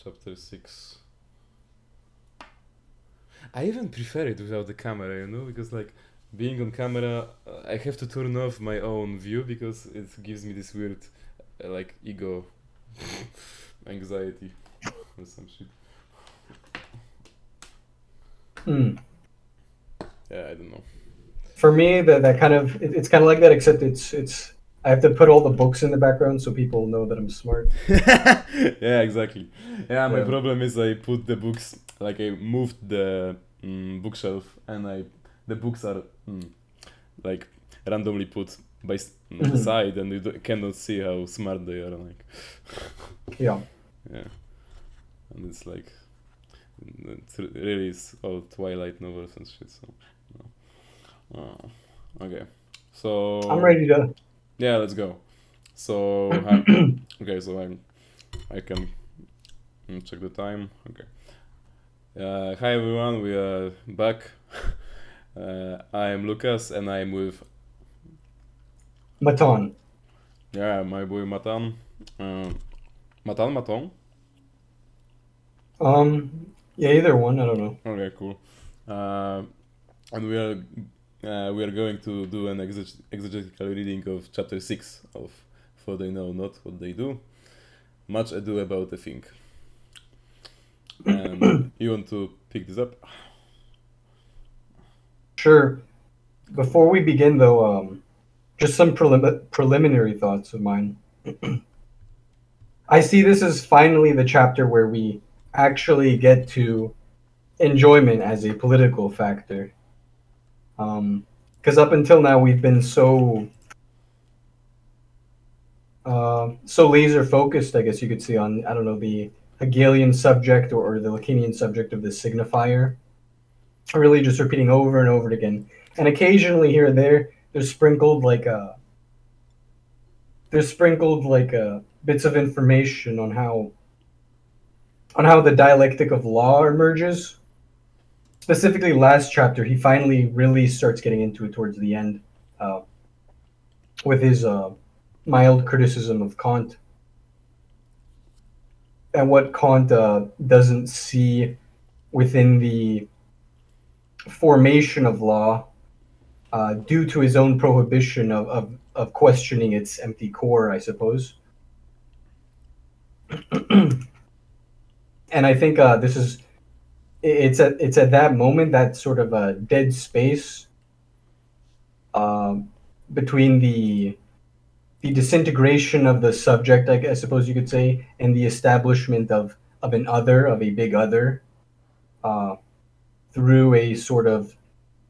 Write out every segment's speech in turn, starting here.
chapter 6. I even prefer it without the camera, because like being on camera, I have to turn off my own view because it gives me this weird, like ego anxiety or some shit. Yeah, I don't know. For me, that kind of it's kind of like that, except it's I have to put all the books in the background so people know that I'm smart. Yeah, exactly. Yeah, my Yeah. problem is I put the books, like I moved the bookshelf, and the books are like randomly put by the Mhm. side, and you cannot see how smart they are. Like, Yeah. yeah, and it's like really is all Twilight novels and shit. So, okay, I'm so ready to. yeah, let's go. So okay, so I can check the time. Okay. Hi everyone, we are back. I am Lucas, and I am with Matan. my boy Matan. Matan. Yeah, either one. I don't know. Okay, cool. Uh, and we are going to do an exegetical reading of chapter 6 of For They Know Not What They Do. Much Ado About a Thing. And you want to pick this up? Sure. Before we begin, though, just some preliminary thoughts of mine. I see this as finally the chapter where we actually get to enjoyment as a political factor. Because up until now we've been so laser focused, I guess you could see, on, I don't know, the Hegelian subject, or the Lacanian subject of the signifier, really just repeating over and over again. And occasionally here and there, there's sprinkled bits of information on how the dialectic of law emerges. Specifically, last chapter, he finally really starts getting into it towards the end, uh, with his mild criticism of Kant, and what Kant doesn't see within the formation of law, due to his own prohibition of questioning its empty core, I suppose. And I think this is it's at that moment, that sort of a dead space, um, between the disintegration of the subject, I suppose you could say, and the establishment of an other, of a big other, uh, through a sort of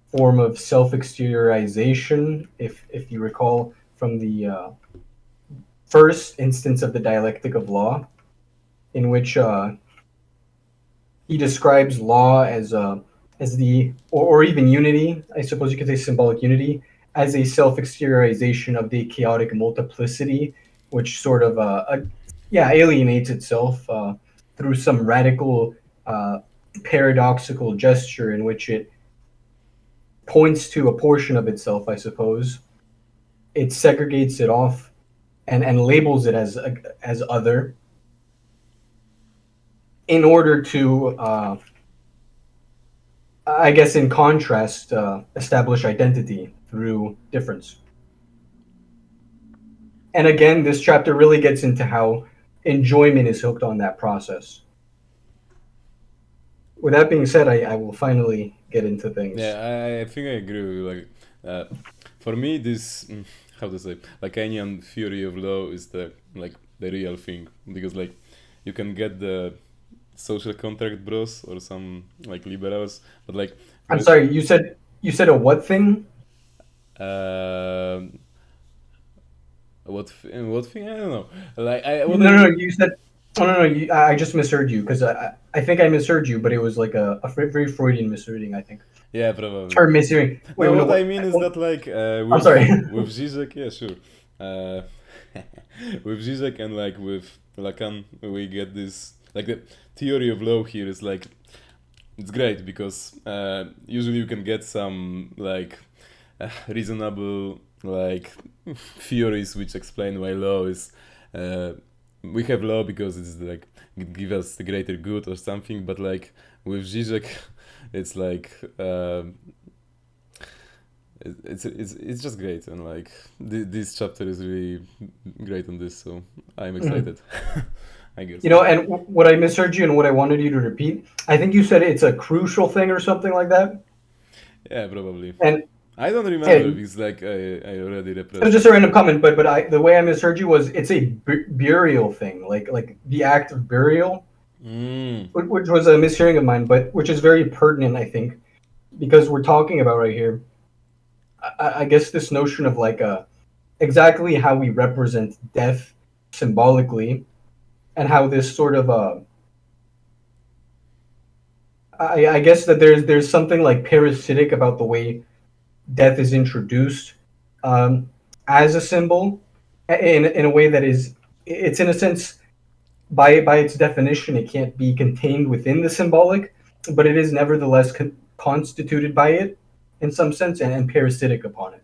form of self-exteriorization, if you recall from the first instance of the dialectic of law, in which he describes law as the, or even unity, I suppose you could say symbolic unity, as a self-exteriorization of the chaotic multiplicity, which sort of alienates itself through some radical uh, paradoxical gesture in which it points to a portion of itself, I suppose. It segregates it off, and labels it as other, in order to, I guess, in contrast, establish identity through difference. And again, this chapter really gets into how enjoyment is hooked on that process. With that being said, I will finally get into things. Yeah, I think I agree with you. Like, for me, this how to say, Lacanian theory of law is the real thing, because like you can get the social contract bros or some like liberals, but like I'm with sorry, you said a what thing? uh, what thing, I don't know. Like I what I No, no, no, mean. you said. Oh, no, no, I just misheard you, because I think I misheard you, but it was like a very Freudian misreading, I think. Yeah, probably. Or mishearing. Wait, No, no, what I what? mean is that like I'm sorry. with Zizek, yeah, sure. Uh, with Zizek and like with Lacan, we get this like the theory of law here is like it's great because usually you can get some like reasonable like theories which explain why law is uh, we have law because it's like it give us the greater good or something, but like with Zizek, it's like it's just great, and like this chapter is really great on this, so I'm excited. I guess. And what I misheard you and what I wanted you to repeat, I think you said it's a crucial thing or something like that. Yeah, probably. And, I don't remember and because like I already it was repressed. just a random comment, but the way I misheard you was it's a burial thing, like the act of burial, Mm. which was a mishearing of mine, but which is very pertinent, I think, because we're talking about right here. I guess this notion of like exactly how we represent death symbolically, and how this sort of I guess that there's something like parasitic about the way death is introduced um, as a symbol in a way that is it's in a sense by its definition it can't be contained within the symbolic, but it is nevertheless constituted by it in some sense and parasitic upon it.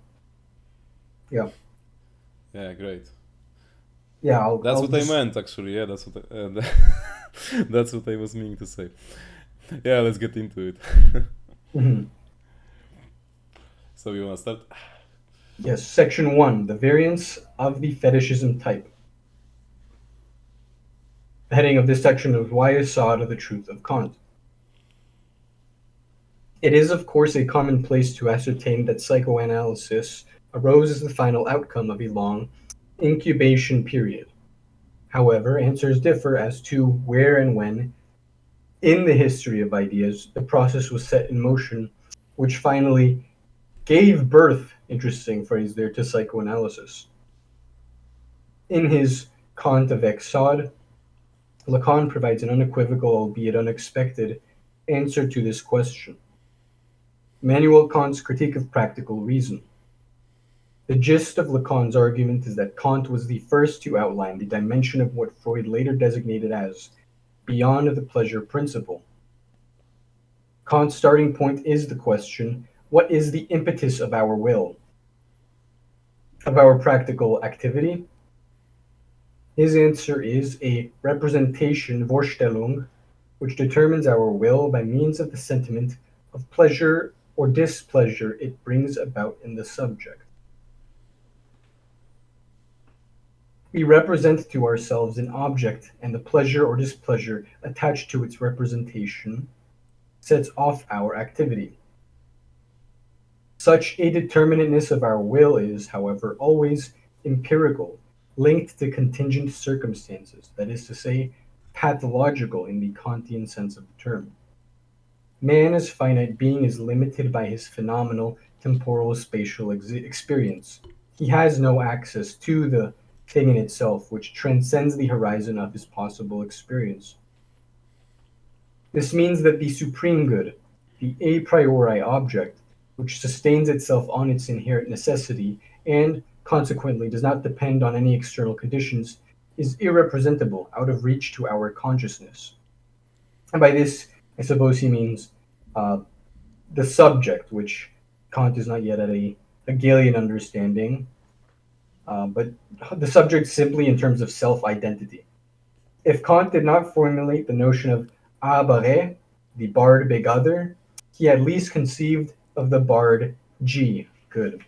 Yeah, Yeah, great. yeah. That's I'll what I just meant, actually. Yeah, that's what that's what I was meaning to say. Yeah, let's get into it. mhm. So you wanna start? Yes. Section 1: the variance of the fetishism type. The heading of this section is why is sought of the truth of Kant. It is, of course, a commonplace to ascertain that psychoanalysis arose as the final outcome of a long incubation period. However, answers differ as to where and when, in the history of ideas, the process was set in motion, which finally gave birth, interesting phrase there, to psychoanalysis. In his Kant avec Sade, Lacan provides an unequivocal, albeit unexpected, answer to this question. Immanuel Kant's critique of practical reason. The gist of Lacan's argument is that Kant was the first to outline the dimension of what Freud later designated as beyond the pleasure principle. Kant's starting point is the question, what is the impetus of our will, of our practical activity? His answer is a representation, Vorstellung, which determines our will by means of the sentiment of pleasure or displeasure it brings about in the subject. We represent to ourselves an object, and the pleasure or displeasure attached to its representation sets off our activity. Such a determinateness of our will is, however, always empirical, linked to contingent circumstances, that is to say, pathological in the Kantian sense of the term. Man as finite being is limited by his phenomenal temporal spatial experience. He has no access to the thing in itself, which transcends the horizon of his possible experience. This means that the supreme good, the a priori object, which sustains itself on its inherent necessity and, consequently, does not depend on any external conditions, is irrepresentable, out of reach to our consciousness. And by this, I suppose he means uh, the subject, which Kant is not yet at a Hegelian understanding, but the subject simply in terms of self identity. If Kant did not formulate the notion of Abare, the bard big other, he at least conceived of the bard G, good.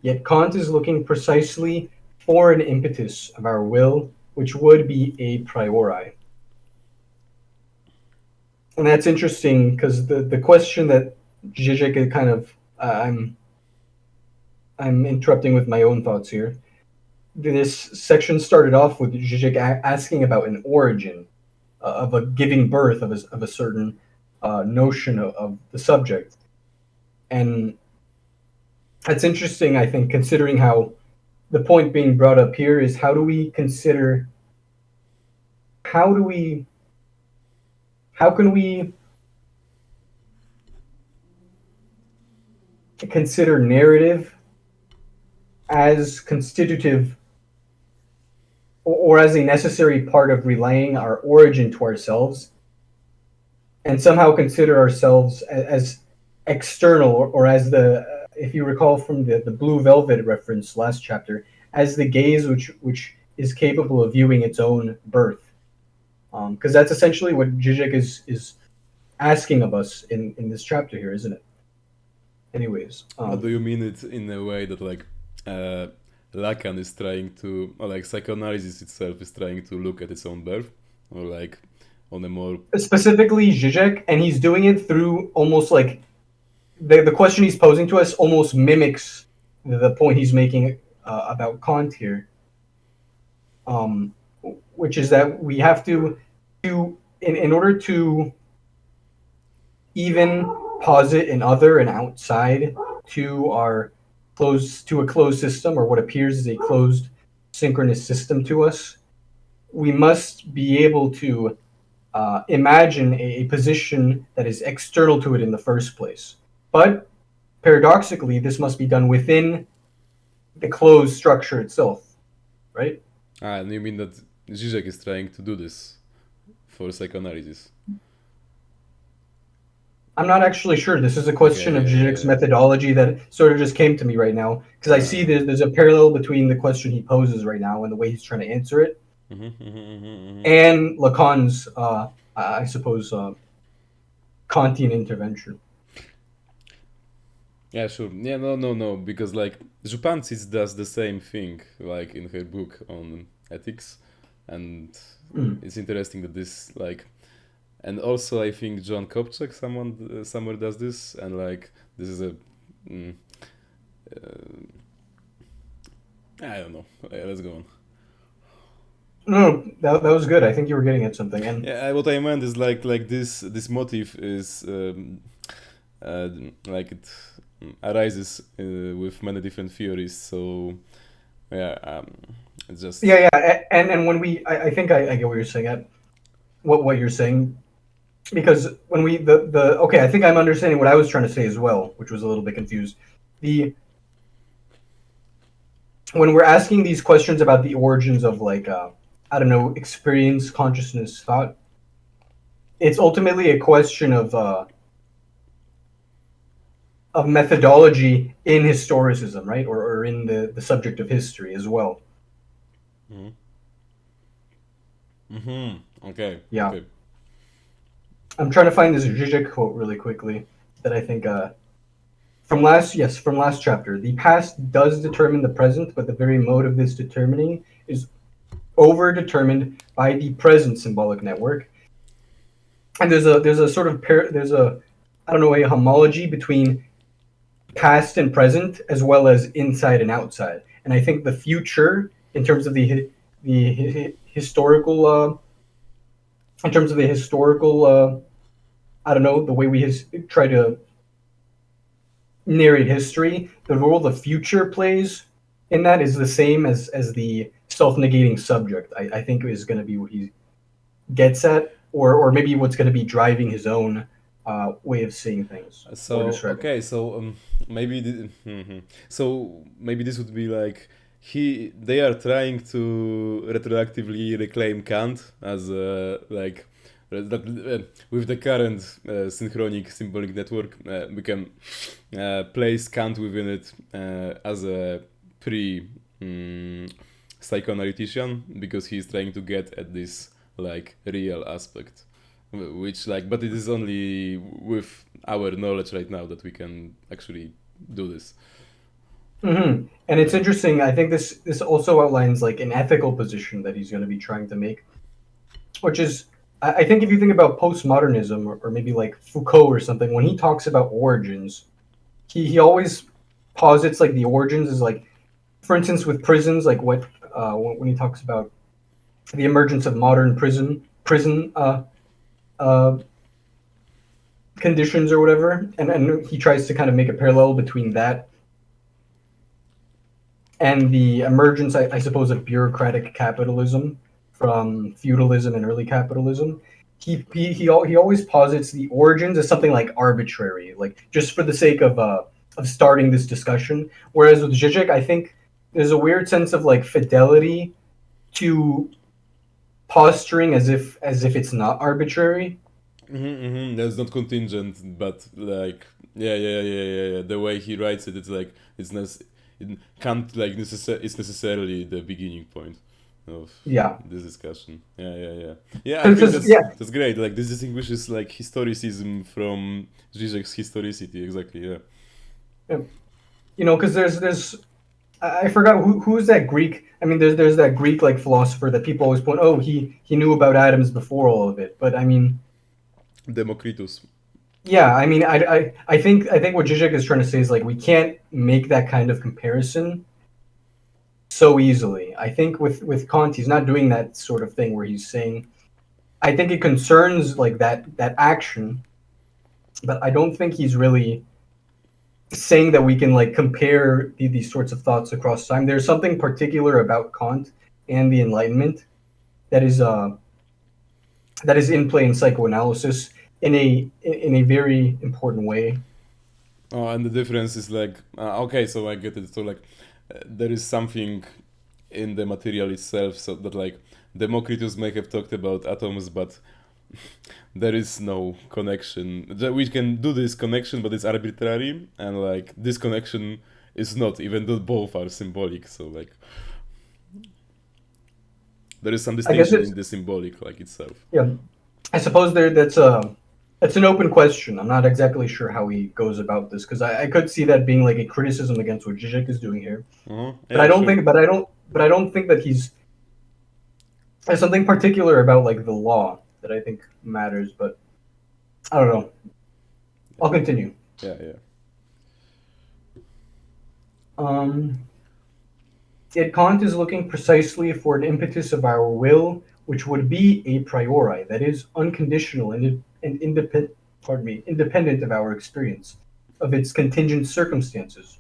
Yet Kant is looking precisely for an impetus of our will, which would be a priori. And that's interesting because the question that Zizek kind of I'm interrupting with my own thoughts here. This section started off with Zizek asking about an origin of a giving birth of a certain notion of the subject, and that's interesting. I think considering how the point being brought up here is how do we how can we consider narrative as constitutive or as a necessary part of relaying our origin to ourselves and somehow consider ourselves as external or as the if you recall from the blue velvet reference last chapter as the gaze which is capable of viewing its own birth. Because that's essentially what Zizek is asking of us in this chapter here, isn't it? Anyways, But do you mean it in a way that like uh, Lacan is trying to, or like psychoanalysis itself is trying to look at its own birth, or like on a more specifically Zizek, and he's doing it through almost like the question he's posing to us almost mimics the point he's making about Kant here, um, which is that we have to in order to even posit an other and outside to our to a closed system or what appears as a closed synchronous system to us, we must be able to imagine a position that is external to it in the first place. But paradoxically, this must be done within the closed structure itself, right? and you mean that Zizek is trying to do this for psychoanalysis? I'm not actually sure. This is a Okay, question of yeah, Zizek's yeah, methodology that sort of just came to me right now because I yeah. see there's a parallel between the question he poses right now and the way he's trying to answer it, and Lacan's, I suppose, Kantian intervention. Yeah, sure. Yeah, no, because like Jupancis does the same thing, like in her book on ethics, and Mm. it's interesting that this like, and also I think John Kopchak someone somewhere does this, and like this is a, mm, uh, I don't know. Let's go on. No, that was good. I think you were getting at something. And Yeah, what I meant is like this motif is uh, like it arises with many different theories. So yeah, it's just yeah, and when I think I get what you're saying at what you're saying because when we the okay, I think I'm understanding what I was trying to say as well, which was a little bit confused. The when we're asking these questions about the origins of like I don't know, experience, consciousness, thought, it's ultimately a question of methodology in historicism, right? Or in the subject of history as well. okay, Yeah. okay. I'm trying to find this Zizek quote really quickly that I think from last chapter. The past does determine the present, but the very mode of this determining is over determined by the present symbolic network. And there's a sort of there's a I don't know a homology between past and present as well as inside and outside. And I think the future in terms of the historical in terms of the historical I don't know the way we try to narrate history, the role the future plays in that is the same as the self-negating subject. I think is going to be what he gets at, or maybe what's going to be driving his own way of seeing things or So describing okay, things. so maybe so maybe this would be like he they are trying to retroactively reclaim Kant as like with the current synchronic symbolic network we can place Kant within it as a pre psychoanalytician because he's trying to get at this like real aspect which like but it is only with our knowledge right now that we can actually do this. And it's Yeah. interesting. I think this also outlines like an ethical position that he's going to be trying to make, which is I think if you think about postmodernism or maybe like Foucault or something, when he talks about origins, he always posits like the origins is like, for instance, with prisons, like what when he talks about the emergence of modern prison uh, conditions or whatever, and he tries to kind of make a parallel between that and the emergence, I suppose, of bureaucratic capitalism from feudalism and early capitalism. He always posits the origins as something like arbitrary, like just for the sake of starting this discussion. Whereas with Zizek, I think there's a weird sense of like fidelity to posturing as if it's not arbitrary. That's not contingent but like yeah. The way he writes it it's like it's it can't like it's necessarily the beginning point of Yeah, this discussion. Yeah. I think because yeah, that's great. Like this distinguishes like historicism from Zizek's historicity. Exactly. Yeah. yeah. Because there's I forgot who's that Greek. I mean, there's that Greek like philosopher that people always point. Oh, he knew about atoms before all of it. But I mean, Democritus. yeah, I mean, I think what Zizek is trying to say is like we can't make that kind of comparison so easily. I think with Kant, he's not doing that sort of thing where he's saying. I think it concerns like that action, but I don't think he's really saying that we can like compare these sorts of thoughts across time. There's something particular about Kant and the Enlightenment that is in play in psychoanalysis in a very important way. Oh, and the difference is like okay, so I get it. So like there is something in the material itself, so that like Democritus may have talked about atoms, but there is no connection. We can do this connection, but it's arbitrary, and like this connection is not, even though both are symbolic. So like there is some I guess distinction it's in the symbolic like itself. yeah. I suppose that's an open question. I'm not exactly sure how he goes about this because I could see that being like a criticism against what Zizek is doing here. But I Yeah, don't sure. think but I don't think that there's something particular about like the law that I think matters, but I don't know. I'll continue. Yeah. Um, Yet Kant is looking precisely for an impetus of our will, which would be a priori, that is, unconditional and independent of our experience, of its contingent circumstances.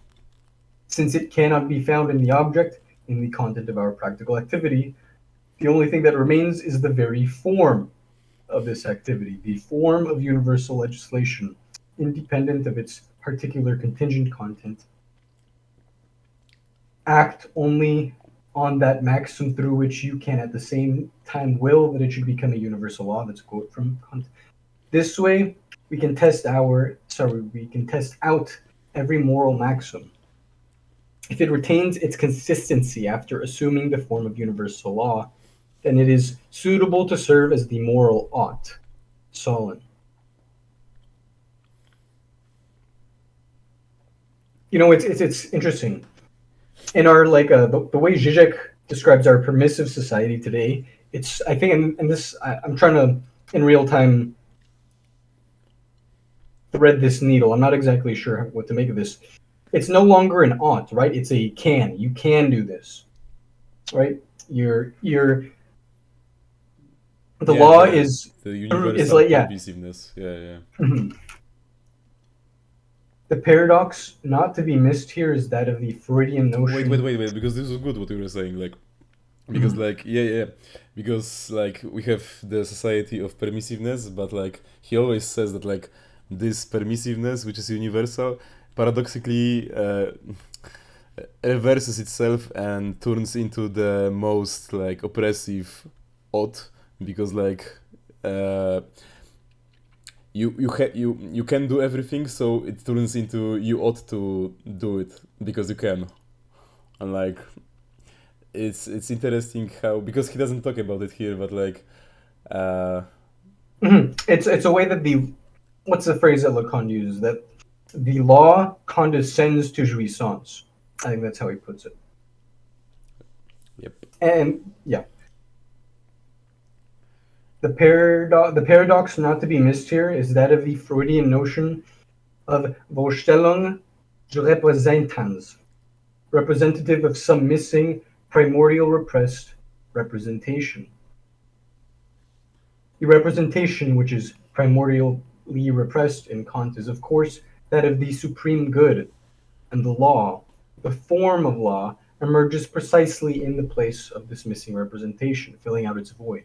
Since it cannot be found in the object, in the content of our practical activity, the only thing that remains is the very form of this activity, the form of universal legislation, independent of its particular contingent content. Act only on that maxim through which you can at the same time will that it should become a universal law. That's a quote from Kant. This way, we can test out every moral maxim. If it retains its consistency after assuming the form of universal law, then it is suitable to serve as the moral ought. Solon. It's interesting. In our the way Zizek describes our permissive society today, it's I think and this I'm trying to in real time thread this needle. I'm not exactly sure what to make of this. It's no longer an ought, right? It's a can. You can do this, right? You're the Yeah, law is the is universal like yeah. permissiveness. Yeah. Mhm. The paradox not to be missed here is that of the Freudian notion. Wait, because this was good what you were saying. Like, because Mhm. like yeah, because like we have the society of permissiveness, but like he always says that like this permissiveness, which is universal, paradoxically reverses itself and turns into the most like oppressive ought, because like uh, you can do everything, so it turns into you ought to do it because you can, and like it's interesting how, because he doesn't talk about it here, but like uh Mhm. It's a way that the what's the phrase that Lacan uses that the law condescends to jouissance. I think that's how he puts it. yep. And yeah, the paradox not to be missed here is that of the Freudian notion of Vorstellung des Repräsentans, representative of some missing, primordial repressed representation. The representation which is primordially repressed in Kant is, of course, that of the supreme good, and the law, the form of law, emerges precisely in the place of this missing representation, filling out its void.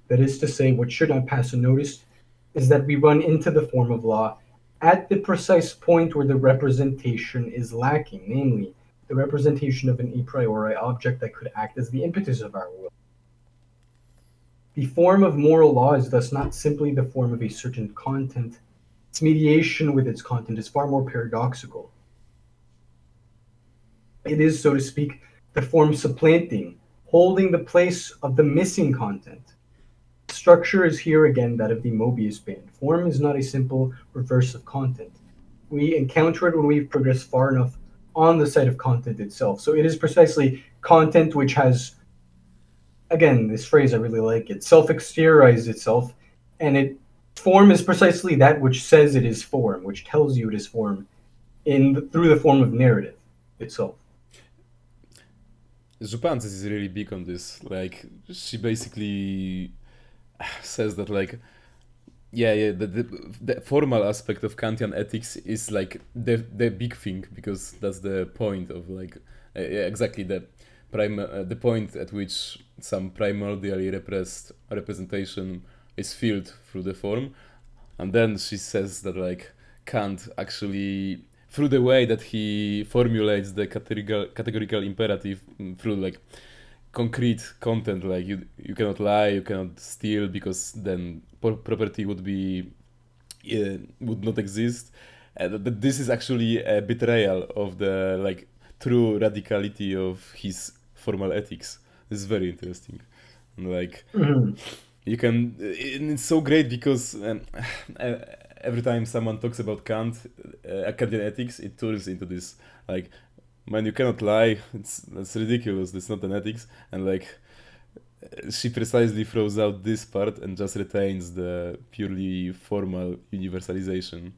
That is to say, what should not pass unnoticed is that we run into the form of law at the precise point where the representation is lacking, namely, the representation of an a priori object that could act as the impetus of our will. The form of moral law is thus not simply the form of a certain content. Its mediation with its content is far more paradoxical. It is, so to speak, the form supplanting, holding the place of the missing content. Structure is here again that of the Mobius band. Form is not a simple reverse of content. We encounter it when we've progressed far enough on the side of content itself. So it is precisely content which has, again, this phrase I really like it, self-exteriorized itself, and it form is precisely that which says it is form, which tells you it is form through the form of narrative itself. Zupanc is really big on this. Like, she basically says that, like, yeah, the formal aspect of Kantian ethics is like the big thing, because that's the point of, like, yeah, exactly the point at which some primordially repressed representation is filled through the form. And then she says that, like, Kant actually, through the way that he formulates the categorical imperative, through, like, concrete content, like, you cannot lie, you cannot steal, because then property would not exist. That this is actually a betrayal of the, like, true radicality of his formal ethics. This is very interesting. And, like, Mhm. you can, and it's so great because every time someone talks about Kant, Kantian ethics, it turns into this, like, man, you cannot lie, that's ridiculous, that's not an ethics. And, like, she precisely throws out this part and just retains the purely formal universalization.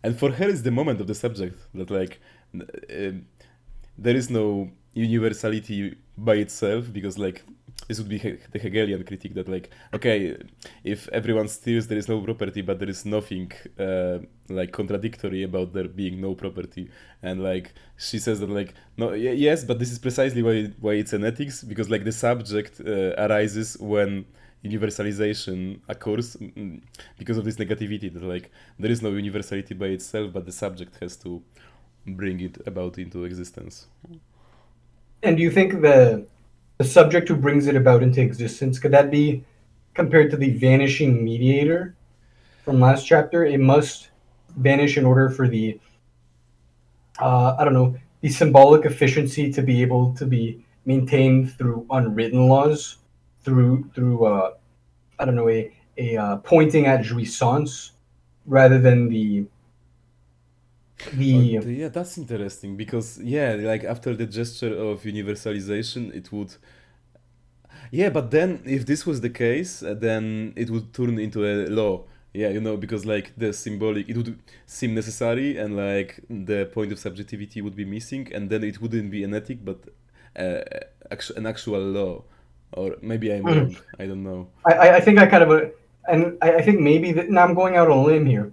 And for her, it's the moment of the subject that, like, there is no universality by itself, because, like, this would be the Hegelian critique that, like, okay, if everyone steals, there is no property, but there is nothing like contradictory about there being no property. And, like, she says that, like, no, yes, but this is precisely why it's an ethics, because, like, the subject arises when universalization occurs, because of this negativity that, like, there is no universality by itself, but the subject has to bring it about into existence. And do you think the subject who brings it about into existence, could that be compared to the vanishing mediator from last chapter? It must vanish in order for the I don't know, the symbolic efficiency to be able to be maintained through unwritten laws, through I don't know, a pointing at jouissance rather than the Yeah, that's interesting, because, yeah, like, after the gesture of universalization, it would, yeah, but then if this was the case, then it would turn into a law. Yeah, because, like, the symbolic, it would seem necessary, and, like, the point of subjectivity would be missing, and then it wouldn't be an ethic, but uh, an actual law. Or maybe I'm wrong. I don't know. I think I kind of and I think maybe that now I'm going out on a limb here.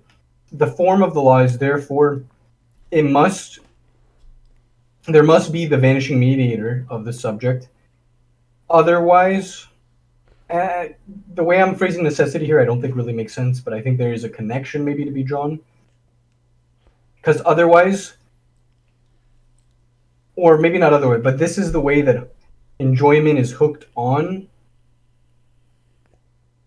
The form of the law is therefore it must there must be the vanishing mediator of the subject. Otherwise, uh, the way I'm phrasing necessity here, I don't think really makes sense, but I think there is a connection maybe to be drawn. Because otherwise, or maybe not otherwise, but this is the way that enjoyment is hooked on.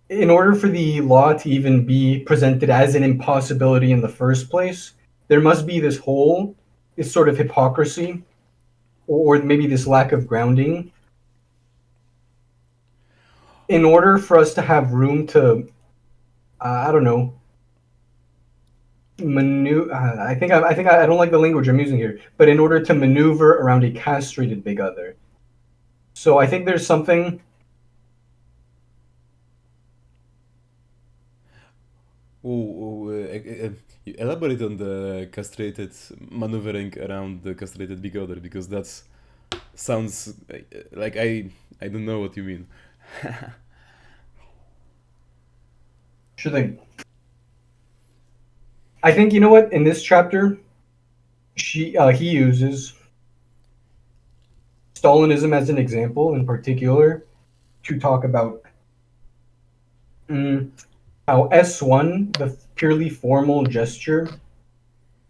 In order for the law to even be presented as an impossibility in the first place, there must be this hole, this sort of hypocrisy, or maybe this lack of grounding. In order for us to have room to, I don't know, I don't like the language I'm using here, but in order to maneuver around a castrated big other. So I think there's something. You elaborate on the castrated maneuvering around the castrated big other, because that's sounds like I don't know what you mean. Sure thing. I think you know what in this chapter, he uses Stalinism as an example in particular to talk about mm, how S1, the purely formal gesture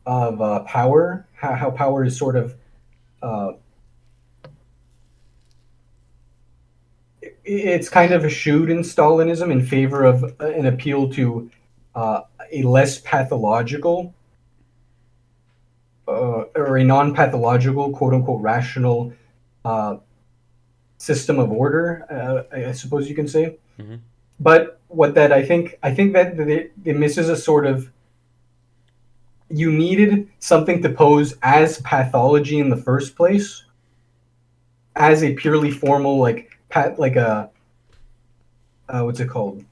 of power, how power is sort of uh, it's kind of eschewed in Stalinism in favor of an appeal to a less pathological or a non-pathological, quote unquote, rational uh, system of order. I suppose you can say. Mm-hmm. But what that I think that it misses a sort of, you needed something to pose as pathology in the first place, as a purely formal like a what's it called?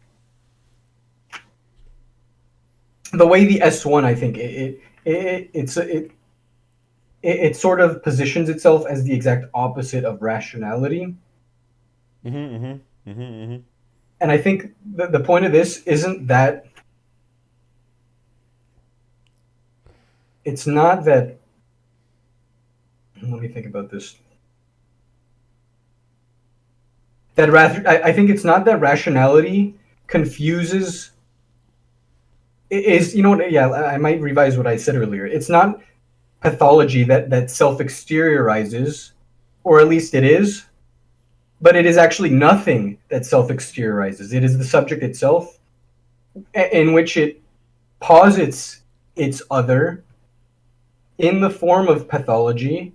The way the S1, I think it sort of positions itself as the exact opposite of rationality. Mm-hmm. Mm-hmm. Mm-hmm. Mm-hmm. And I think the point of this isn't that, it's not that, let me think about this. That rather, I think it's not that rationality confuses, is, you know what, yeah, I might revise what I said earlier. It's not pathology that self-exteriorizes, or at least it is, but it is actually nothing that self-exteriorizes. It is the subject itself, in which it posits its other in the form of pathology,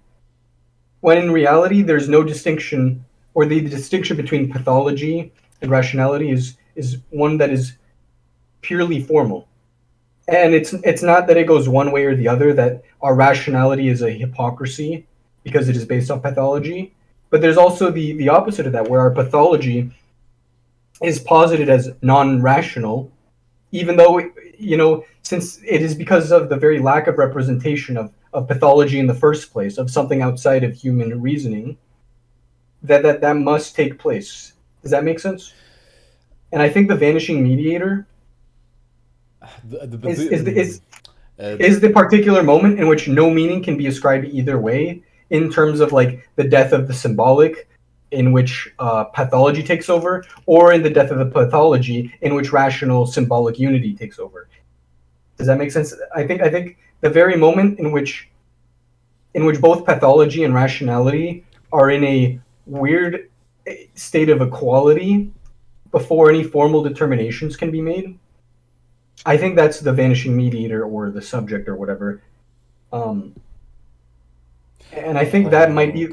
when in reality there's no distinction, or the distinction between pathology and rationality is one that is purely formal. And it's not that it goes one way or the other, that our rationality is a hypocrisy because it is based on pathology, but there's also the opposite of that, where our pathology is posited as non-rational, even though, since it is because of the very lack of representation of pathology in the first place, of something outside of human reasoning, that must take place. Does that make sense? And I think the vanishing mediator But is is the, is uh, is the particular moment in which no meaning can be ascribed either way, in terms of like the death of the symbolic, in which pathology takes over, or in the death of the pathology, in which rational symbolic unity takes over. Does that make sense? I think the very moment in which both pathology and rationality are in a weird state of equality before any formal determinations can be made, I think that's the vanishing mediator, or the subject, or whatever. Um, and I think that might oh, be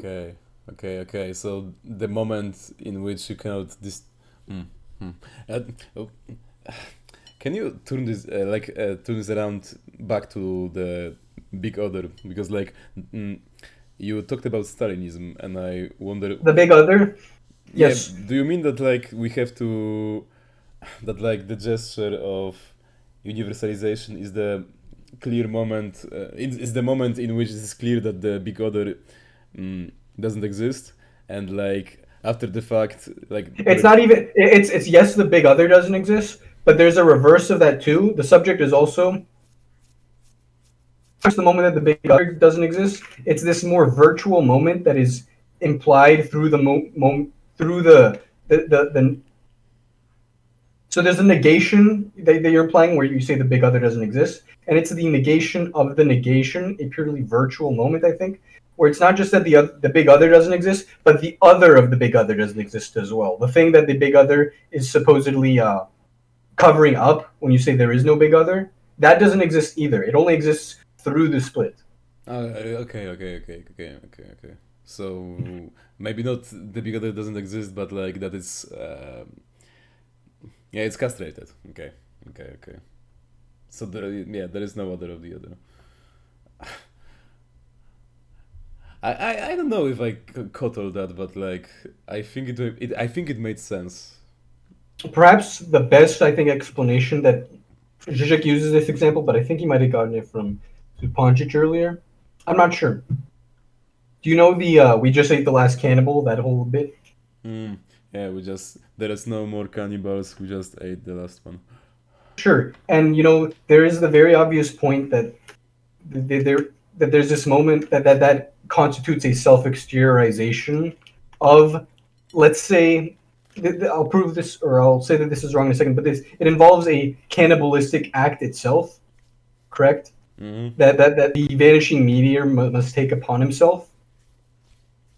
okay, okay. So the moment in which you cannot Hmm, hmm. Uh, oh, can you turn this turn this around back to the big other, because mm, you talked about Stalinism, and I wonder, the big other. yeah, Yes, do you mean that we have to, that the gesture of universalization is the clear moment, is the moment in which it is clear that the big other doesn't exist, and after the fact, it's not even. It's yes, the big other doesn't exist, but there's a reverse of that too. The subject is also the moment that the big other doesn't exist. It's this more virtual moment that is implied through through the. So there's a negation that you're implying, where you say the big other doesn't exist, and it's the negation of the negation, a purely virtual moment, I think, where it's not just that the big other doesn't exist, but the other of the big other doesn't exist as well. The thing that the big other is supposedly covering up when you say there is no big other, that doesn't exist either. It only exists through the split. Okay. So maybe not the big other doesn't exist, but that it's yeah, it's castrated. Okay. So there is no other of the other. I don't know if I caught all that, but I think it made sense. Perhaps the best, I think, explanation that Zizek uses this example, but I think he might have gotten it from Zupančić earlier. I'm not sure. Do you know the "we just ate the last cannibal"? That whole bit. Mm, yeah, there is no more cannibals. We just ate the last one. Sure, and there is the very obvious point that there that there's this moment that constitutes a self-exteriorization of, let's say, I'll prove this, or I'll say that this is wrong in a second, but it involves a cannibalistic act itself, correct? Mm-hmm. That the vanishing meteor must take upon himself.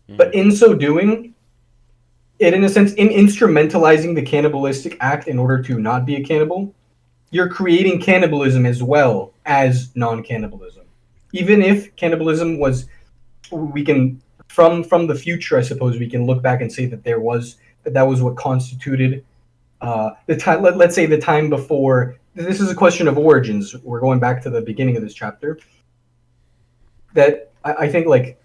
Mm-hmm. But in so doing, it, in a sense, in instrumentalizing the cannibalistic act in order to not be a cannibal, you're creating cannibalism as well as non-cannibalism. even if cannibalism was, we can from the future, I suppose we can look back and say that that was what constituted the time. Let's say the time before. This is a question of origins. We're going back to the beginning of this chapter. That I think, like,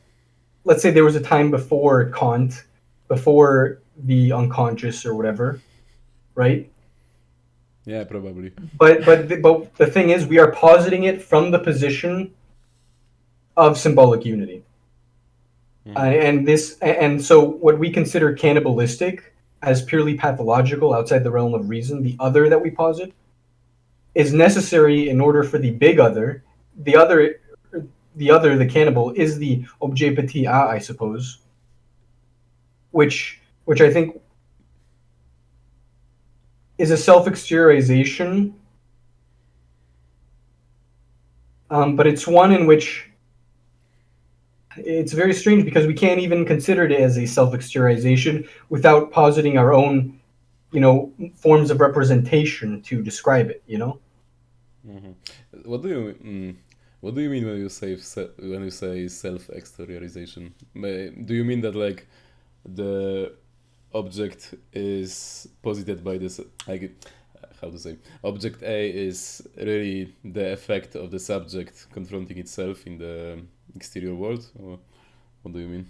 let's say there was a time before Kant, before the unconscious or whatever, right? Yeah, probably. But the thing is, we are positing it from the position of symbolic unity. Mm-hmm. And so what we consider cannibalistic as purely pathological outside the realm of reason, the other that we posit, is necessary in order for the big other, the other, the cannibal is the objet petit a, I suppose, which I think is a self-exteriorization, but it's one in which it's very strange because we can't even consider it as a self-exteriorization without positing our own, forms of representation to describe it. Mm-hmm. What do you what do you mean when you say self-exteriorization? Do you mean that like the object is posited by this, like, how to say, object A is really the effect of the subject confronting itself in the exterior world, or what do you mean?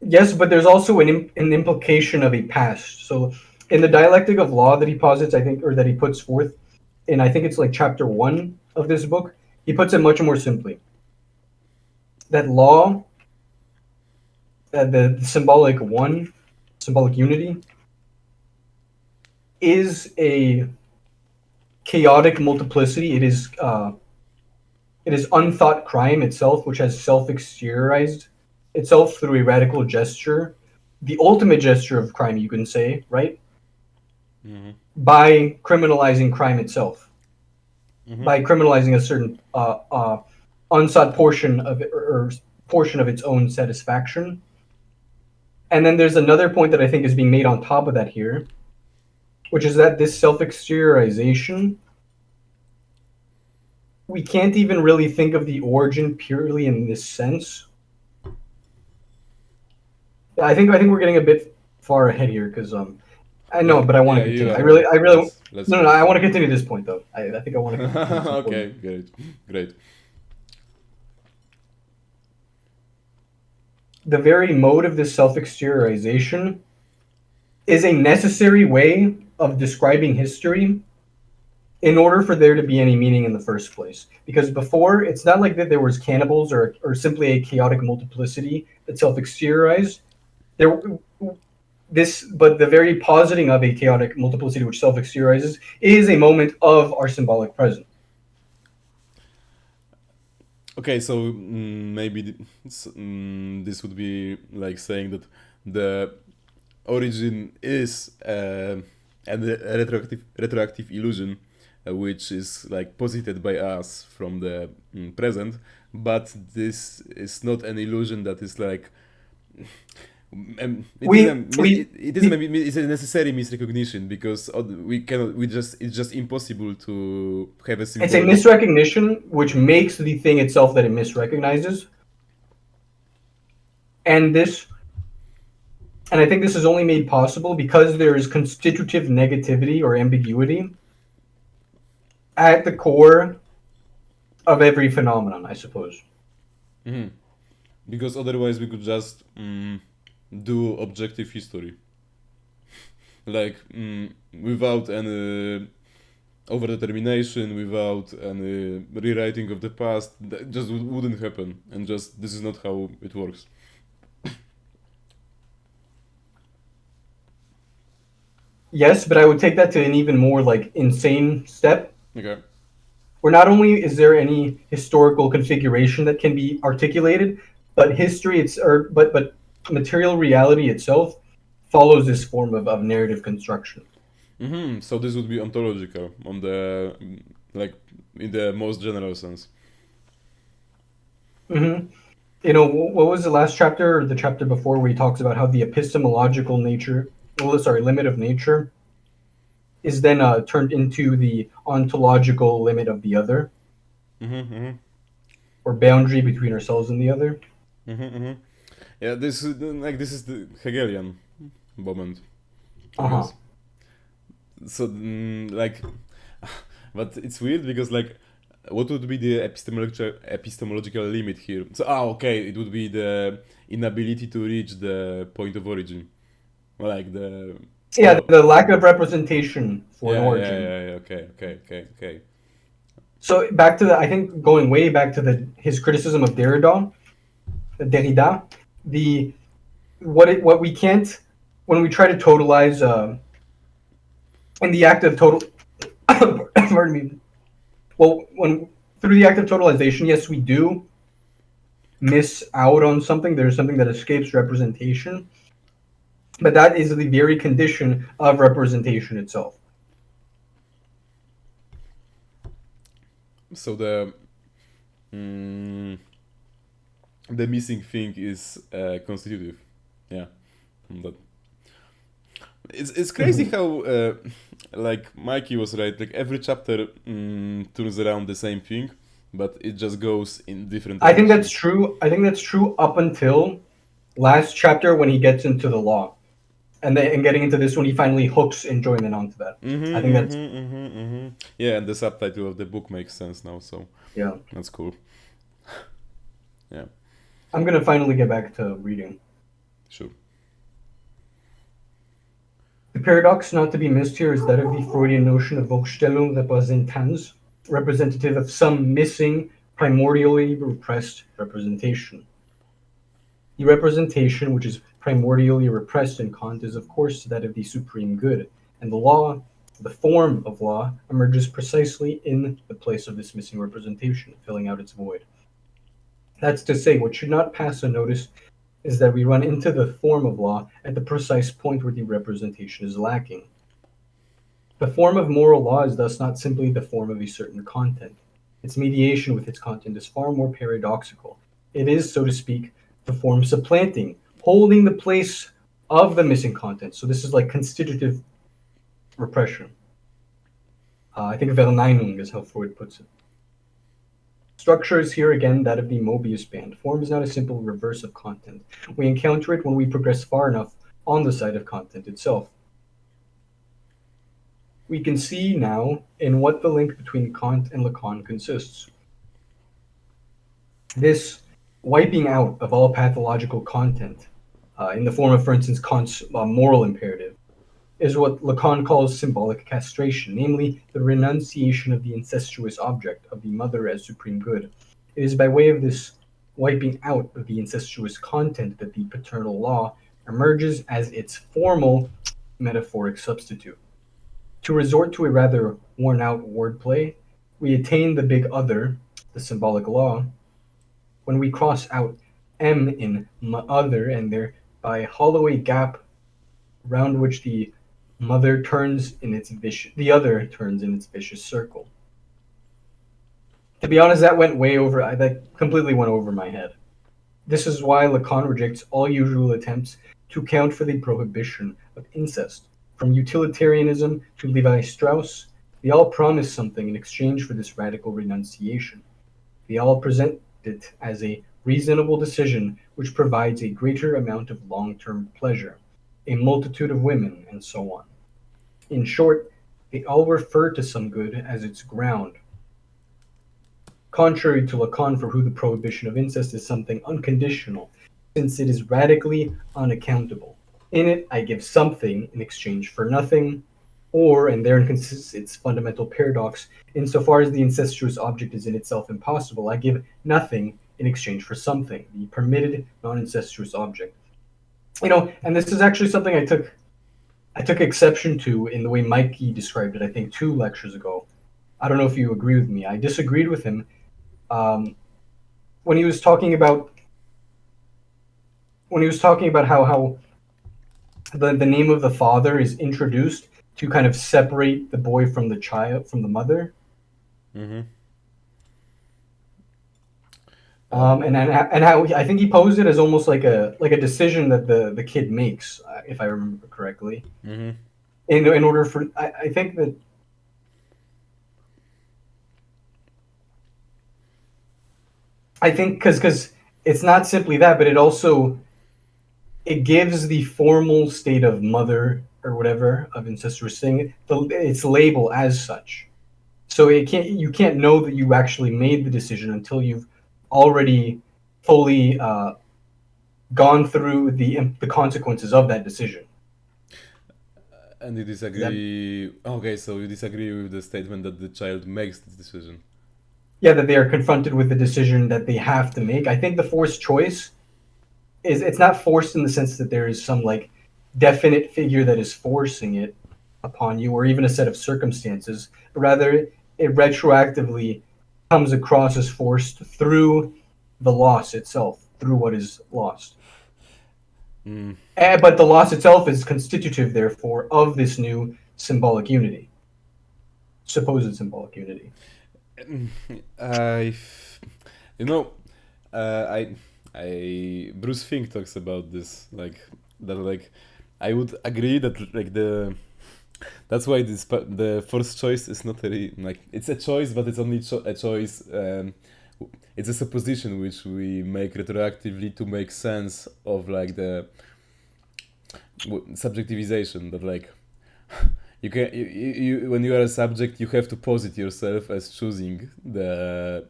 Yes, but there's also an implication of a past. So in the dialectic of law that he posits, I think, or that he puts forth, and I think it's like chapter 1 of this book, he puts it much more simply. That law, the symbolic unity, is a chaotic multiplicity. It is unthought crime itself, which has self-exteriorized itself through a radical gesture, the ultimate gesture of crime, you can say, right? Mm-hmm. By criminalizing crime itself, Mm-hmm. by criminalizing a certain unsought portion of it, or portion of its own satisfaction. And then there's another point that I think is being made on top of that here, which is that this self-exteriorization, we can't even really think of the origin purely in this sense. I think we're getting a bit far ahead here because I know, but I want Yeah, to you continue. are right. Let's No, I want to continue. continue this point though. I think I want to continue because it's important. Okay, great. The very mode of this self-exteriorization is a necessary way of describing history in order for there to be any meaning in the first place. Because before, it's not like that there was cannibals or simply a chaotic multiplicity that self-exteriorized. There, but the very positing of a chaotic multiplicity which self-exteriorizes is a moment of our symbolic present. Okay, so maybe this would be like saying that the origin is a retroactive illusion, which is like posited by us from the present, but this is not an illusion that is like We we it is maybe it's a necessary misrecognition because we just it's just impossible to have a It's a symbolic. misrecognition which makes the thing itself that it misrecognizes, and this and I think this is only made possible because there is constitutive negativity or ambiguity at the core of every phenomenon, I suppose. Mhm. Because otherwise we could just do objective history, like without any overdetermination, without any rewriting of the past. That just wouldn't happen, and just this is not how it works. Yes, but I would take that to an even more like insane step, Okay. where not only is there any historical configuration that can be articulated, but history it's or but material reality itself follows this form of narrative construction. So this would be ontological on the like in the most general sense. Hmm. What was the last chapter or the chapter before where he talks about how the epistemological nature, well, sorry, limit of nature is then turned into the ontological limit of the other. Mm-hmm. or boundary between ourselves and the other. Mm-hmm. Mm-hmm. Yeah, this is the Hegelian moment, I Uh huh. guess. So but it's weird because like, what would be the epistemological limit here? So okay, it would be the inability to reach the point of origin, like the Yeah, oh the lack of representation for an origin. yeah, okay, okay, okay, okay. So back to the, I think going way back to the his criticism of Derrida, the what we can't when we try to totalize in the act of total, pardon me. Well, when through the act of totalization, yes, we do miss out on something. There's something that escapes representation, but that is the very condition of representation itself. So mm, the missing thing is constitutive. Yeah, that it's crazy Mhm. how like Mikey was right. Like every chapter turns around the same thing, but it just goes in different I think that's directions. true. I think that's true up until last chapter when he gets into the law, and getting into this when he finally hooks enjoyment onto that. I think that's Yeah, and the subtitle of the book makes sense now, so yeah. that's cool. Yeah, I'm gonna finally get back to reading. sure. The paradox not to be missed here is that of the Freudian notion of Vorstellung repräsentans, representative of some missing, primordially repressed representation. The representation, which is primordially repressed in Kant, is of course that of the supreme good, and the law, the form of law, emerges precisely in the place of this missing representation, filling out its void. That's to say, what should not pass unnoticed is that we run into the form of law at the precise point where the representation is lacking. The form of moral law is thus not simply the form of a certain content. Its mediation with its content is far more paradoxical. It is, so to speak, the form supplanting, holding the place of the missing content. So this is like constitutive repression. I think Verneinung is how Freud puts it. Structure is here again that of the Mobius band. Form is not a simple reverse of content. We encounter it when we progress far enough on the side of content itself. We can see now in what the link between Kant and Lacan consists. This wiping out of all pathological content, in the form of, for instance, Kant's moral imperative, is what Lacan calls symbolic castration, namely the renunciation of the incestuous object of the mother as supreme good. It is by way of this wiping out of the incestuous content that the paternal law emerges as its formal metaphoric substitute. To resort to a rather worn out wordplay, we attain the big other, the symbolic law, when we cross out M in other and thereby hollow a gap round which the the other turns in its vicious circle. To be honest, that completely went over my head. This is why Lacan rejects all usual attempts to account for the prohibition of incest. From utilitarianism to Levi Strauss, they all promise something in exchange for this radical renunciation. They all present it as a reasonable decision which provides a greater amount of long-term pleasure, a multitude of women, and so on. In short, they all refer to some good as its ground. Contrary to Lacan, for whom the prohibition of incest is something unconditional, since it is radically unaccountable. In it, I give something in exchange for nothing, or, and therein consists its fundamental paradox, insofar as the incestuous object is in itself impossible, I give nothing in exchange for something, the permitted non-incestuous object. And this is actually something I took exception to in the way Mikey described it, I think 2 lectures ago. I don't know if you agree with me. I disagreed with him um, when he was talking about how the name of the father is introduced to kind of separate the boy from the child from the mother. Mm-hmm. And how I think he posed it as almost like a decision that the kid makes, if I remember correctly. Mm-hmm. In order for I think that I think because it's not simply that, but it also it gives the formal state of mother or whatever of incestuous thing its label as such. So you can't know that you actually made the decision until you've already fully gone through the consequences of that decision. And you Does that disagree? Okay, so you disagree with the statement that the child makes the decision. Yeah, that they are confronted with the decision that they have to make. I think the forced choice is it's not forced in the sense that there is some like definite figure that is forcing it upon you or even a set of circumstances, but rather it retroactively comes across as forced through the loss itself, through what is lost. Mm. But the loss itself is constitutive, therefore, of this new symbolic unity, supposed symbolic unity. I, you know, I, Bruce Fink talks about this, like that, like I would agree that like that's why the first choice is not really like it's a choice, but it's only a choice. It's a supposition which we make retroactively to make sense of like the subjectivization that like you can when you are a subject you have to posit yourself as choosing the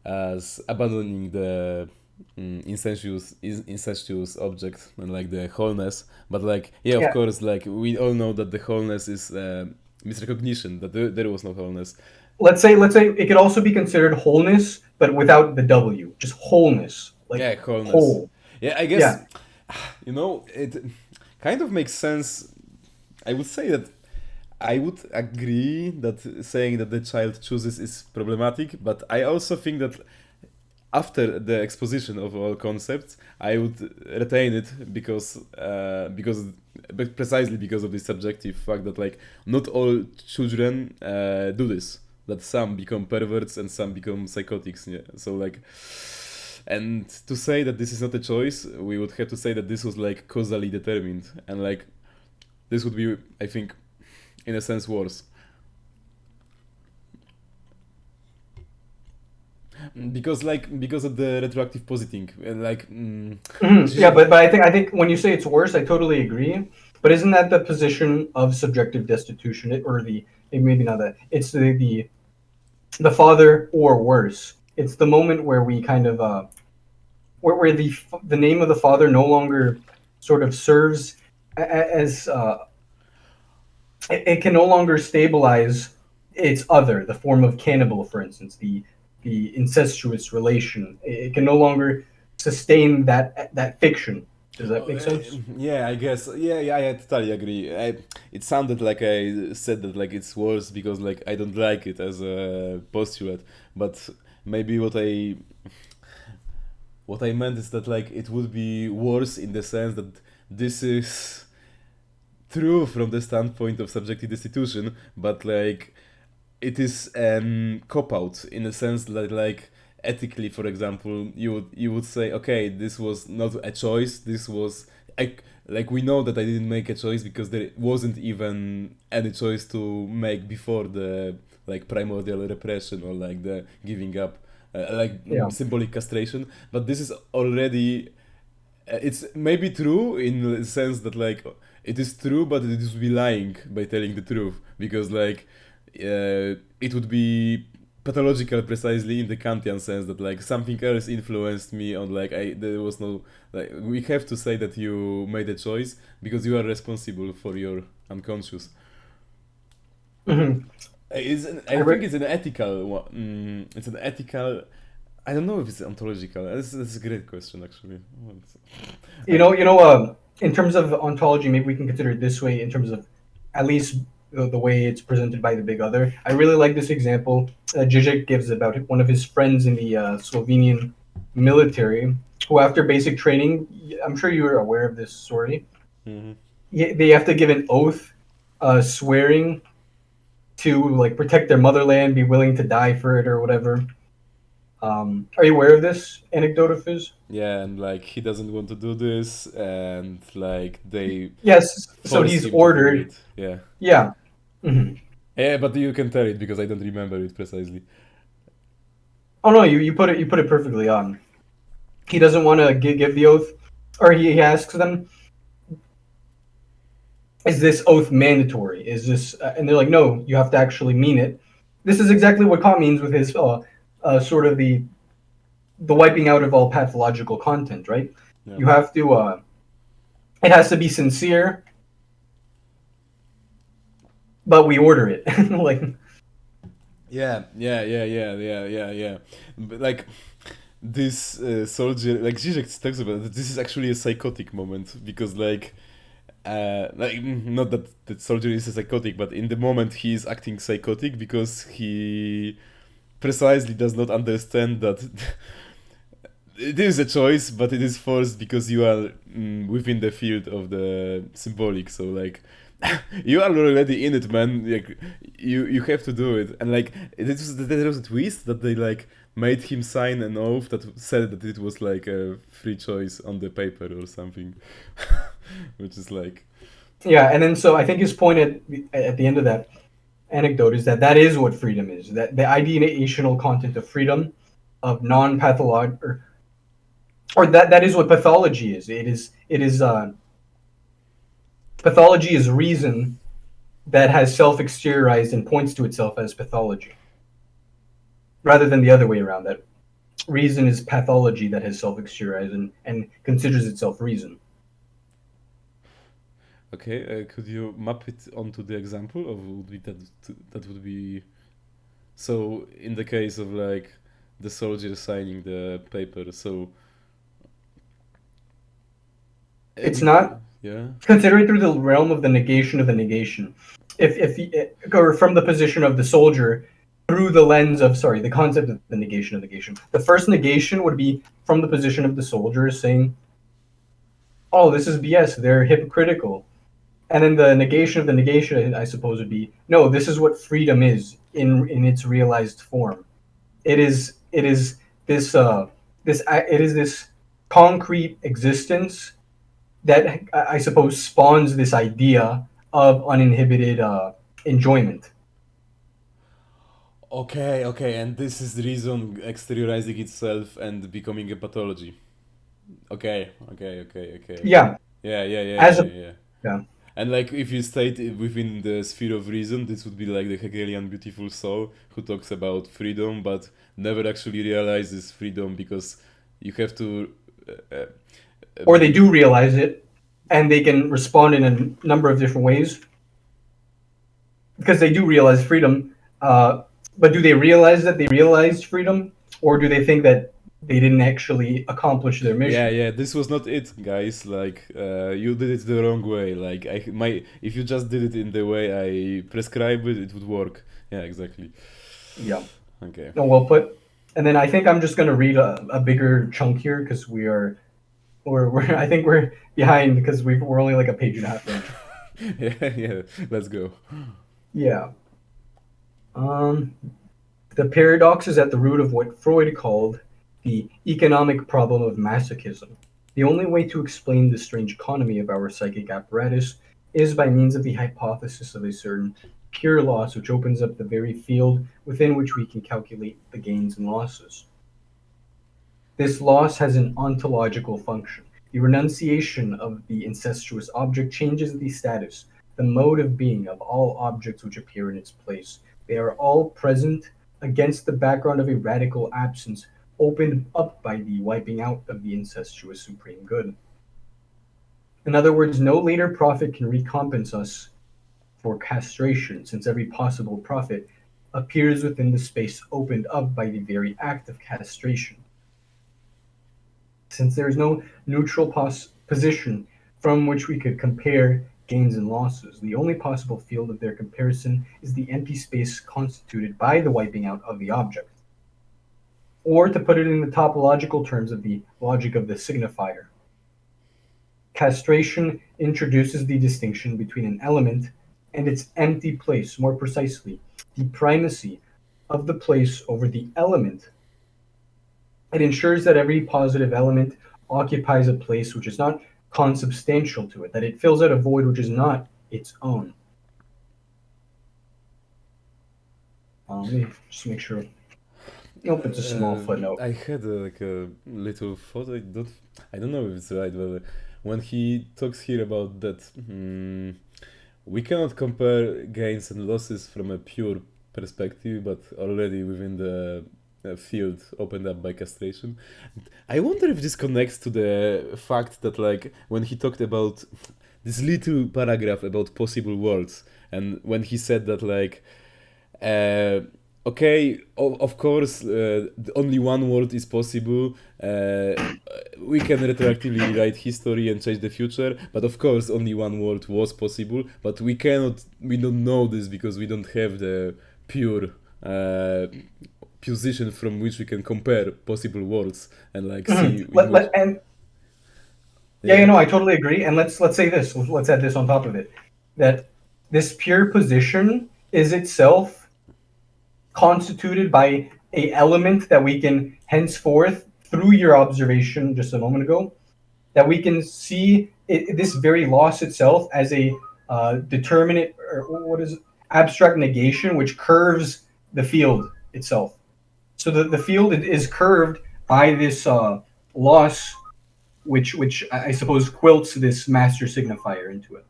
as abandoning the incestuous object and like the wholeness, but like yeah, of Yeah, course, like we all know that the wholeness is misrecognition, that there was no wholeness. let's say it could also be considered wholeness, but without the W, just wholeness, like Yeah, wholeness. whole. Yeah, I guess Yeah, it kind of makes sense. I would say that I would agree that saying that the child chooses is problematic, but I also think that after the exposition of all concepts, I would retain it but precisely because of the subjective fact that like not all children do this. That some become perverts and some become psychotics. Yeah. So like, and to say that this is not a choice, we would have to say that this was like causally determined, and like this would be, I think, in a sense worse. Because of the retroactive positing and like yeah, but I think when you say it's worse, I totally agree. But isn't that the position of subjective destitution, or maybe not that? It's the father or worse. It's the moment where we kind of where the name of the father no longer sort of serves as it can no longer stabilize its other, the form of cannibal, for instance, the incestuous relation. It can no longer sustain that fiction. Does that Oh, make sense? yeah, I guess. Yeah, I totally agree. It sounded like I said that like it's worse because like I don't like it as a postulate, but maybe what I meant is that like it would be worse in the sense that this is true from the standpoint of subjective destitution, but like it is cop out in a sense that like ethically, for example, you would say, okay, this was not a choice. This was like we know that I didn't make a choice because there wasn't even any choice to make before the like primordial repression or like the giving up, Yeah. symbolic castration. But this is already it's maybe true in the sense that like it is true, but it is be lying by telling the truth because like it would be pathological precisely in the Kantian sense that like something else influenced me on like there was no like we have to say that you made a choice because you are responsible for your unconscious. hmm I I think re- it's an ethical it's an ethical. I don't know if it's ontological. That's a great question, actually. Like, in terms of ontology, maybe we can consider it this way in terms of at least the way it's presented by the big other. I really like this example Zizek gives about one of his friends in the Slovenian military, who after basic training, I'm sure you're aware of this story. mhm. They have to give an oath, swearing to like protect their motherland, be willing to die for it or whatever. Are you aware of this anecdote of his? Yeah, and like he doesn't want to do this, and like they Yes. So force he's him to do ordered. it. Yeah, Yeah. Mhm. yeah, but you can tell it because I don't remember it precisely. Oh no, you put it perfectly on. He doesn't want to give the oath, or he asks them, "Is this oath mandatory? Is this?" And they're like, "No, you have to actually mean it." This is exactly what Kant means with his sort of the wiping out of all pathological content, right? Yeah. You have to. It has to be sincere, but we order it. Like, Yeah. But like this soldier, like Zizek talks about it, this is actually a psychotic moment because not that the soldier is a psychotic, but in the moment he is acting psychotic because he precisely does not understand that it is a choice, but it is forced because you are within the field of the symbolic. So like, you are already in it, man. Like, you have to do it. And like, there was a twist that they like made him sign an oath that said that it was like a free choice on the paper or something, which is like, yeah, and then so I think his point at the end of that anecdote is that that is what freedom is. That the ideational content of freedom, of non-pathological, or that is what pathology is. It is pathology is reason that has self-exteriorized and points to itself as pathology, rather than the other way around. That reason is pathology that has self-exteriorized and considers itself reason. okay, could you map it onto the example of would be that would be so in the case of like the soldier signing the paper, so It's every not yeah. considering through the realm of the negation of the negation. Or from the position of the soldier through the lens of, sorry, the concept of the negation of negation. The first negation would be from the position of the soldier saying, "Oh, this is BS. They're hypocritical." And then the negation of the negation, I suppose, would be, "No, this is what freedom is in its realized form. It is this it is this concrete existence that I suppose spawns this idea of uninhibited enjoyment." Okay, and this is the reason exteriorizing itself and becoming a pathology. Okay. Yeah, as a Yeah. yeah, And like, if you state it within the sphere of reason, this would be like the Hegelian beautiful soul who talks about freedom, but never actually realizes freedom because you have to. Uh, uh, or they be, do realize it, and they can respond in a number of different ways because they do realize freedom. But do they realize that they realized freedom, or do they think that they didn't actually accomplish their mission? yeah. This was not it, guys. Like, you did it the wrong way. Like, if you just did it in the way I prescribe it, it would work. Yeah, exactly. Yeah, Okay. no, well put. And then I think I'm just gonna read a bigger chunk here because we're I think we're behind because we're only like a page and a half in. Yeah. Let's go. Yeah. Um, the paradox is at the root of what Freud called the economic problem of masochism. The only way to explain the strange economy of our psychic apparatus is by means of the hypothesis of a certain pure loss which opens up the very field within which we can calculate the gains and losses. This loss has an ontological function. The renunciation of the incestuous object changes the status, the mode of being of all objects which appear in its place. They are all present against the background of a radical absence opened up by the wiping out of the incestuous supreme good. In other words, no later prophet can recompense us for castration, since every possible prophet appears within the space opened up by the very act of castration. Since there is no neutral position from which we could compare gains and losses, the only possible field of their comparison is the empty space constituted by the wiping out of the object. Or, to put it in the topological terms of the logic of the signifier, castration introduces the distinction between an element and its empty place, more precisely, the primacy of the place over the element. It ensures that every positive element occupies a place which is not consubstantial to it, that it fills out a void which is not its own. Let me just make sure. Nope, it's a small footnote. I had like a little thought. I don't know if it's right, but when he talks here about that, we cannot compare gains and losses from a pure perspective, but already within the field opened up by castration. I wonder if this connects to the fact that, like, when he talked about this little paragraph about possible worlds, and when he said that, like, uh, okay, of course, only one world is possible. We can retroactively rewrite history and change the future, but of course, only one world was possible. But we cannot, we don't know this because we don't have the pure position from which we can compare possible worlds and like see in which. And yeah, Yeah. I totally agree. And let's say this. Let's add this on top of it, that this pure position is itself constituted by a element that we can henceforth, through your observation just a moment ago, that we can see this very loss itself as a determinate, or what is it? Abstract negation, which curves the field itself. So the field is curved by this loss, which I suppose quilts this master signifier into it.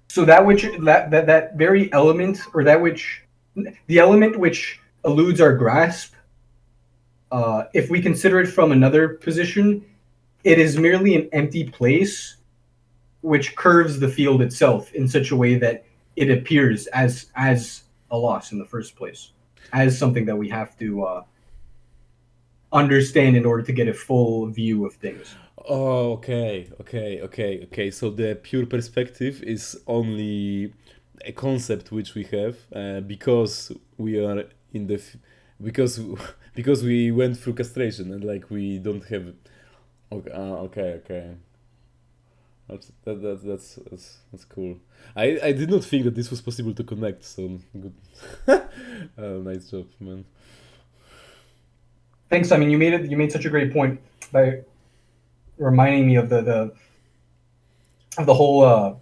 So that very element, or that which the element which eludes our grasp, if we consider it from another position, it is merely an empty place which curves the field itself in such a way that it appears as a loss in the first place, as something that we have to understand in order to get a full view of things. Oh, okay. So the pure perspective is only a concept which we have because we are in the because because we went through castration and like we don't have. Okay, okay. That's cool. I did not think that this was possible to connect. So good. Nice job, man. Thanks. I mean, you made such a great point by reminding me of the whole.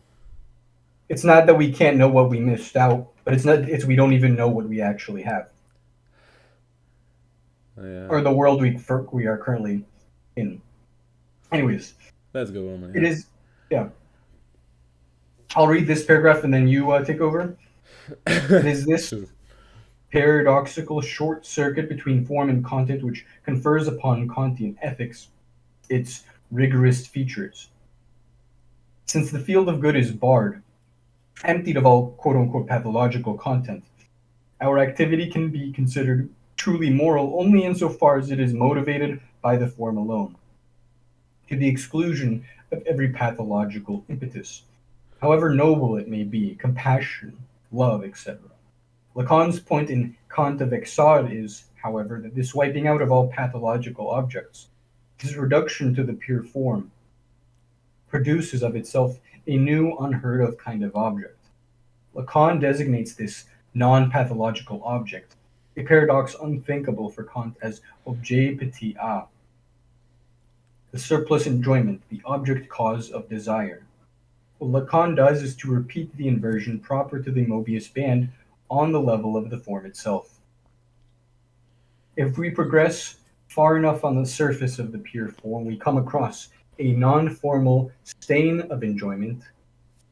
It's not that we can't know what we missed out, but it's we don't even know what we actually have, Yeah. or the world we are currently in. Anyways, Let's go on. it Yeah. is, yeah. I'll read this paragraph and then you take over. It is this Sure. paradoxical short circuit between form and content which confers upon Kantian ethics its rigorous features. Since the field of good is barred, emptied of all quote unquote pathological content, our activity can be considered truly moral only insofar as it is motivated by the form alone, to the exclusion of every pathological impetus, however noble it may be, compassion, love, etc. Lacan's point in Kant of Exod is, however, that this wiping out of all pathological objects, this reduction to the pure form, produces of itself a new, unheard of kind of object. Lacan designates this non pathological object, a paradox unthinkable for Kant, as objet petit a, the surplus enjoyment, the object cause of desire. What Lacan does is to repeat the inversion proper to the Mobius band on the level of the form itself. If we progress far enough on the surface of the pure form, we come across a non-formal stain of enjoyment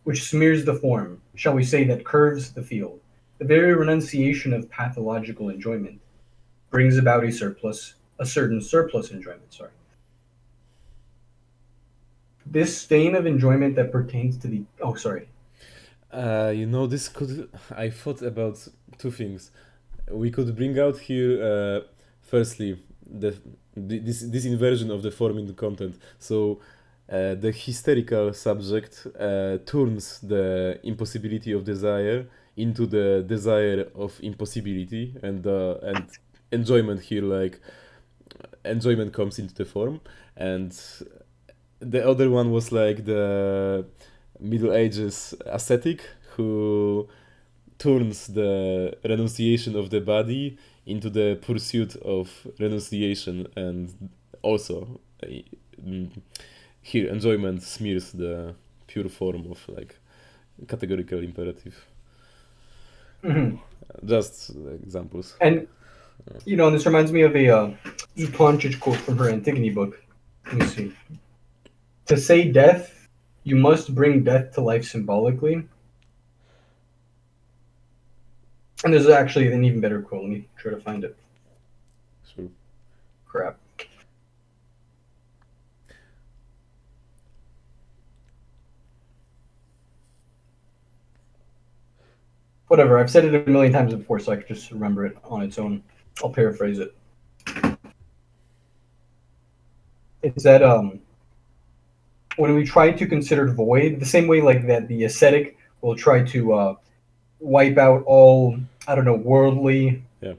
which smears the form, shall we say, that curves the field. The very renunciation of pathological enjoyment brings about a certain surplus enjoyment, sorry. This stain of enjoyment that pertains to the, oh, sorry. This could. I thought about two things. We could bring out here, firstly, this inversion of the form into content. So, the hysterical subject turns the impossibility of desire into the desire of impossibility, and enjoyment here, like enjoyment comes into the form, and the other one was like the Middle Ages ascetic who turns the renunciation of the body into the pursuit of renunciation, and also mm, here enjoyment smears the pure form of like categorical imperative. Mhm. Just examples. And and this reminds me of a E. Ponchich quote from her Antigone book. Let me see. To say death, you must bring death to life symbolically. And there's actually an even better quote. Let me try to find it. Sure. Crap. Whatever. I've said it a million times before, so I could just remember it on its own. I'll paraphrase it. It's that when we try to consider void, the same way like that the ascetic will try to wipe out all, I don't know, worldly Yeah.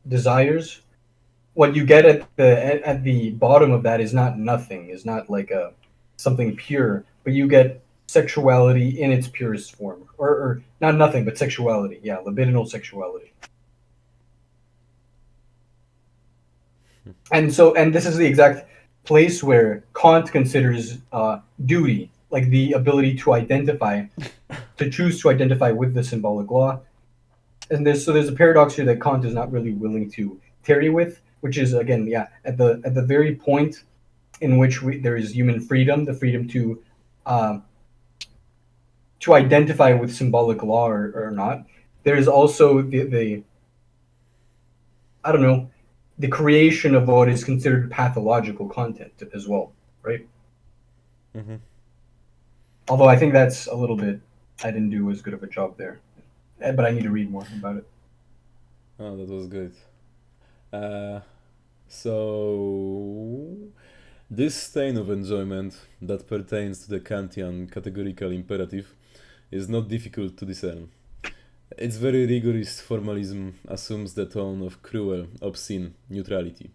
desires. What you get at the bottom of that is not nothing, is not like a something pure, but you get sexuality in its purest form, or not nothing, but sexuality. Yeah, libidinal sexuality. And this is the exact place where Kant considers duty, like the ability to identify, to choose to identify with the symbolic law. And there's a paradox here that Kant is not really willing to tarry with, which is again, yeah, at the very point in which there is human freedom, the freedom uh, to identify with symbolic law or not. There is also the I don't know, the creation of what is considered pathological content as well, right? Mm-hmm. Although I think that's a little bit, I didn't do as good of a job there, but I need to read more about it. Oh, that was good. Uh, so this stain of enjoyment that pertains to the Kantian categorical imperative is not difficult to discern. Its very rigorous formalism assumes the tone of cruel, obscene neutrality.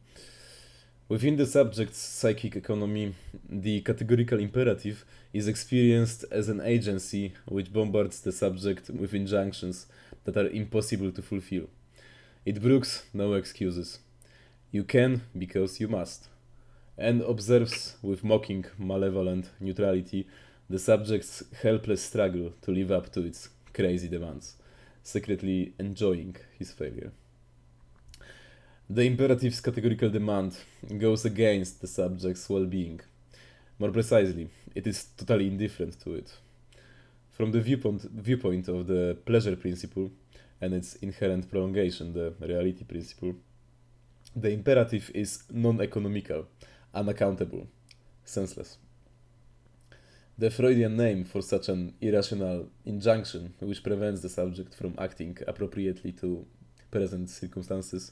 Within the subject's psychic economy, the categorical imperative is experienced as an agency which bombards the subject with injunctions that are impossible to fulfill. It brooks no excuses. You can because you must, and observes with mocking, malevolent neutrality the subject's helpless struggle to live up to its crazy demands, secretly enjoying his failure. The imperative's categorical demand goes against the subject's well being. More precisely, it is totally indifferent to it. From the viewpoint of the pleasure principle and its inherent prolongation, the reality principle, the imperative is non economical, unaccountable, senseless. The Freudian name for such an irrational injunction, which prevents the subject from acting appropriately to present circumstances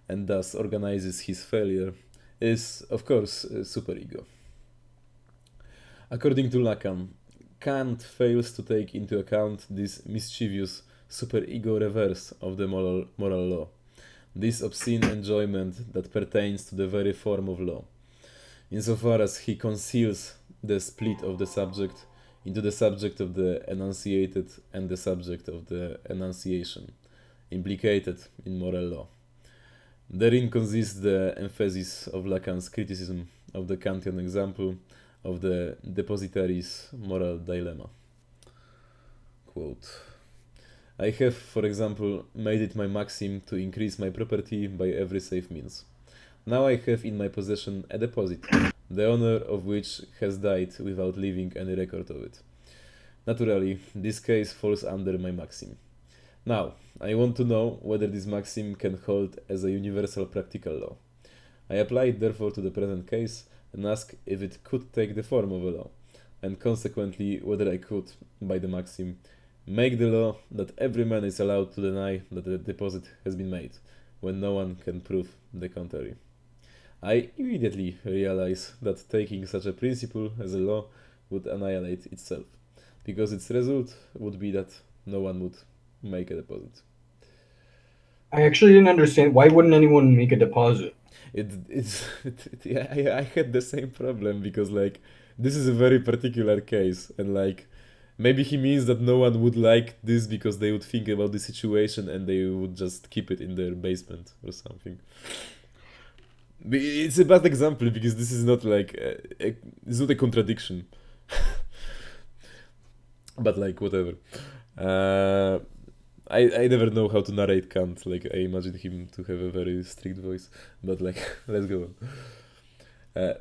and thus organizes his failure, is, of course, superego. According to Lacan, Kant fails to take into account this mischievous superego reverse of the moral law, this obscene enjoyment that pertains to the very form of law, insofar as he conceals the split of the subject into the subject of the enunciated and the subject of the enunciation, implicated in moral law. Therein consists the emphasis of Lacan's criticism of the Kantian example of the depositary's moral dilemma. Quote, I have, for example, made it my maxim to increase my property by every safe means. Now I have in my possession a deposit, the owner of which has died without leaving any record of it. Naturally, this case falls under my maxim. Now, I want to know whether this maxim can hold as a universal practical law. I apply it therefore to the present case and ask if it could take the form of a law, and consequently whether I could, by the maxim, make the law that every man is allowed to deny that the deposit has been made, when no one can prove the contrary. I immediately realize that taking such a principle as a law would annihilate itself, because its result would be that no one would make a deposit. I actually didn't understand why wouldn't anyone make a deposit? I had the same problem because like this is a very particular case and like maybe he means that no one would like this because they would think about the situation and they would just keep it in their basement or something. It's a bad example because this is not like it's not a contradiction, but like whatever. Uh, I never know how to narrate Kant. Like I imagine him to have a very strict voice, but like let's go on. Uh,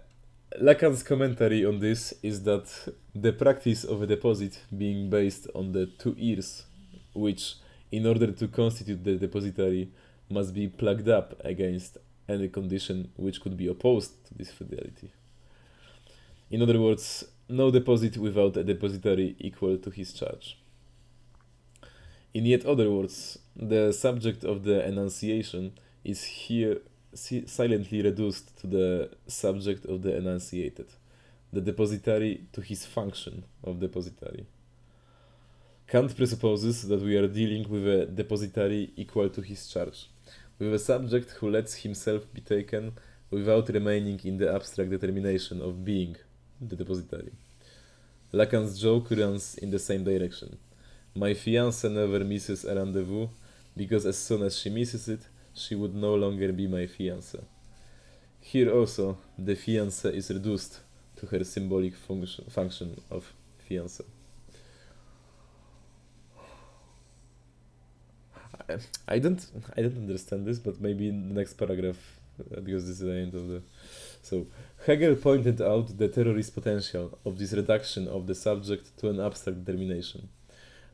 Lacan's commentary on this is that the practice of a deposit being based on the two ears, which, in order to constitute the depositary, must be plugged up against any condition which could be opposed to this fidelity. In other words, no deposit without a depositary equal to his charge. In yet other words, the subject of the enunciation is here silently reduced to the subject of the enunciated, the depositary to his function of depositary. Kant presupposes that we are dealing with a depositary equal to his charge, with a subject who lets himself be taken without remaining in the abstract determination of being the depositary. Lacan's joke runs in the same direction. My fiancée never misses a rendezvous, because as soon as she misses it, she would no longer be my fiancée. Here also, the fiancée is reduced to her symbolic function of fiancée. I don't understand this, but maybe in the next paragraph, because this is the end of the. So Hegel pointed out the terrorist potential of this reduction of the subject to an abstract determination.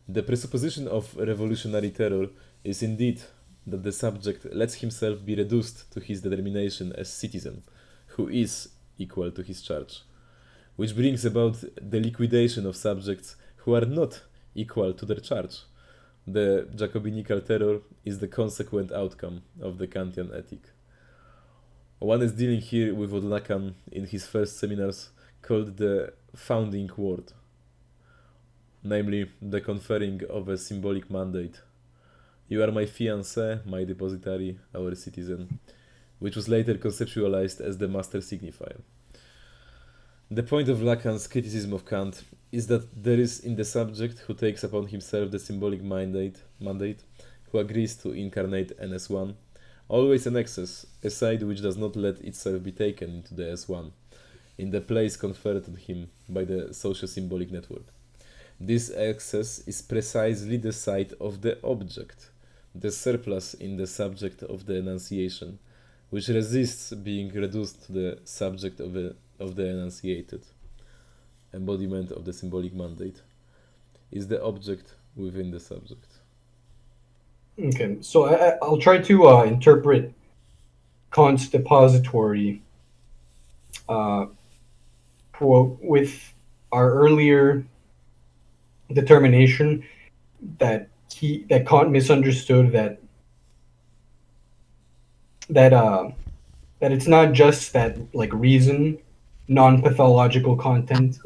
The presupposition of revolutionary terror is indeed that the subject lets himself be reduced to his determination as citizen, who is equal to his charge, which brings about the liquidation of subjects who are not equal to their charge. The Jacobinical terror is the consequent outcome of the Kantian ethic. One is dealing here with what Lacan in his first seminars called the founding word, namely the conferring of a symbolic mandate. You are my fiancé, my depositary, our citizen, which was later conceptualized as the master signifier. The point of Lacan's criticism of Kant is that there is in the subject who takes upon himself the symbolic mandate, who agrees to incarnate an S1, always an excess, a side which does not let itself be taken into the S1, in the place conferred on him by the social symbolic network. This excess is precisely the side of the object, the surplus in the subject of the enunciation, which resists being reduced to the subject of the enunciated. Embodiment of the symbolic mandate is the object within the subject. Okay, so I'll try to interpret Kant's depository quote with our earlier determination that Kant misunderstood that it's not just that like reason, non-pathological content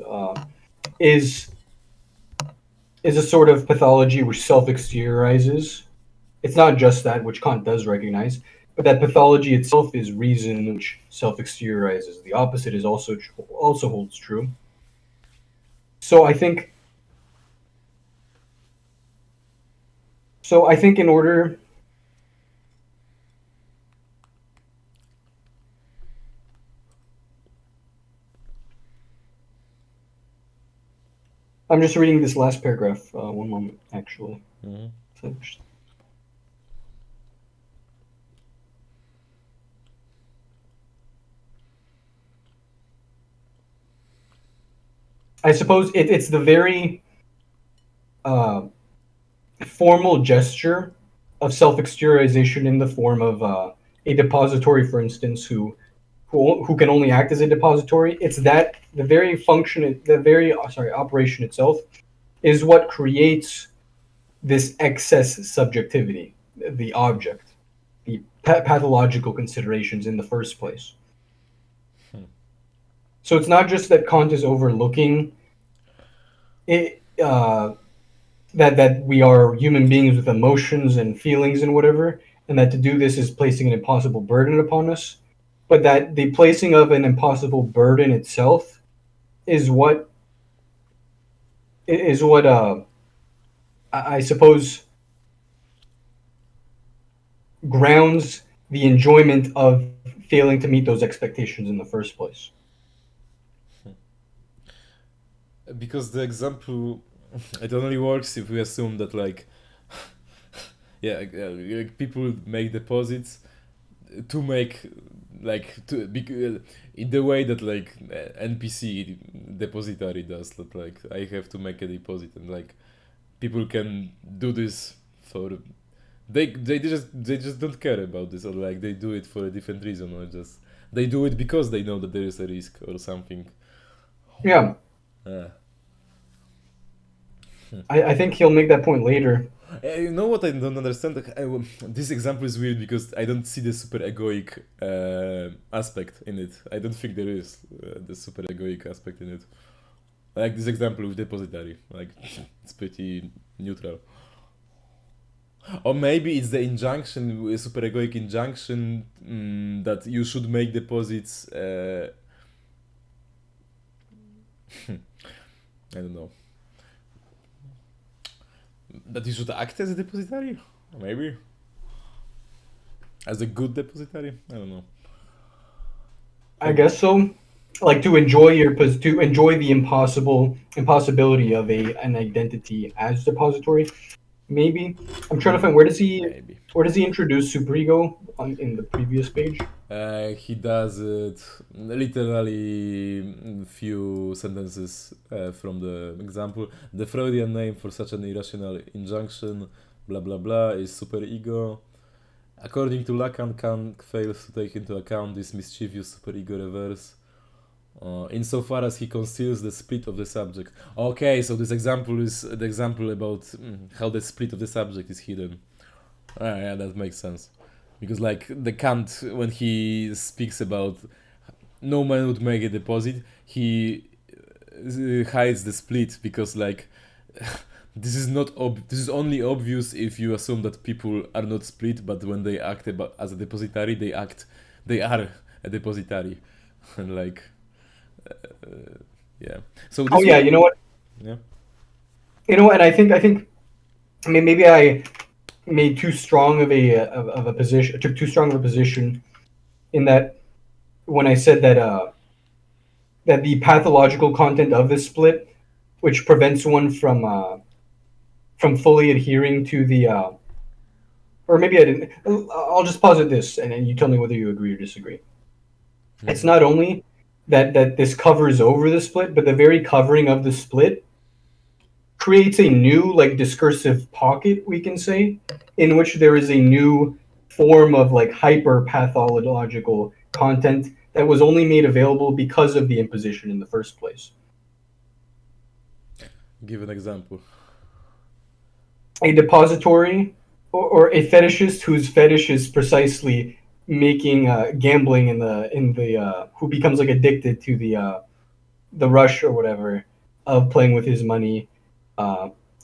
is a sort of pathology which self-exteriorizes. It's not just that, which Kant does recognize, but that pathology itself is reason which self-exteriorizes. The opposite is also holds true. So I think in order I'm just reading this last paragraph. One moment, actually. Finished. I suppose it's the very formal gesture of self-exteriorization in the form of a depository, for instance, who can only act as a depository. It's that the very function, the very operation itself, is what creates this excess subjectivity, the object, the pathological considerations in the first place. So it's not just that Kant is overlooking it, that we are human beings with emotions and feelings and whatever, and that to do this is placing an impossible burden upon us, but that the placing of an impossible burden itself is what I suppose grounds the enjoyment of failing to meet those expectations in the first place. Because the example, it only works if we assume that like people make deposits to make in the way that like NPC depository does that. Like I have to make a deposit, and like people can do this for they just don't care about this, or like they do it for a different reason, or just they do it because they know that there is a risk or something. Yeah. I think he'll make that point later. You know what I don't understand? This example is weird because I don't see the super egoic aspect in it. I don't think there is the super egoic aspect in it. Like this example with depository, like it's pretty neutral. Or maybe it's the injunction, super egoic injunction that you should make deposits. I don't know. That you should act as a depository? Maybe. As a good depository? I don't know. I guess so. Like to enjoy the impossibility of an identity as depository. Maybe. I'm trying to find where does he introduce superego in the previous page? He does it literally few sentences from the example. The Freudian name for such an irrational injunction, blah blah blah, is superego. According to Lacan, Kant fails to take into account this mischievous superego reverse. Insofar as he conceals the split of the subject. Okay, so this example is the example about how the split of the subject is hidden. Yeah, that makes sense. Because like the Kant, when he speaks about no man would make a deposit, he hides the split because like this is only obvious if you assume that people are not split, but when they act as a depositary, they are a depositary, and like yeah. So this you know what? Yeah. You know what? And I think I mean maybe I made too strong of a position. Took too strong of a position in that when I said that that the pathological content of this split, which prevents one from fully adhering to the or maybe I didn't. I'll just posit this, and then you tell me whether you agree or disagree. It's not only that this covers over the split, but the very covering of the split creates a new like discursive pocket, we can say, in which there is a new form of like hyper pathological content that was only made available because of the imposition in the first place. Give an example. A depository or a fetishist whose fetish is precisely making gambling in the who becomes like addicted to the rush or whatever of playing with his money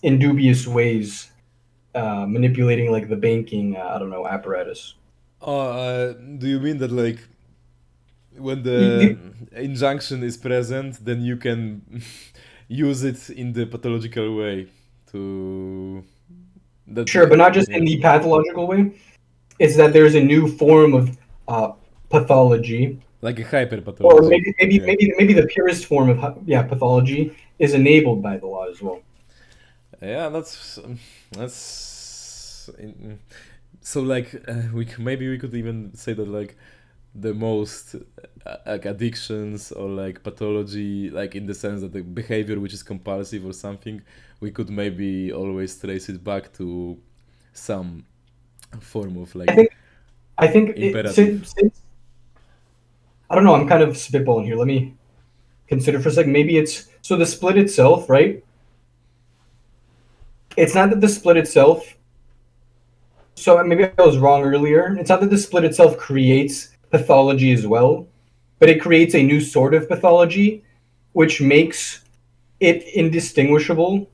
in dubious ways, manipulating like the banking apparatus. Do you mean that like when the injunction is present, then you can use it in the pathological way to sure, but not just in the pathological way. It's that there's a new form of pathology, like a hyperpathology, or maybe the purest form of pathology is enabled by the law as well. Yeah, that's so like maybe we could even say that like the most like addictions or like pathology, like in the sense that the behavior which is compulsive or something, we could maybe always trace it back to some form of like I think imperative. since I don't know, I'm kind of spitballing here. Let me consider for a second. Maybe it's so the split itself, right? It's not that the split itself. So maybe I was wrong earlier. It's not that the split itself creates pathology as well, but it creates a new sort of pathology, which makes it indistinguishable,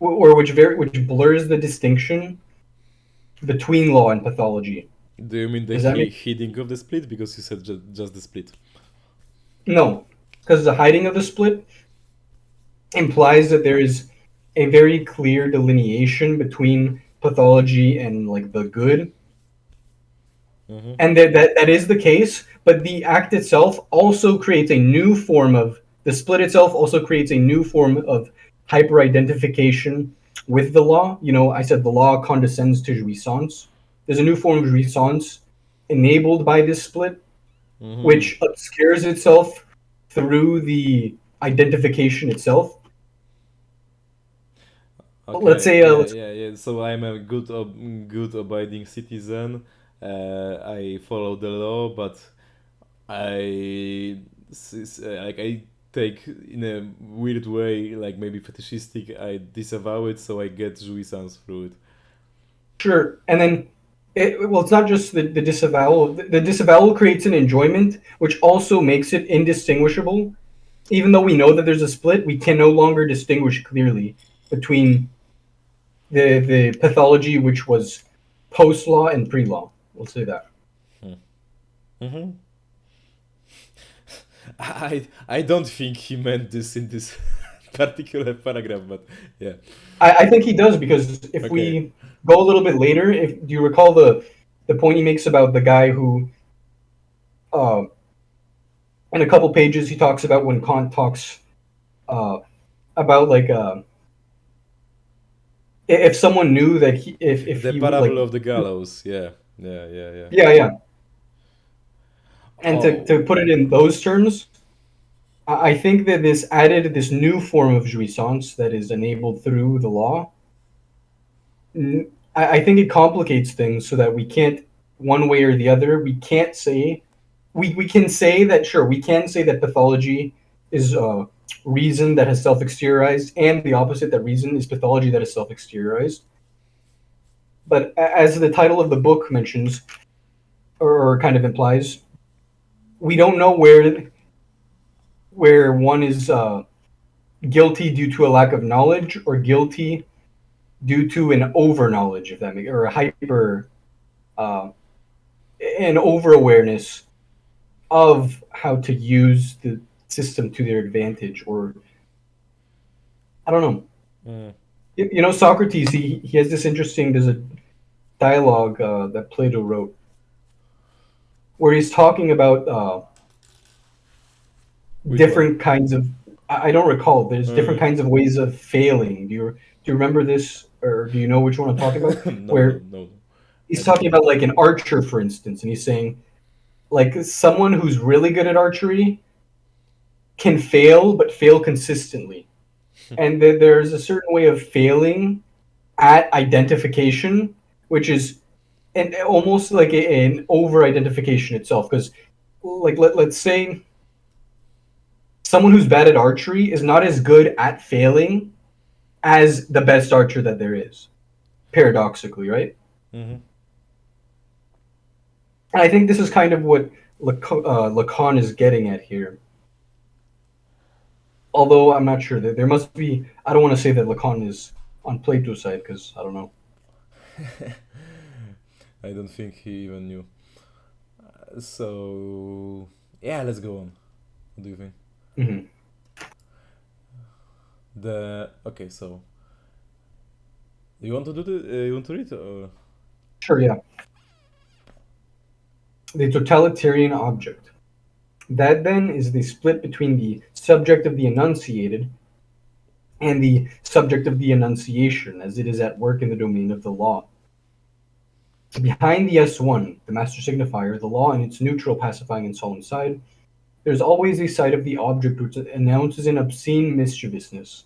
or which blurs the distinction between law and pathology. Do you mean the hiding of the split? Because you said just the split. No, because the hiding of the split implies that there is a very clear delineation between pathology and like the good. Mm-hmm. And that is the case, but the act itself also creates a new form of the split itself also creates a new form of hyper identification with the law. You know, I said the law condescends to jouissance. There's a new form of jouissance enabled by this split, Mm-hmm. which obscures itself through the identification itself. Let's Okay, say, yeah, yeah, yeah. So I'm a good abiding citizen. I follow the law, but like I take in a weird way, like maybe fetishistic. I disavow it, so I get jouissance through it. sure, and then well, it's not just the disavowal. The disavowal creates an enjoyment, which also makes it indistinguishable. Even though we know that there's a split, we can no longer distinguish clearly between the pathology which was post law and pre law. We'll say that. Mm-hmm. I don't think he meant this in this particular paragraph, but yeah. I think he does because if Okay. we go a little bit later, if do you recall the point he makes about the guy who, uh, in a couple pages, he talks about when Kant talks uh, about like if someone knew that if The he like parable of the gallows. Yeah, yeah, yeah, yeah. yeah, yeah, and to Oh. put it in those terms, I think that this added this new form of jouissance that is enabled through the law. I think it complicates things so that we can't one way or the other. We can't say we can say that sure we can say that pathology is reason that has self-exteriorized, and the opposite, that reason is pathology that is self-exteriorized. But as the title of the book mentions or kind of implies, we don't know where one is guilty due to a lack of knowledge or guilty due to an over knowledge, if that makes, or a hyper uh, an over awareness of how to use the system to their advantage, or I don't know. Mm. You know, Socrates, he has this interesting, there's a dialogue that Plato wrote where he's talking about Which one? different kinds of, I don't recall, there's different Uh, kines of ways of failing. Do you remember this, or do you know which one I'm talking about? no, no, Where no. I he's don't. talking about like an archer, for instance, and he's saying like someone who's really good at archery can fail, but fail consistently. And there's a certain way of failing at identification, which is almost like an over identification itself. Because, like, let's say someone who's bad at archery is not as good at failing as the best archer that there is, paradoxically, right? Mm-hmm. And I think this is kind of what Lacan is getting at here. Although I'm not sure that there must be. I don't want to say that Lacan is on Plato's side because I don't know. I don't think he even knew. So yeah, let's go on. What do you think? Hmm. The okay, so you want to do the you want to read or Sure, yeah. The totalitarian object. That then is the split between the subject of the enunciated and the subject of the enunciation, as it is at work in the domain of the law. Behind the S1, the master signifier, the law and its neutral pacifying and solemn side, there's always a side of the object which announces an obscene mischievousness.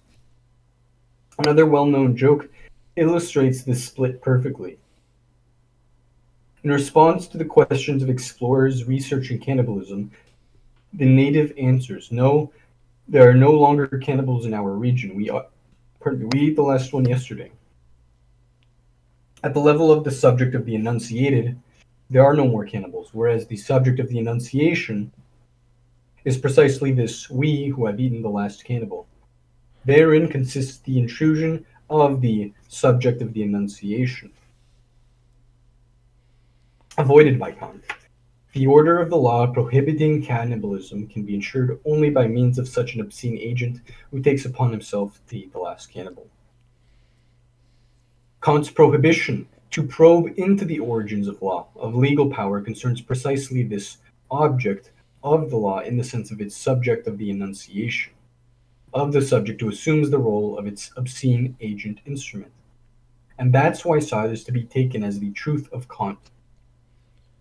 Another well known joke illustrates this split perfectly. In response to the questions of explorers researching cannibalism, the native answers, no, there are no longer cannibals in our region. We ate the last one yesterday. At the level of the subject of the enunciated, there are no more cannibals, whereas the subject of the enunciation is precisely this we who have eaten the last cannibal. Therein consists the intrusion of the subject of the enunciation, avoided by Kant. The order of the law prohibiting cannibalism can be ensured only by means of such an obscene agent who takes upon himself to eat the last cannibal. Kant's prohibition to probe into the origins of law, of legal power, concerns precisely this object of the law in the sense of its subject of the enunciation. of the subject who assumes the role of its obscene agent instrument. And that's why Sade is to be taken as the truth of Kant.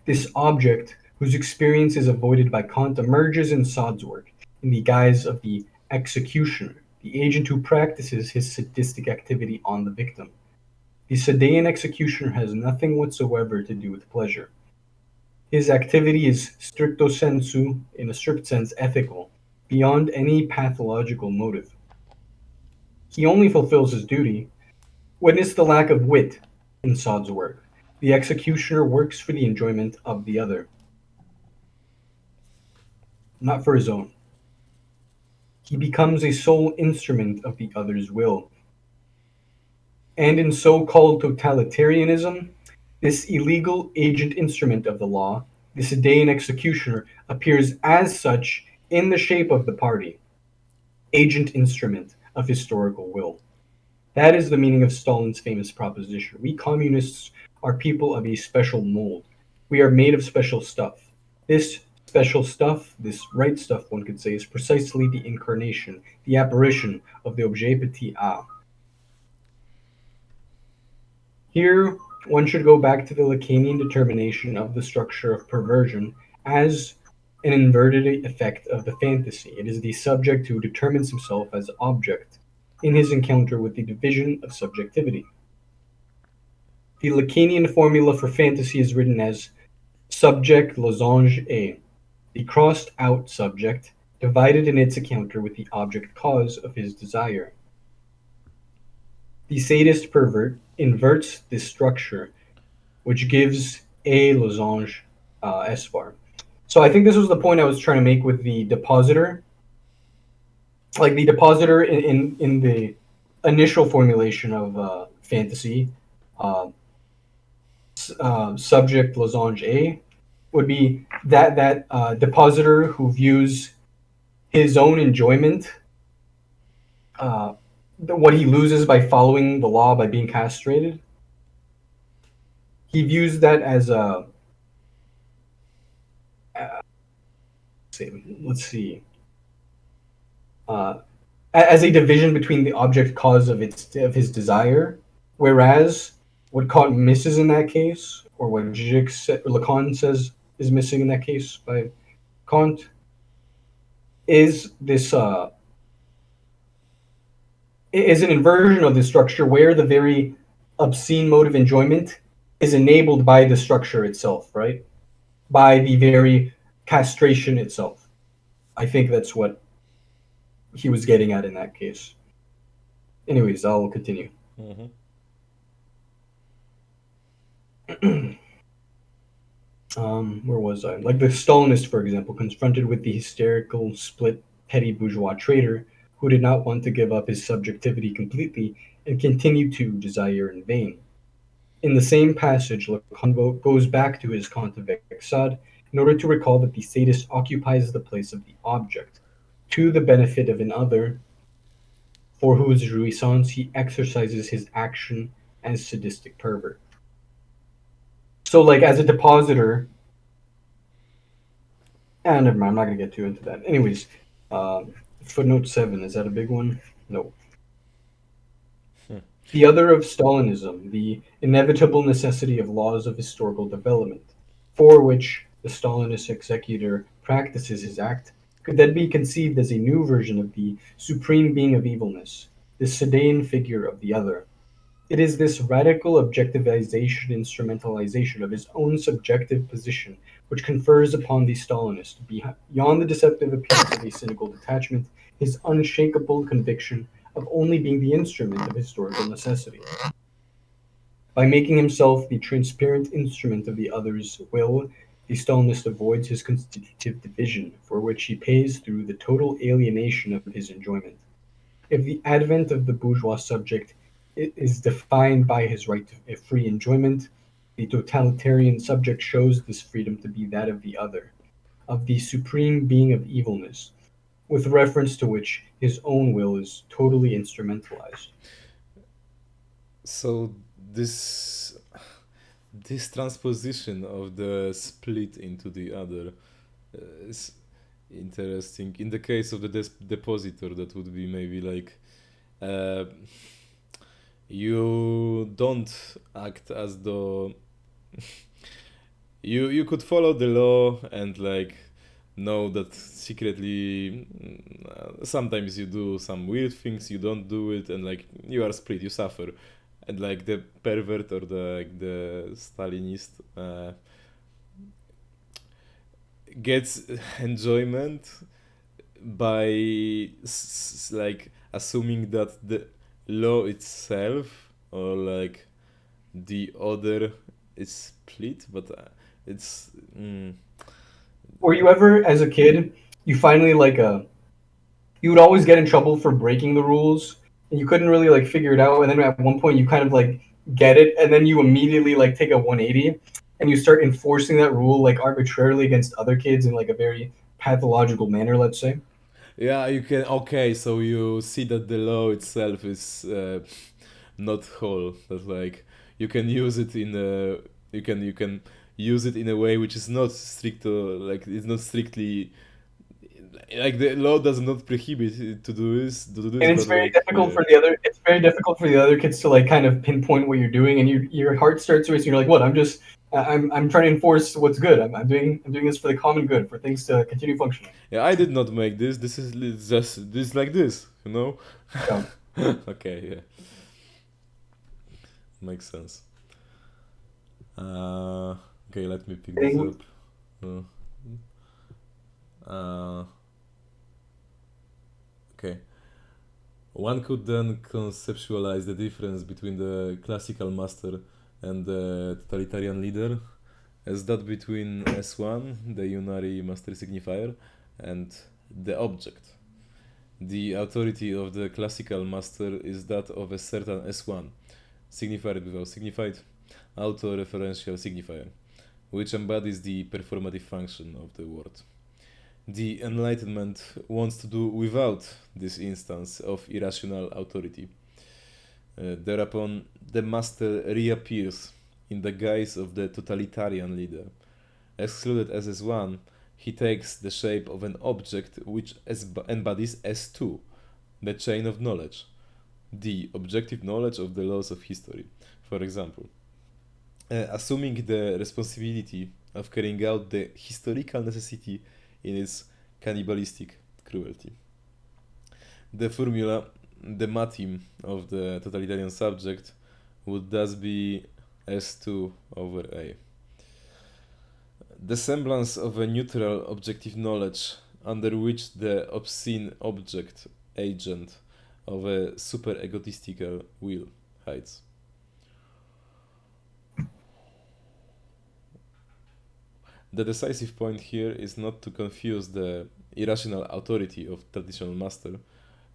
This object, whose experience is avoided by Kant, emerges in Sade's work in the guise of the executioner, the agent who practices his sadistic activity on the victim. The Sadean executioner has nothing whatsoever to do with pleasure. His activity is stricto sensu, in a strict sense ethical, beyond any pathological motive. He only fulfills his duty. Witness the lack of wit in Sade's work. The executioner works for the enjoyment of the other, not for his own. He becomes a sole instrument of the other's will. And in so called totalitarianism, this illegal agent instrument of the law, the Sadean executioner, appears as such in the shape of the party, agent instrument of historical will. That is the meaning of Stalin's famous proposition. We communists are people of a special mold. We are made of special stuff. This special stuff, this right stuff, one could say, is precisely the incarnation, the apparition of the objet petit a. Here, one should go back to the Lacanian determination of the structure of perversion as an inverted effect of the fantasy. It is the subject who determines himself as object in his encounter with the division of subjectivity. The Lacanian formula for fantasy is written as subject losange a, the crossed out subject, divided in its encounter with the object cause of his desire. The sadist pervert inverts this structure, which gives a losange S bar. So I think this was the point I was trying to make with the depositor. Like the depositor in the initial formulation of fantasy, uh, subject losange A would be that depositor who views his own enjoyment, uh, what he loses by following the law by being castrated. He views that as a let's see, uh, as a division between the object cause of his desire, whereas what Kant misses in that case, or what Lacan says is missing in that case by Kant, is this is an inversion of the structure where the very obscene mode of enjoyment is enabled by the structure itself, right? By the very castration itself. I think that's what he was getting at in that case. Anyways, I'll continue. Mm-hmm. Where was I? Like the Stalinist, for example, confronted with the hysterical, split, petty bourgeois trader who did not want to give up his subjectivity completely and continued to desire in vain. In the same passage, Lacan goes back to his Kant of Exade in order to recall that the sadist occupies the place of the object, to the benefit of another, for whose jouissance he exercises his action as sadistic pervert. So, like, as a depositor, never mind, I'm not going to get too into that. Anyways, uh, footnote 7, is that a big one? No. The other of Stalinism, the inevitable necessity of laws of historical development, for which the Stalinist executor practices his act, could then be conceived as a new version of the supreme being of evilness, the Sadean figure of the other. It is this radical objectivization, instrumentalization of his own subjective position, which confers upon the Stalinist, beyond the deceptive appearance of a cynical detachment, his unshakable conviction of only being the instrument of historical necessity. By making himself the transparent instrument of the other's will, the Stalinist avoids his constitutive division, for which he pays through the total alienation of his enjoyment. If the advent of the bourgeois subject is defined by his right to free enjoyment, the totalitarian subject shows this freedom to be that of the other, of the supreme being of evilness, with reference to which his own will is totally instrumentalized. So this this transposition of the split into the other is interesting. In the case of the depositor, that would be maybe like uh, you don't act as though you could follow the law and like know that secretly sometimes you do some weird things, you don't do it, and like you are split, you suffer, and like the pervert or the Stalinist gets enjoyment by like assuming that the law itself or like the order is split, but it's Were you ever, as a kid, you finally like you would always get in trouble for breaking the rules, and you couldn't really like figure it out, and then at one point you kind of like get it, and then you immediately like take a 180, and you start enforcing that rule like arbitrarily against other kids in like a very pathological manner, let's say. yeah, you can. Okay, so you see that the law itself is not whole. That like you can use it in a you can use it in a way which is not strict. Like it's not strictly like the law does not prohibit it to do this, And but like yeah. it's very difficult for the other kids to like kind of pinpoint what you're doing, and your heart starts racing. You're like, what? I'm trying to enforce what's good. I'm doing this for the common good, for things to continue functioning. Yeah, I did not make this. This is just this like this, you know? Yeah. Okay, yeah. Makes sense. Okay, let me pick this Anything- up. Uh, okay. One could then conceptualize the difference between the classical master and the totalitarian leader as that between S1, the unary master signifier, and the object. The authority of the classical master is that of a certain S1, signified without signified, autoreferential signifier, which embodies the performative function of the word. The Enlightenment wants to do without this instance of irrational authority. Thereupon, the master reappears in the guise of the totalitarian leader. Excluded as S1, he takes the shape of an object which embodies S2, the chain of knowledge, the objective knowledge of the laws of history. For example, assuming the responsibility of carrying out the historical necessity in its cannibalistic cruelty. The formula, the matim of the totalitarian subject, would thus be S2 over A. The semblance of a neutral objective knowledge under which the obscene object agent of a super egotistical will hides. The decisive point here is not to confuse the irrational authority of traditional master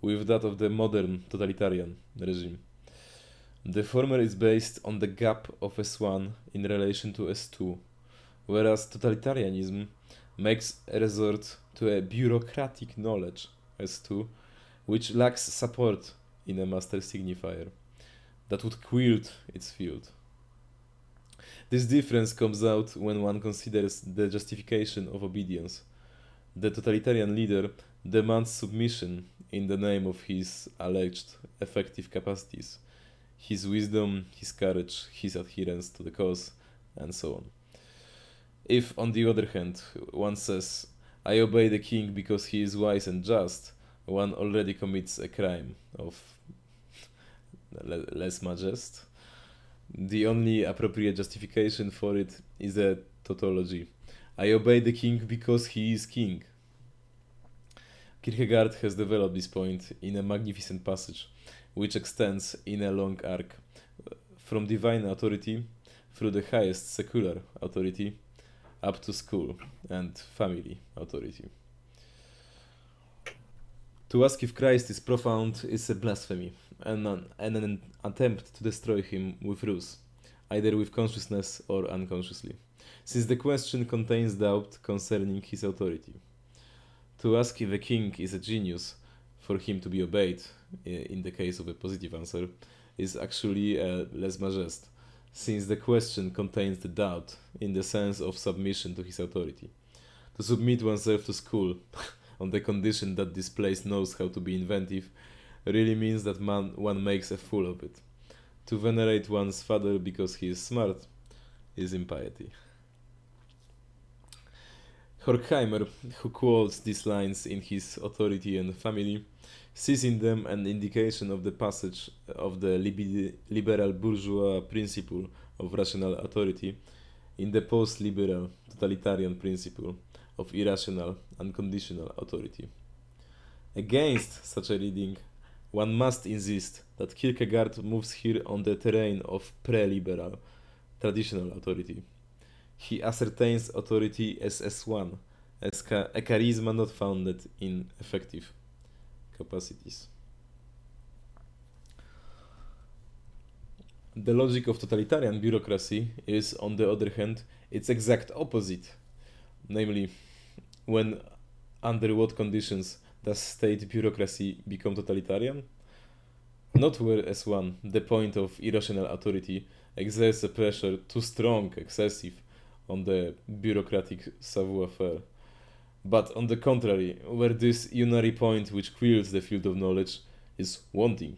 with that of the modern totalitarian regime. The former is based on the gap of S1 in relation to S2, whereas totalitarianism makes a resort to a bureaucratic knowledge S2, which lacks support in a master signifier that would quilt its field. This difference comes out when one considers the justification of obedience. The totalitarian leader demands submission in the name of his alleged effective capacities, his wisdom, his courage, his adherence to the cause, and so on. If, on the other hand, one says, I obey the king because he is wise and just, one already commits a crime of lèse majesté. The only appropriate justification for it is a tautology. I obey the king because he is king. Kierkegaard has developed this point in a magnificent passage, which extends in a long arc from divine authority through the highest secular authority up to school and family authority. To ask if Christ is profound is a blasphemy, and an attempt to destroy him with ruse, either with consciousness or unconsciously, since the question contains doubt concerning his authority. To ask if a king is a genius for him to be obeyed, in the case of a positive answer, is actually a lèse majesté, since the question contains the doubt in the sense of submission to his authority. To submit oneself to school on the condition that this place knows how to be inventive really means that one makes a fool of it. To venerate one's father because he is smart is impiety. Horkheimer, who quotes these lines in his Authority and Family, sees in them an indication of the passage of the liberal bourgeois principle of rational authority in the post-liberal totalitarian principle of irrational, unconditional authority. Against such a reading, one must insist that Kierkegaard moves here on the terrain of pre-liberal, traditional authority. He ascertains authority as S1, as a charisma not founded in effective capacities. The logic of totalitarian bureaucracy is, on the other hand, its exact opposite. Namely, when under what conditions does state bureaucracy become totalitarian? Not where S1, the point of irrational authority, exerts a pressure too strong, excessive, on the bureaucratic savoir-faire, but on the contrary, where this unary point which quills the field of knowledge is wanting.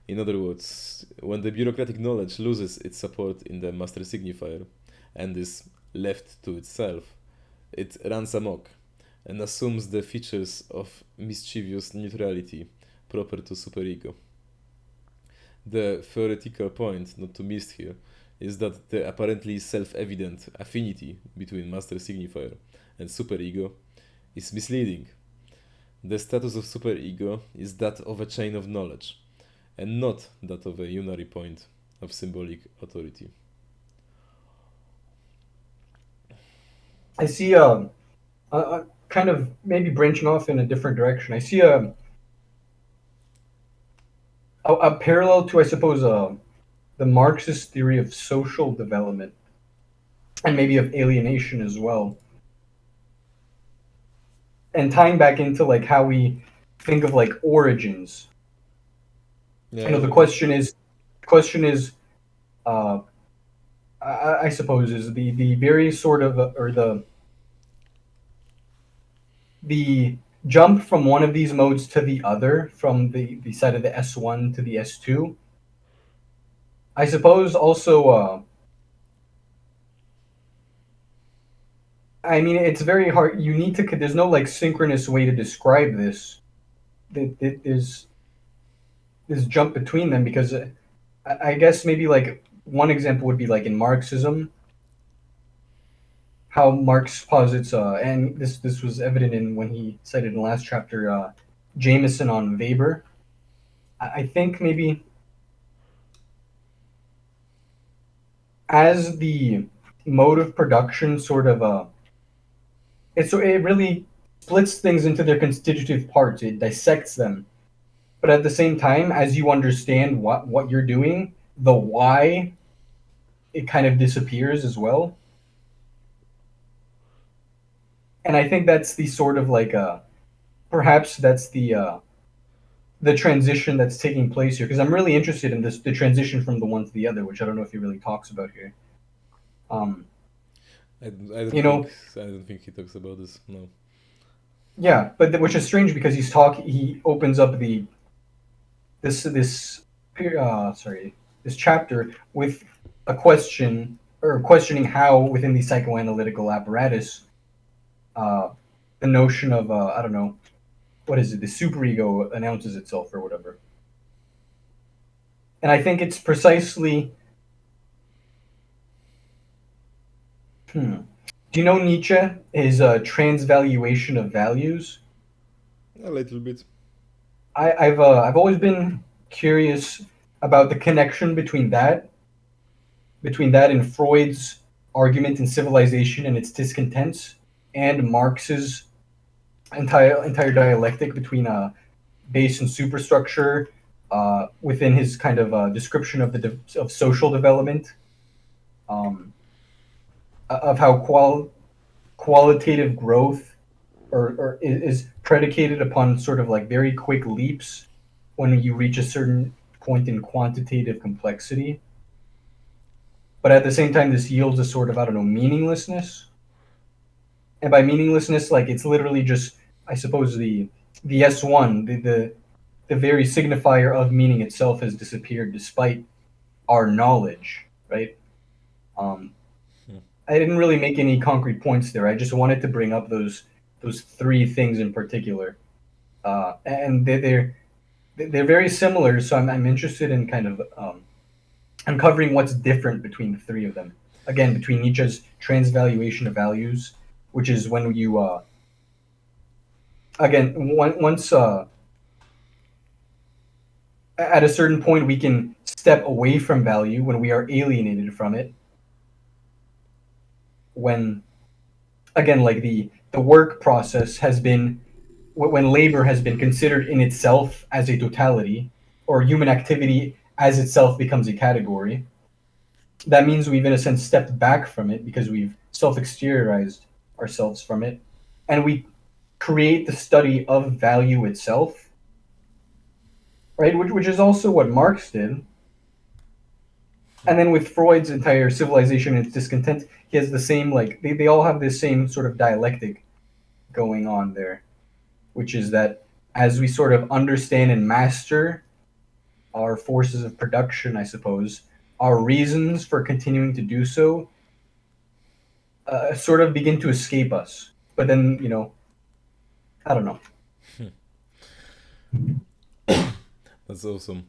In other words, when the bureaucratic knowledge loses its support in the master signifier and is left to itself, it runs amok and assumes the features of mischievous neutrality proper to superego. The theoretical point not to miss here is that the apparently self-evident affinity between master signifier and superego is misleading. The status of superego is that of a chain of knowledge, and not that of a unary point of symbolic authority. I see kind of maybe branching off in a different direction. I see a parallel to, I suppose, the Marxist theory of social development and maybe of alienation as well. And tying back into like how we think of like origins. Yeah, You know, the question is, uh, I suppose, is the very sort of or the jump from one of these modes to the other, from the side of the S1 to the S2. I suppose also, I mean, it's very hard. You need to, there's no like synchronous way to describe this. There's this jump between them because I guess maybe like one example would be like in Marxism, how Marx posits, and this was evident in when he cited in the last chapter, Jameson on Weber. I think maybe as the mode of production sort of it really splits things into their constitutive parts. It dissects them, but at the same time, as you understand what you're doing, the why, it kind of disappears as well. And I think that's the sort of like perhaps that's the transition that's taking place here, because I'm really interested in this, the transition from the one to the other, which I don't know if he really talks about here. Um, I don't you know, think he talks about this. No. yeah, but which is strange because he opens up this chapter with a question, or questioning how within the psychoanalytical apparatus, uh, the notion of I don't know, what is it, the superego announces itself or whatever. And I think it's precisely. Do you know Nietzsche? His transvaluation of values. A little bit. I've always been curious about the connection between that and Freud's argument in Civilization and its discontents, and Marx's entire dialectic between base and superstructure, within his kind of description of of social development, um, of how qualitative growth or is predicated upon sort of like very quick leaps when you reach a certain point in quantitative complexity. But at the same time, this yields a sort of, I don't know, meaninglessness. And by meaninglessness, like it's literally just, I suppose, the S1, the very signifier of meaning itself has disappeared despite our knowledge, right? Um, Hmm. I didn't really make any concrete points there. I just wanted to bring up those three things in particular, and they're very similar. So I'm interested in kind of uncovering what's different between the three of them. Again, between Nietzsche's transvaluation of values, which is when you once at a certain point we can step away from value when we are alienated from it. When again, like the work process has been when labor has been considered in itself as a totality, or human activity as itself becomes a category, that means we've in a sense stepped back from it because we've self-exteriorized ourselves from it, and we create the study of value itself, right? Which is also what Marx did. And then with Freud's entire civilization and its discontent, he has the same, like they all have this same sort of dialectic going on there, which is that as we sort of understand and master our forces of production, I suppose, our reasons for continuing to do so sort of begin to escape us. But then, I don't know. That's awesome.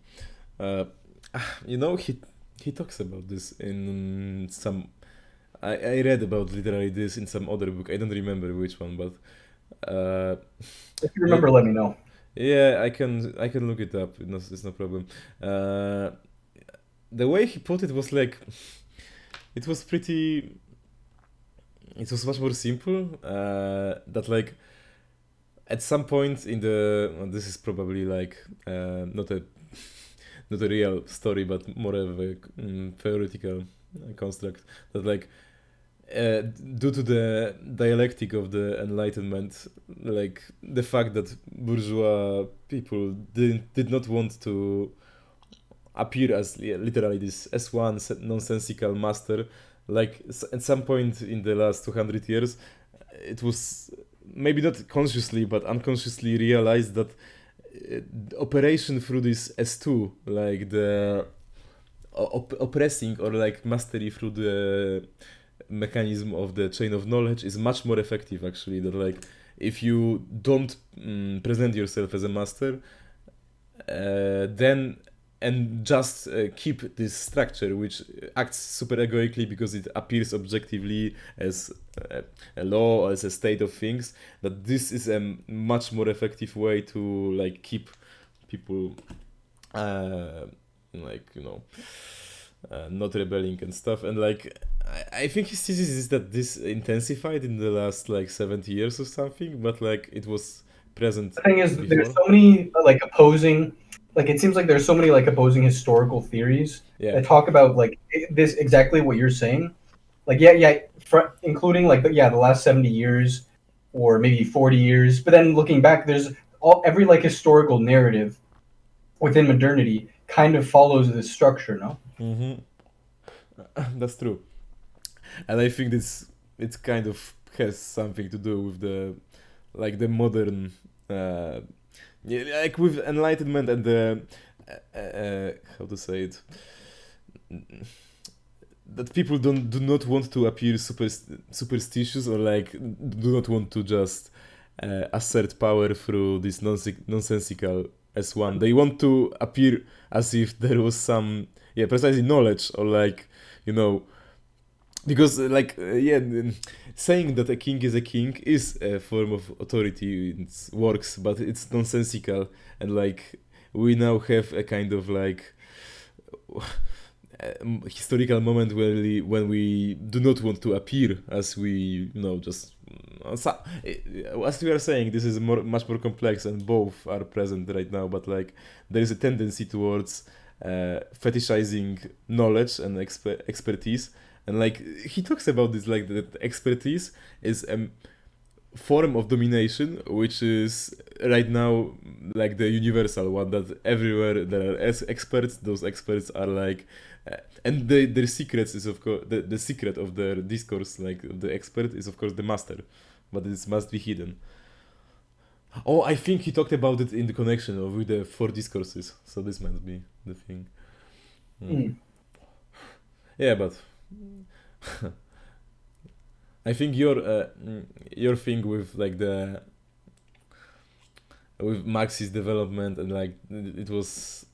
Uh, you know, he talks about this in some. I read about literally this in some other book. I don't remember which one, but If you you, remember, let me know. yeah, I can look it up. It's no problem. Uh, the way he put it was like it was pretty. It was much more simple. That like at some point in the well, this is probably like not a not a real story, but more of a theoretical construct that like due to the dialectic of the Enlightenment, like the fact that bourgeois people did not want to appear as literally this S1 nonsensical master, like at some point in the last 200 years, it was maybe not consciously but unconsciously realized that operation through this S2, like the oppressing or like mastery through the mechanism of the chain of knowledge is much more effective actually. That like if you don't present yourself as a master, then and just keep this structure which acts super egoically because it appears objectively as a law, as a state of things, that this is a much more effective way to like keep people uh, like not rebelling and stuff. And like I think his thesis is that this intensified in the last like 70 years or something, but like it was present The thing is, there's before. so many like opposing, like it seems like there's so many like opposing historical theories Yeah. that talk about like this exactly what you're saying. Like yeah, including like the last 70 years or maybe 40 years. But then looking back, there's every like historical narrative within modernity kind of follows this structure, no? Hmm. That's true. And I think this it kind of has something to do with the like the modern uh yeah, like with enlightenment and the how to say it, that people do not want to appear superstitious or like do not want to just assert power through this nonsensical S1. They want to appear as if there was some precisely knowledge or like you know because saying that a king is a king is a form of authority. It works, but it's nonsensical. And like we now have a kind of like historical moment when we do not want to appear as we just as we are saying, this is much more complex and both are present right now, but like there is a tendency towards fetishizing knowledge and expertise. And like he talks about this, like that expertise is a form of domination which is right now like the universal one, that everywhere there are experts, those experts are like and their secrets is of course the secret of their discourse, like the expert is of course the master. but this must be hidden. Oh, I think he talked about it in the connection of with the four discourses, so this must be the thing. Mm. Mm. Yeah, but I think your thing with like the with Max's development and like it was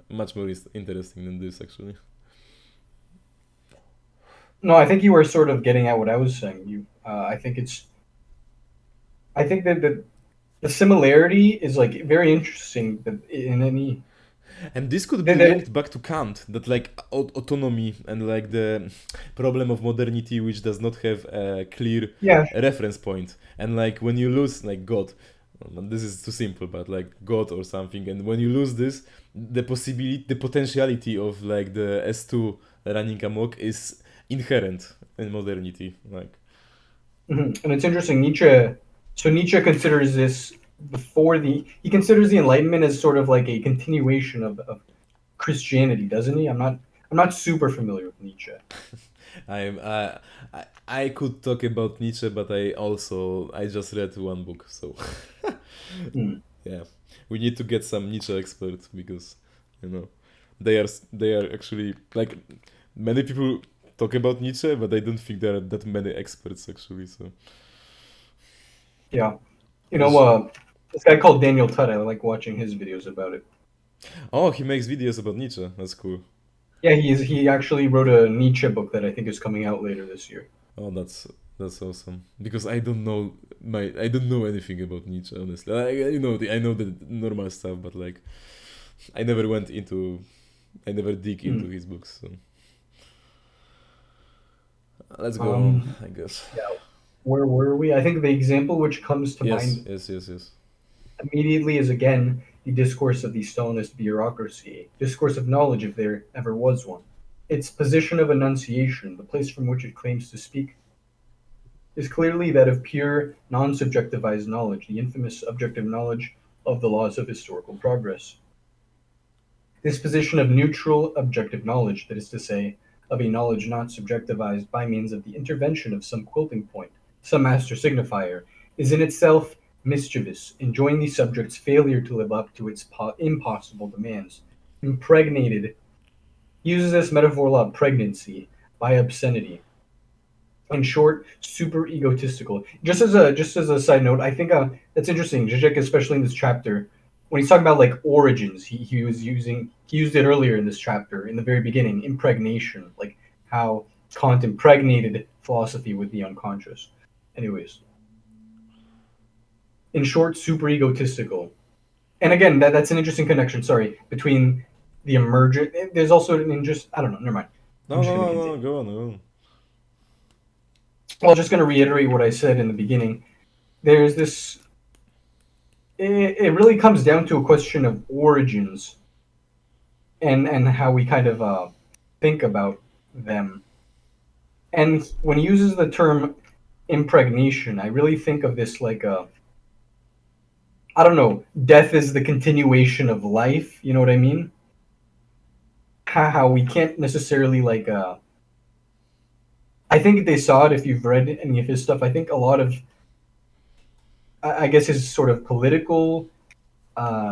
much more interesting than this actually. No, I think you were sort of getting at what I was saying. I think that the similarity is like very interesting. That in any And this could be that, that linked back to Kant, that like autonomy and like the problem of modernity, which does not have a clear yeah. reference point. And like when you lose like God, this is too simple, but like God or something, and when you lose this, the possibility, the potentiality of like the S2 running amok is inherent in modernity. Like, Mhm. And it's interesting. Nietzsche considers this he considers the Enlightenment as sort of like a continuation of Christianity, doesn't he? I'm not super familiar with Nietzsche. I'm I could talk about Nietzsche, but I just read one book, so Hmm. yeah, we need to get some Nietzsche experts because you know they are actually like many people talk about Nietzsche, but I don't think there are that many experts actually. So Yeah, you know, As- this guy called Daniel Tutt. I like watching his videos about it. oh, he makes videos about Nietzsche. That's cool. Yeah, he actually wrote a Nietzsche book that I think is coming out later this year. Oh, that's awesome. Because I don't know anything about Nietzsche honestly. I know the normal stuff, but like I never went into I never dig into Hmm. his books. So let's go on, Um, I guess. yeah, where were we? I think the example which comes to Yes, mind yes, yes, yes. immediately is again the discourse of the Stalinist bureaucracy, discourse of knowledge if there ever was one. Its position of enunciation, the place from which it claims to speak, is clearly that of pure, non subjectivized knowledge, the infamous objective knowledge of the laws of historical progress. This position of neutral, objective knowledge, that is to say, of a knowledge not subjectivized by means of the intervention of some quilting point, some master signifier, is in itself mischievous, enjoying the subject's failure to live up to its impossible demands, impregnated, uses this metaphor of pregnancy by obscenity, in short, super egotistical. Just as a side note, I think that's interesting. Zizek, especially in this chapter, when he's talking about like origins, he used it earlier in this chapter in the very beginning, impregnation, like how Kant impregnated philosophy with the unconscious. Anyways, in short, super egotistical. And again, that's an interesting connection. Sorry, between the emergent. There's also an interest. I don't know. Never mind. I'm No, just no, going to no, no. continue. Go on, go on. Well, I'm just going to reiterate what I said in the beginning. There's this it really comes down to a question of origins and how we kind of think about them. And when he uses the term impregnation, I really think of this like a I don't know, death is the continuation of life. You know what I mean? How we can't necessarily like. I think they saw it if you've read any of his stuff. I think a lot of I guess his sort of political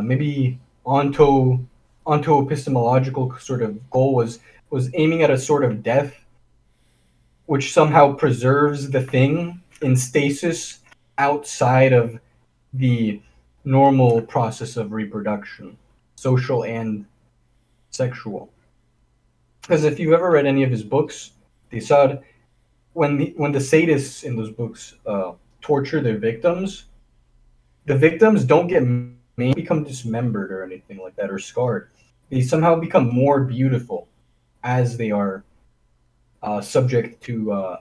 maybe onto epistemological sort of goal was aiming at a sort of death which somehow preserves the thing in stasis outside of the normal process of reproduction, social and sexual. Because if you've ever read any of his books, they saw when the sadists in those books torture their victims, the victims don't get become dismembered or anything like that or scarred. They somehow become more beautiful as they are subject to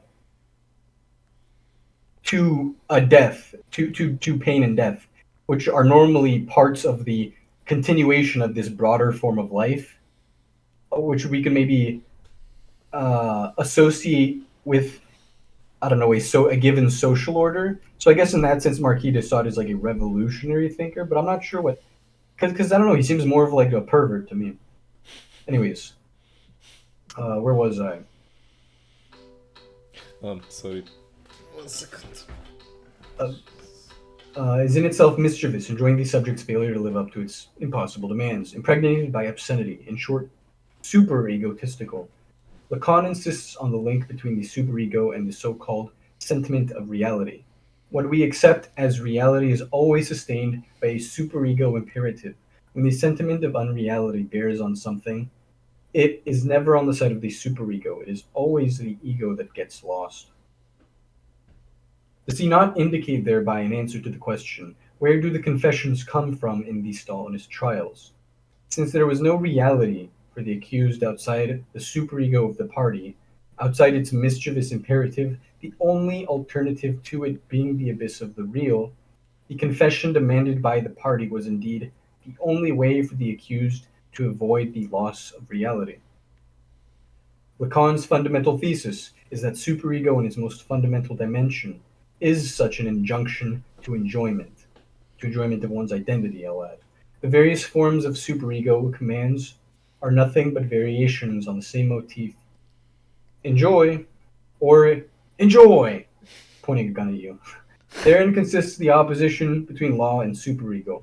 a death, to pain and death, which are normally parts of the continuation of this broader form of life, which we can maybe associate with I don't know a given social order. So I guess in that sense, Marquis de Sade is like a revolutionary thinker, but I'm not sure what because I don't know. He seems more of like a pervert to me. Anyways, where was I? Sorry. 1 second. is in itself mischievous, enjoying the subject's failure to live up to its impossible demands, impregnated by obscenity, in short, super egotistical. Lacan insists on the link between the superego and the so-called sentiment of reality. What we accept as reality is always sustained by a superego imperative. When the sentiment of unreality bears on something, it is never on the side of the superego. It is always the ego that gets lost. Does he not indicate thereby an answer to the question, where do the confessions come from in the Stalinist trials? Since there was no reality for the accused outside the superego of the party, outside its mischievous imperative, the only alternative to it being the abyss of the real, the confession demanded by the party was indeed the only way for the accused to avoid the loss of reality. Lacan's fundamental thesis is that superego in its most fundamental dimension is such an injunction to enjoyment of one's identity, I'll add. The various forms of superego commands are nothing but variations on the same motif. Enjoy or enjoy, pointing a gun at you. Therein consists the opposition between law and superego.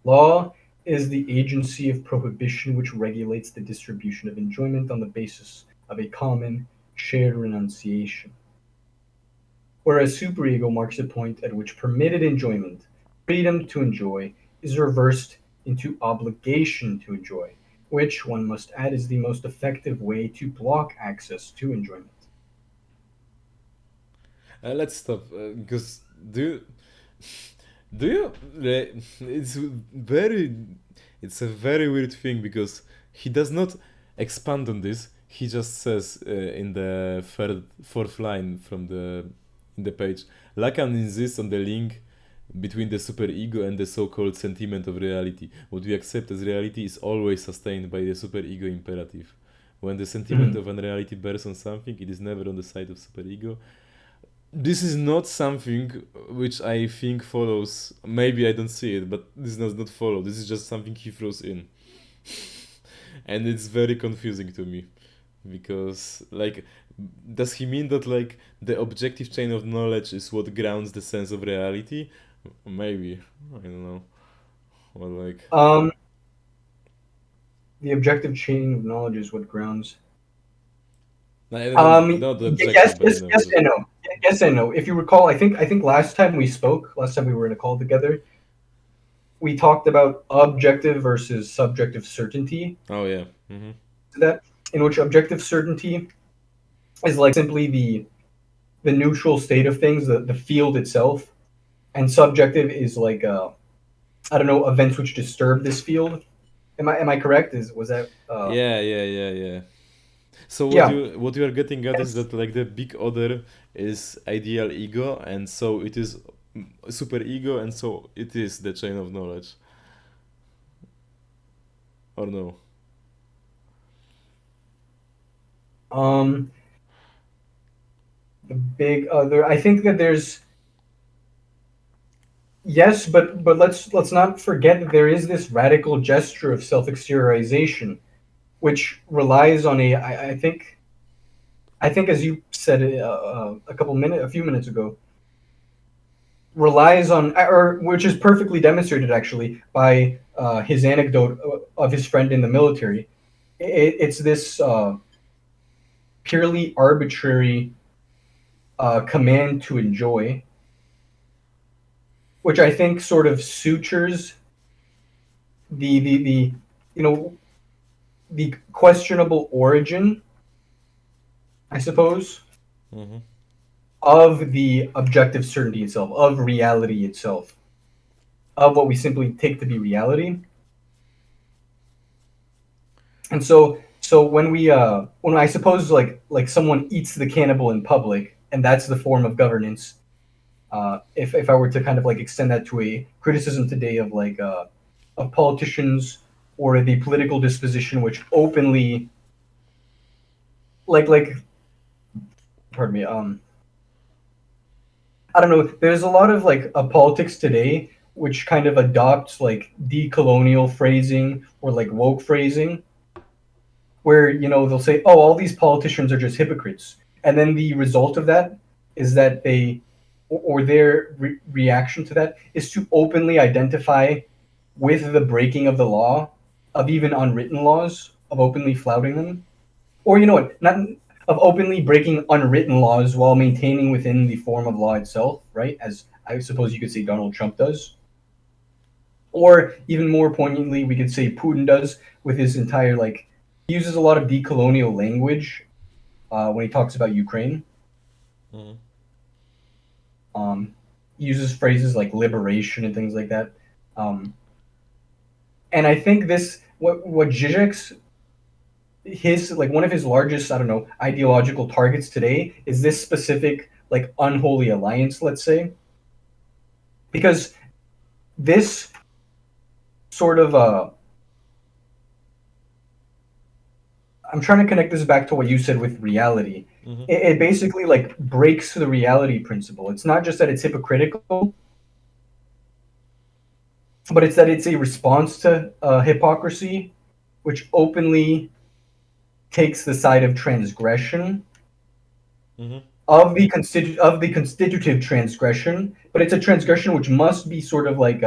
Law is the agency of prohibition which regulates the distribution of enjoyment on the basis of a common, shared renunciation. Whereas superego marks a point at which permitted enjoyment, freedom to enjoy, is reversed into obligation to enjoy, which, one must add, is the most effective way to block access to enjoyment. Let's stop because do do you it's very it's a very weird thing because he does not expand on this. He just says in the fourth line from the in the page, Lacan insists on the link between the superego and the so-called sentiment of reality. What we accept as reality is always sustained by the superego imperative. When the sentiment Mhm. of unreality bears on something, it is never on the side of superego. This is not something which I think follows. Maybe I don't see it, but this does not follow. This is just something he throws in, and it's very confusing to me because, like, does he mean that like the objective chain of knowledge is what grounds the sense of reality? Maybe I don't know. Well, like, Um, the objective chain of knowledge is what grounds. I don't not Yes, objective, but you yes, know, yes, just and no. Yes and no. If you recall, I think last time we spoke, last time we were in a call together, we talked about objective versus subjective certainty. oh yeah. Mm-hmm. That in which objective certainty is like simply the neutral state of things, the field itself, and subjective is like I don't know, events which disturb this field. Am I correct? Is was that Yeah. So yeah? what you are getting at is Yes. that like the big other is ideal ego, and so it is super ego, and so it is the chain of knowledge, or no? Um, the big other. I think that there's yes, but let's not forget that there is this radical gesture of self-exteriorization, which relies on I think as you said a few minutes ago, relies on or which is perfectly demonstrated actually by his anecdote of his friend in the military. It's this purely arbitrary command to enjoy, which I think sort of sutures the you know the questionable origin, I suppose, Mm-hmm. of the objective certainty itself, of reality itself, of what we simply take to be reality. And so when I suppose like someone eats the cannibal in public, and that's the form of governance. If I were to kind of like extend that to a criticism today of politicians or the political disposition which openly like pardon me I don't know. There's a lot of like politics today which kind of adopts like decolonial phrasing or like woke phrasing, where they'll say, "Oh, all these politicians are just hypocrites," and then the result of that is that they or their reaction to that is to openly identify with the breaking of the law, of even unwritten laws, of openly flouting them, or you know what, not of openly breaking unwritten laws while maintaining within the form of law itself, right? As I suppose you could say Donald Trump does, or even more poignantly, we could say Putin does with his entire like he uses a lot of decolonial language when he talks about Ukraine. Mm-hmm. Um, he uses phrases like liberation and things like that. Um, and I think this what Zizek's his like one of his largest I don't know ideological targets today is this specific like unholy alliance, let's say, because this sort of I'm trying to connect this back to what you said with reality. Mm-hmm. It basically like breaks the reality principle. It's not just that it's hypocritical, but it's that it's a response to hypocrisy, which openly takes the side of transgression Mm-hmm. of the constitutive transgression, but it's a transgression which must be sort of like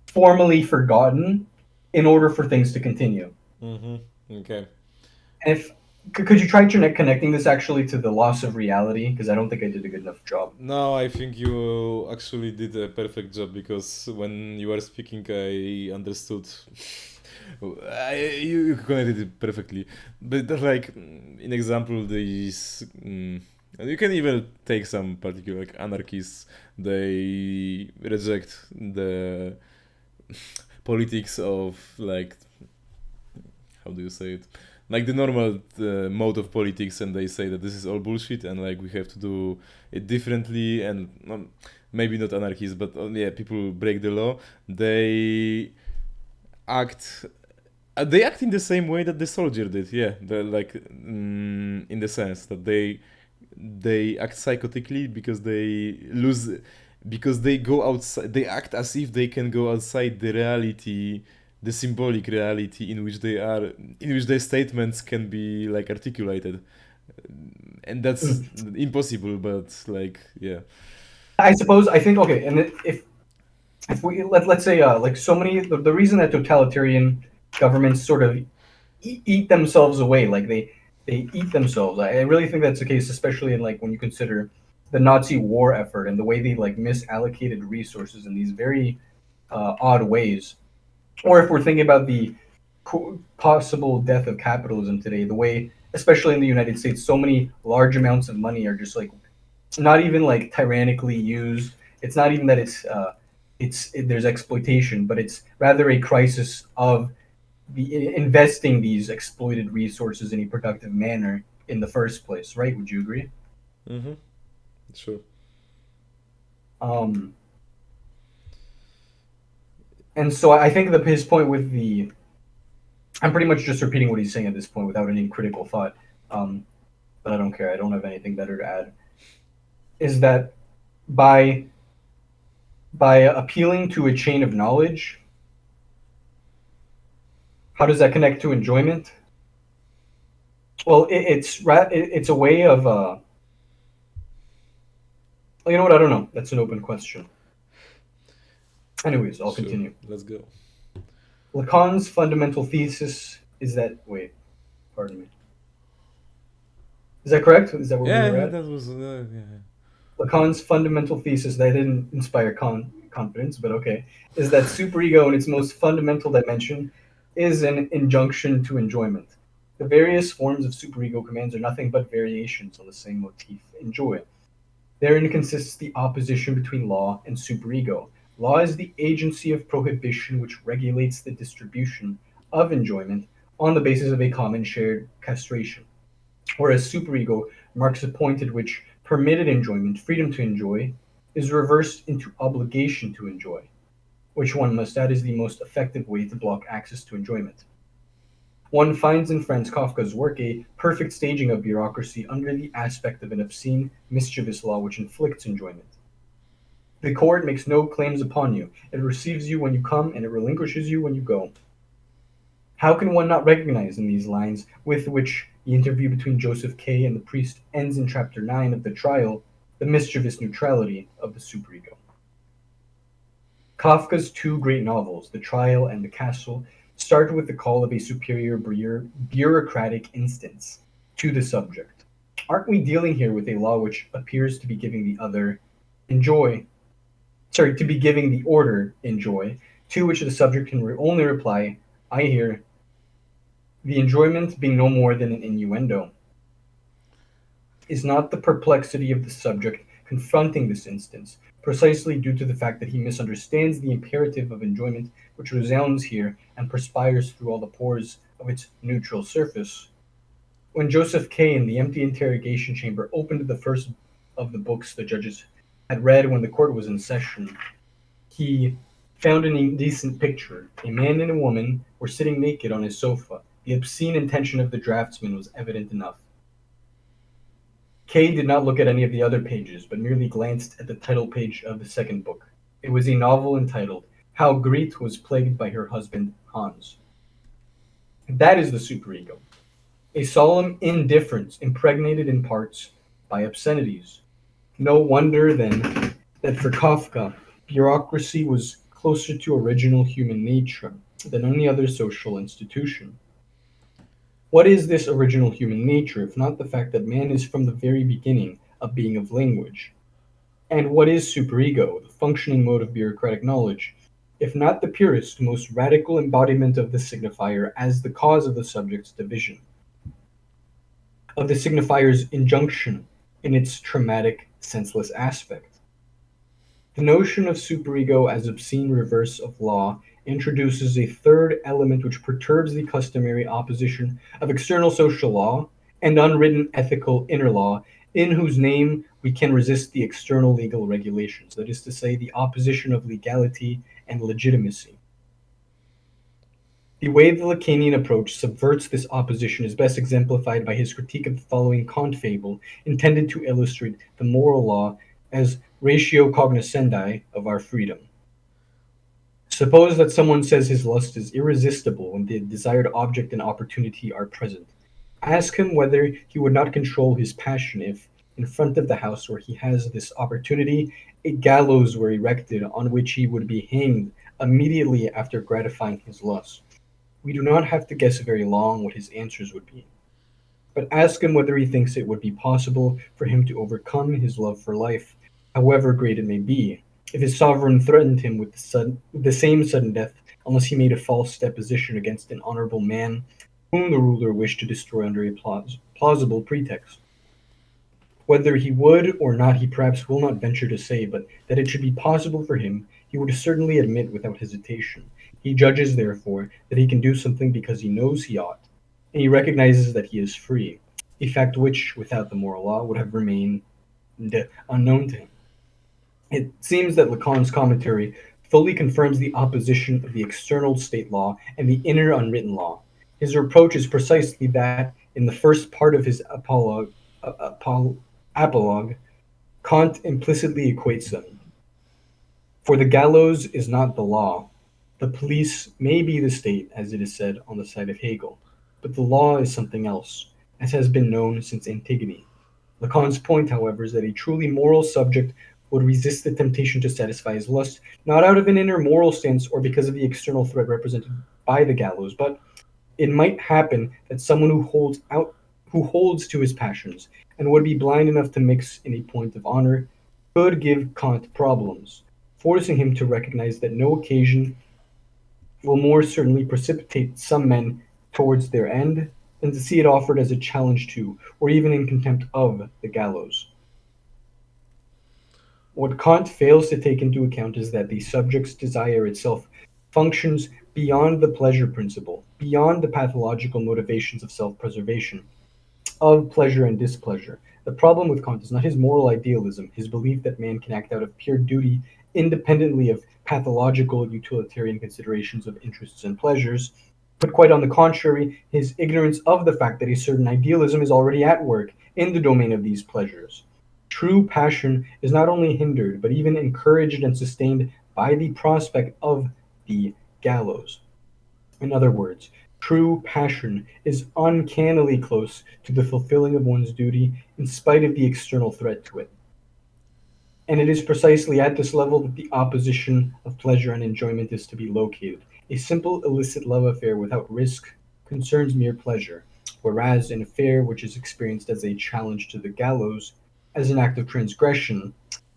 formally forgotten in order for things to continue. Mm-hmm. Okay. And if could you try connecting this actually to the loss of reality? Because I don't think I did a good enough job. No, I think you actually did a perfect job because when you were speaking, I understood. You connected it perfectly. But like, in example, you can even take some particular like anarchists. They reject the politics of like how do you say it, like the normal mode of politics, and they say that this is all bullshit and like we have to do it differently, and maybe not anarchists but yeah, people break the law. They act they act in the same way that the soldier did, yeah, like in the sense that they act psychotically because they lose, because they go outside, they act as if they can go outside the reality, the symbolic reality in which they are, in which their statements can be like articulated, and that's Mm. impossible, but like yeah. I suppose I think okay, and if we let's say like so many the reason that totalitarian governments sort of eat themselves away, like they eat themselves. I really think that's the case, especially in like when you consider the Nazi war effort and the way they like misallocated resources in these very odd ways. Or if we're thinking about the possible death of capitalism today, the way, especially in the United States, so many large amounts of money are just like not even like tyrannically used. It's not even that there's exploitation, but it's rather a crisis of investing these exploited resources in a productive manner in the first place, right? Would you agree? Mm-hmm. Sure. Um, and so I think that his point with the, I'm pretty much just repeating what he's saying at this point without any critical thought. Um, but I don't care. I don't have anything better to add. Is that by appealing to a chain of knowledge, how does that connect to enjoyment? Well, it's a way of you know what? I don't know. That's an open question. Anyways, I'll Sure, continue. let's go. Lacan's fundamental thesis is that wait, pardon me. Is that correct? Is that where we Yeah, were yeah, at? that was yeah. Lacan's fundamental thesis that didn't inspire confidence, but okay, is that superego in its most fundamental dimension is an injunction to enjoyment. The various forms of superego commands are nothing but variations on the same motif, enjoy. Therein consists the opposition between law and superego. Law is the agency of prohibition which regulates the distribution of enjoyment on the basis of a common shared castration, whereas superego marks a point at which permitted enjoyment, freedom to enjoy, is reversed into obligation to enjoy, which one must add is the most effective way to block access to enjoyment. One finds in Franz Kafka's work a perfect staging of bureaucracy under the aspect of an obscene, mischievous law which inflicts enjoyment. The court makes no claims upon you. It receives you when you come and it relinquishes you when you go. How can one not recognize in these lines, with which the interview between Joseph K. and the priest ends in chapter 9 of the trial, the mischievous neutrality of the superego. Kafka's two great novels, The Trial and The Castle, start with the call of a superior bureaucratic instance to the subject. Aren't we dealing here with a law which appears to be giving the other enjoy, to be giving the order enjoy, to which the subject can only reply, I hear, the enjoyment being no more than an innuendo? Is not the perplexity of the subject confronting this instance precisely due to the fact that he misunderstands the imperative of enjoyment which resounds here and perspires through all the pores of its neutral surface? When Joseph K. in the empty interrogation chamber opened the first of the books the judges had read when the court was in session, he found an indecent picture. A man and a woman were sitting naked on his sofa. The obscene intention of the draftsman was evident enough. Kay did not look at any of the other pages, but merely glanced at the title page of the second book. It was a novel entitled How Grete Was Plagued by Her Husband Hans. That is the superego, a solemn indifference impregnated in parts by obscenities. No wonder, then, that for Kafka, bureaucracy was closer to original human nature than any other social institution. What is this original human nature, if not the fact that man is from the very beginning a being of language? And what is superego, the functioning mode of bureaucratic knowledge, if not the purest, most radical embodiment of the signifier as the cause of the subject's division, of the signifier's injunction in its traumatic, senseless aspect? The notion of superego as obscene reverse of law introduces a third element which perturbs the customary opposition of external social law and unwritten ethical inner law, in whose name we can resist the external legal regulations, that is to say, the opposition of legality and legitimacy. The way the Lacanian approach subverts this opposition is best exemplified by his critique of the following Kant fable, intended to illustrate the moral law as ratio cognoscendi of our freedom. Suppose that someone says his lust is irresistible when the desired object and opportunity are present. Ask him whether he would not control his passion if, in front of the house where he has this opportunity, a gallows were erected on which he would be hanged immediately after gratifying his lust. We do not have to guess very long what his answers would be, but ask him whether he thinks it would be possible for him to overcome his love for life, however great it may be, if his sovereign threatened him with the same sudden death unless he made a false deposition against an honorable man whom the ruler wished to destroy under a plausible pretext. Whether he would or not he perhaps will not venture to say, but that it should be possible for him he would certainly admit without hesitation. He judges, therefore, that he can do something because he knows he ought, and he recognizes that he is free, a fact which, without the moral law, would have remained unknown to him. It seems that Lacan's commentary fully confirms the opposition of the external state law and the inner unwritten law. His reproach is precisely that in the first part of his apologue, Kant implicitly equates them. For the gallows is not the law. The police may be the state, as it is said on the side of Hegel, but the law is something else, as has been known since Antigone. Lacan's point, however, is that a truly moral subject would resist the temptation to satisfy his lust, not out of an inner moral stance or because of the external threat represented by the gallows, but it might happen that someone who holds to his passions and would be blind enough to mix in a point of honor could give Kant problems, forcing him to recognize that no occasion will more certainly precipitate some men towards their end than to see it offered as a challenge to, or even in contempt of, the gallows. What Kant fails to take into account is that the subject's desire itself functions beyond the pleasure principle, beyond the pathological motivations of self-preservation, of pleasure and displeasure. The problem with Kant is not his moral idealism, his belief that man can act out of pure duty independently of pathological utilitarian considerations of interests and pleasures, but quite on the contrary, his ignorance of the fact that a certain idealism is already at work in the domain of these pleasures. True passion is not only hindered, but even encouraged and sustained by the prospect of the gallows. In other words, true passion is uncannily close to the fulfilling of one's duty in spite of the external threat to it. And it is precisely at this level that the opposition of pleasure and enjoyment is to be located. A simple illicit love affair without risk concerns mere pleasure, whereas an affair which is experienced as a challenge to the gallows, as an act of transgression,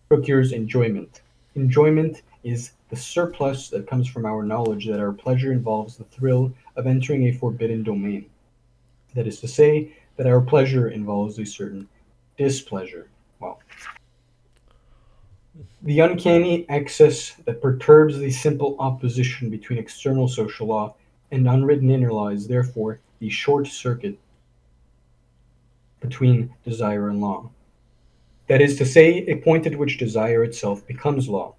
procures enjoyment. Enjoyment is the surplus that comes from our knowledge that our pleasure involves the thrill of entering a forbidden domain. That is to say, that our pleasure involves a certain displeasure. Well, the uncanny excess that perturbs the simple opposition between external social law and unwritten inner law is therefore the short circuit between desire and law. That is to say, a point at which desire itself becomes law,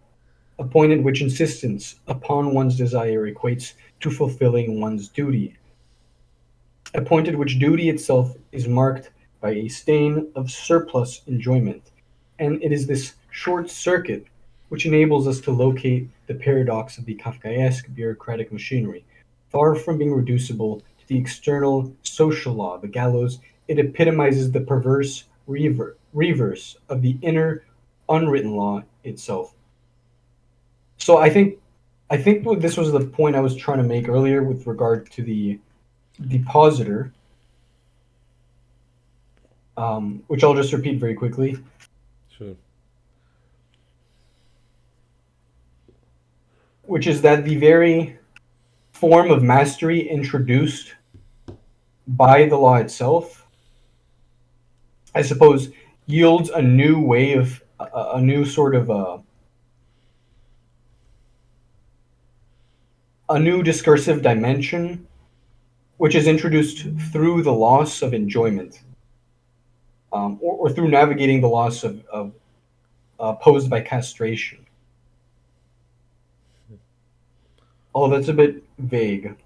a point at which insistence upon one's desire equates to fulfilling one's duty, a point at which duty itself is marked by a stain of surplus enjoyment. And it is this short circuit which enables us to locate the paradox of the Kafkaesque bureaucratic machinery. Far from being reducible to the external social law, the gallows, it epitomizes the perverse reverse of the inner unwritten law itself. So I think this was the point I was trying to make earlier with regard to the depositor, which I'll just repeat very quickly, Sure. which is that the very form of mastery introduced by the law itself, I suppose, yields a new way of a new sort of a new discursive dimension, which is introduced through the loss of enjoyment, or through navigating the loss of posed by castration. Oh, that's a bit vague.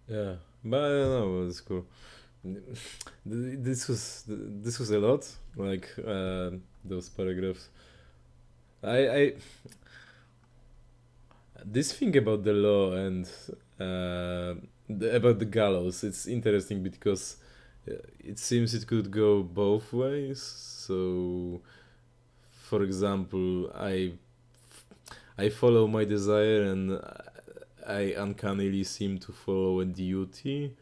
Yeah, but I don't know. It's cool. This was a lot. Like those paragraphs. I this thing about the law and about the gallows. It's interesting because it seems it could go both ways. So, for example, I follow my desire and I uncannily seem to follow a duty,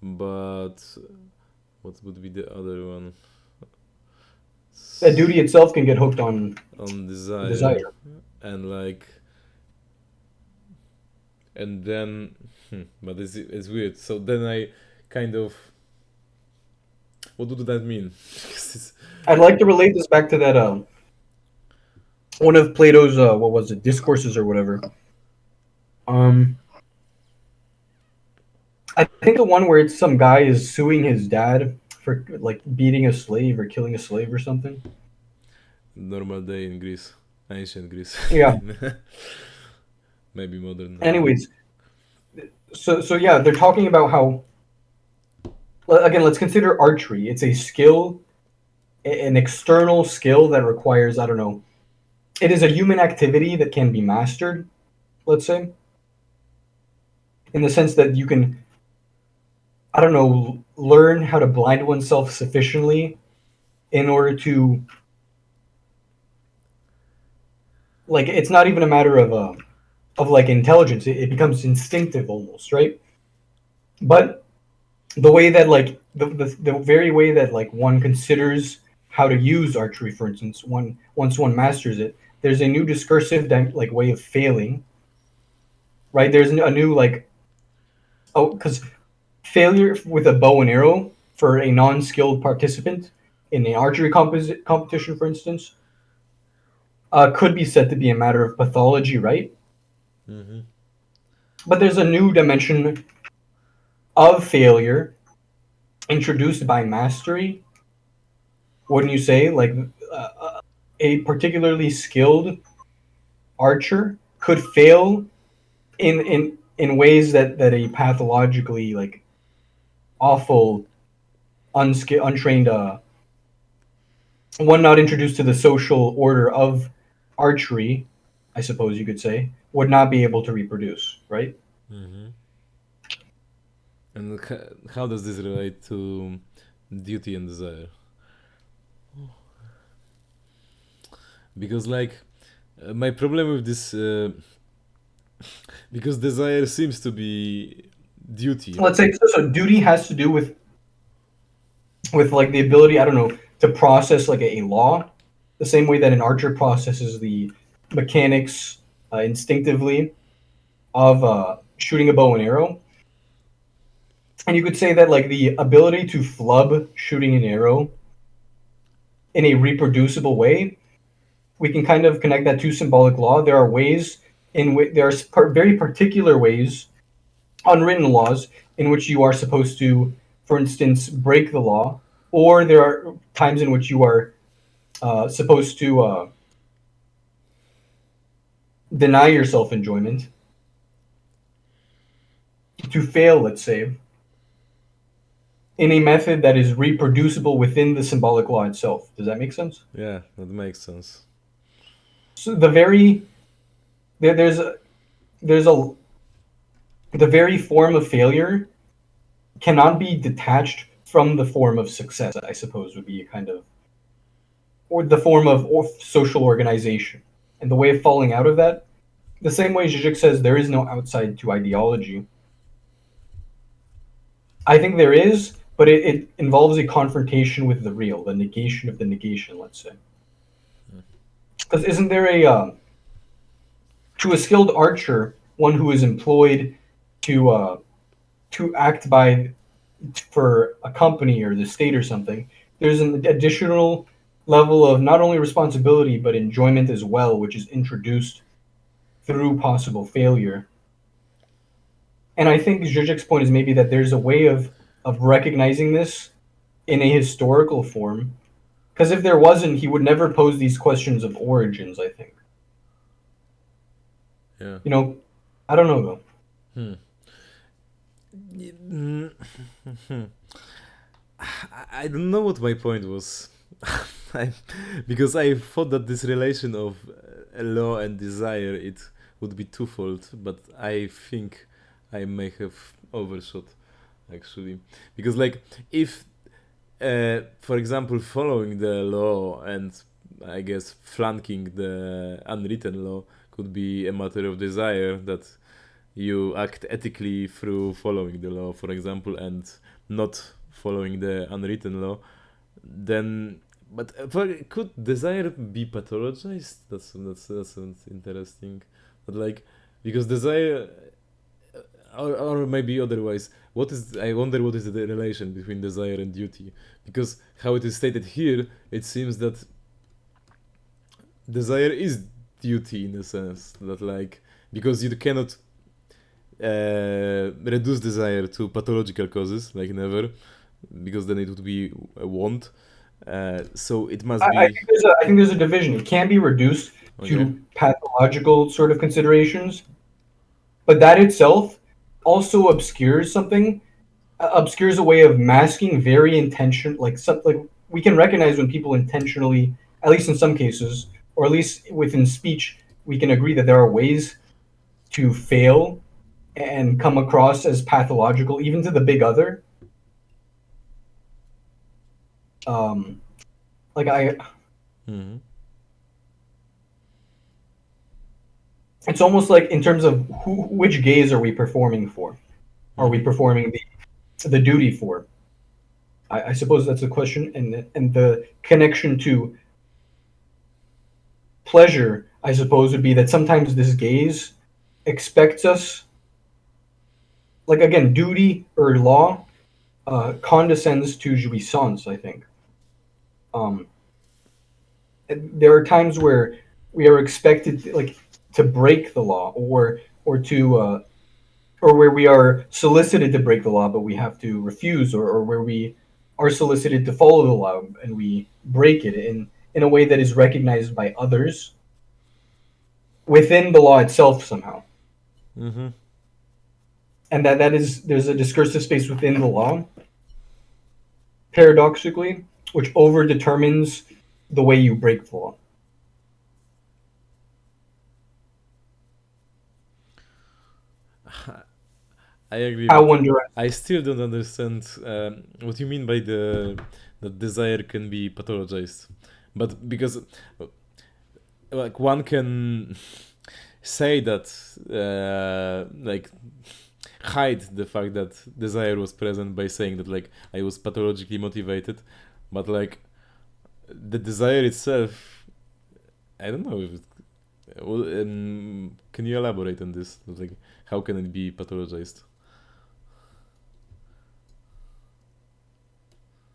but what would be the other one? That duty itself can get hooked On desire, desire. and like, and then, but it's weird. So then I kind of, what would that mean? 'Cause I'd like to relate this back to that one of Plato's what was it, discourses or whatever. Um, I think the one where it's some guy is suing his dad for like beating a slave or killing a slave or something. normal day in Greece, ancient Greece. Yeah. Maybe modern. I don't know. Anyways, so yeah, they're talking about how again, let's consider archery. It's a skill, an external skill that requires, I don't know, it is a human activity that can be mastered, let's say, in the sense that you can, I don't know, learn how to blind oneself sufficiently in order to, like, it's not even a matter of like intelligence. It becomes instinctive almost, right? But the way that like the very way that like one considers how to use archery, for instance, once one masters it, there's a new discursive like way of failing, right? There's a new like, oh, because failure with a bow and arrow for a non-skilled participant in an archery competition, for instance, could be said to be a matter of pathology, right? Mm-hmm. But there's a new dimension of failure introduced by mastery, wouldn't you say? Like a particularly skilled archer could fail in ways that a pathologically like awful untrained one not introduced to the social order of archery, I suppose you could say, would not be able to reproduce, right? Mm-hmm. And how does this relate to duty and desire? because like my problem with this because desire seems to be duty. Let's say so duty has to do with like the ability, I don't know, to process like a law, the same way that an archer processes the mechanics instinctively of shooting a bow and arrow. And you could say that like the ability to flub shooting an arrow in a reproducible way, we can kind of connect that to symbolic law. There are ways in which there are very particular ways, unwritten laws, in which you are supposed to, for instance, break the law, or there are times in which you are supposed to deny yourself enjoyment, to fail, let's say, in a method that is reproducible within the symbolic law itself. Does that make sense? Yeah, that makes sense. So there's a the very form of failure cannot be detached from the form of success. I suppose would be a kind of, or the form of or social organization, and the way of falling out of that. The same way Zizek says there is no outside to ideology. I think there is, but it involves a confrontation with the real, the negation of the negation, let's say. Because isn't there to a skilled archer, one who is employed to act by for a company or the state or something, there's an additional level of not only responsibility but enjoyment as well, which is introduced through possible failure. And I think Zizek's point is maybe that there's a way of recognizing this in a historical form. Because if there wasn't, he would never pose these questions of origins, I think. Yeah. You know, I don't know though. I don't know what my point was. I, because I thought that this relation of law and desire it would be twofold, but I think I may have overshot actually. Because like if for example following the law and I guess flanking the unwritten law could be a matter of desire, that you act ethically through following the law, for example, and not following the unwritten law, then but could desire be pathologized? That's interesting. But like because desire, or maybe otherwise, what is I wonder what is the relation between desire and duty? Because how it is stated here, it seems that desire is duty in a sense that like because you cannot reduce desire to pathological causes, like never, because then it would be a want. So it must I be think I think there's a division. It can be reduced okay. to pathological sort of considerations, but that itself also obscures something, obscures a way of masking very intention, like some, like we can recognize when people intentionally, at least in some cases, or at least within speech, we can agree that there are ways to fail and come across as pathological, even to the big other. Um, like I, Mm-hmm. it's almost like in terms of which gaze are we performing for? Are we Mm-hmm. performing the duty for? I suppose that's the question, and the connection to pleasure, I suppose, would be that sometimes this gaze expects us, like again, duty or law condescends to jouissance. I think um, there are times where we are expected like to break the law or to or where we are solicited to break the law, but we have to refuse, or where we are solicited to follow the law and we break it in a way that is recognized by others within the law itself somehow. Mm-hmm. And that is there's a discursive space within the law, paradoxically, which over determines the way you break the law. I agree, How but one directs. I still don't understand what you mean by the that desire can be pathologized. But because like one can say that like hide the fact that desire was present by saying that like I was pathologically motivated, but like the desire itself, I don't know if it, well, can you elaborate on this? Like, how can it be pathologized?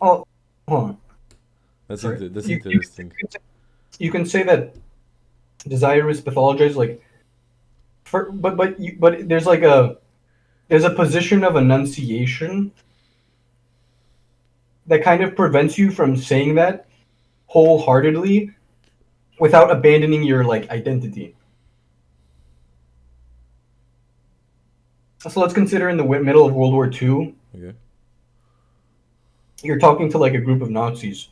Oh, hold on. That's Sorry. that's You interesting. you can say that desire is pathologized, like but there's a position of enunciation that kind of prevents you from saying that wholeheartedly without abandoning your like identity. So let's consider in the middle of World War II, Okay. you're talking to like a group of Nazis,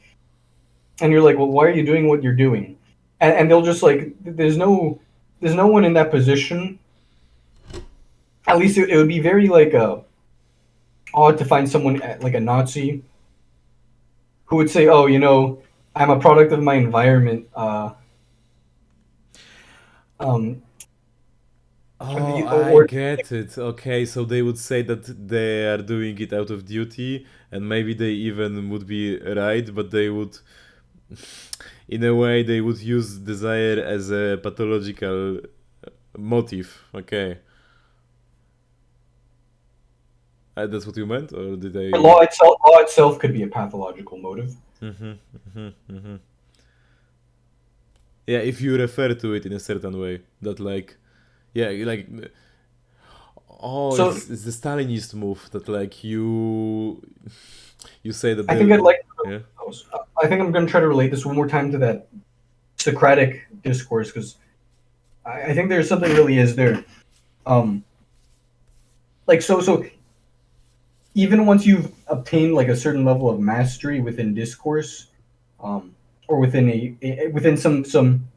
and you're like, well, why are you doing what you're doing? And they'll just like, there's no one in that position. At least it would be very like odd to find someone like a Nazi who would say, oh, you know, I'm a product of my environment. Um, Oh, I or get it. Okay, so they would say that they are doing it out of duty, and maybe they even would be right, but they would, in a way, they would use desire as a pathological motive. Okay, that's what you meant, or did I? law itself could be a pathological motive. Mm-hmm, mm-hmm, mm-hmm. Yeah, if you refer to it in a certain way, that like, yeah, like, oh, So it's the Stalinist move that like you say that I think the I'd like. yeah. I think I'm going to try to relate this one more time to that Socratic discourse because I think there's something really is there. Um, like so even once you've obtained like a certain level of mastery within discourse, um, or within within some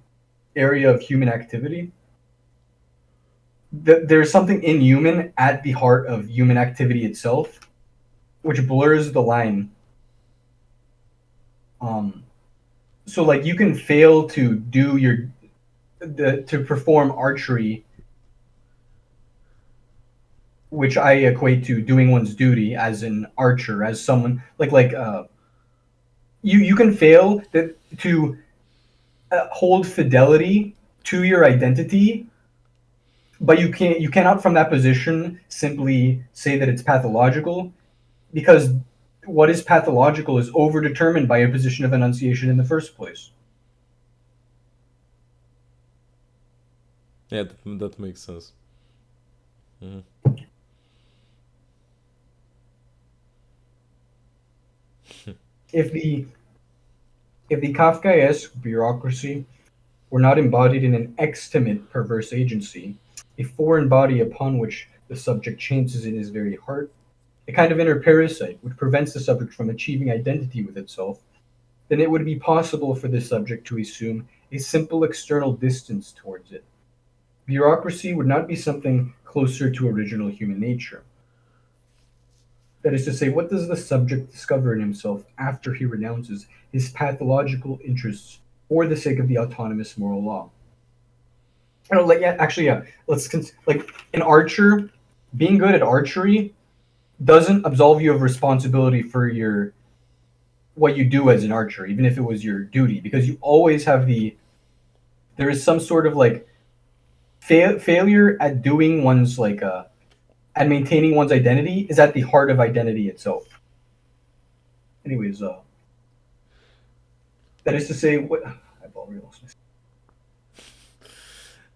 area of human activity, there's something inhuman at the heart of human activity itself, which blurs the line. Um, so like you can fail to do to perform archery, which I equate to doing one's duty as an archer, as someone you can fail to hold fidelity to your identity, but you cannot from that position simply say that it's pathological because what is pathological is overdetermined by a position of enunciation in the first place. Yeah, that makes sense. Mhm. If the Kafkaesque bureaucracy were not embodied in an extimate perverse agency, a foreign body upon which the subject changes in his very heart, a kind of inner parasite which prevents the subject from achieving identity with itself, then it would be possible for the subject to assume a simple external distance towards it. Bureaucracy would not be something closer to original human nature. That is to say, what does the subject discover in himself after he renounces his pathological interests for the sake of the autonomous moral law? I don't like yeah, actually yeah. Like an archer, being good at archery doesn't absolve you of responsibility for your what you do as an archer, even if it was your duty, because you always have there is some sort of like failure at doing one's at maintaining one's identity is at the heart of identity itself. Anyways, that is to say, what I've already lost myself.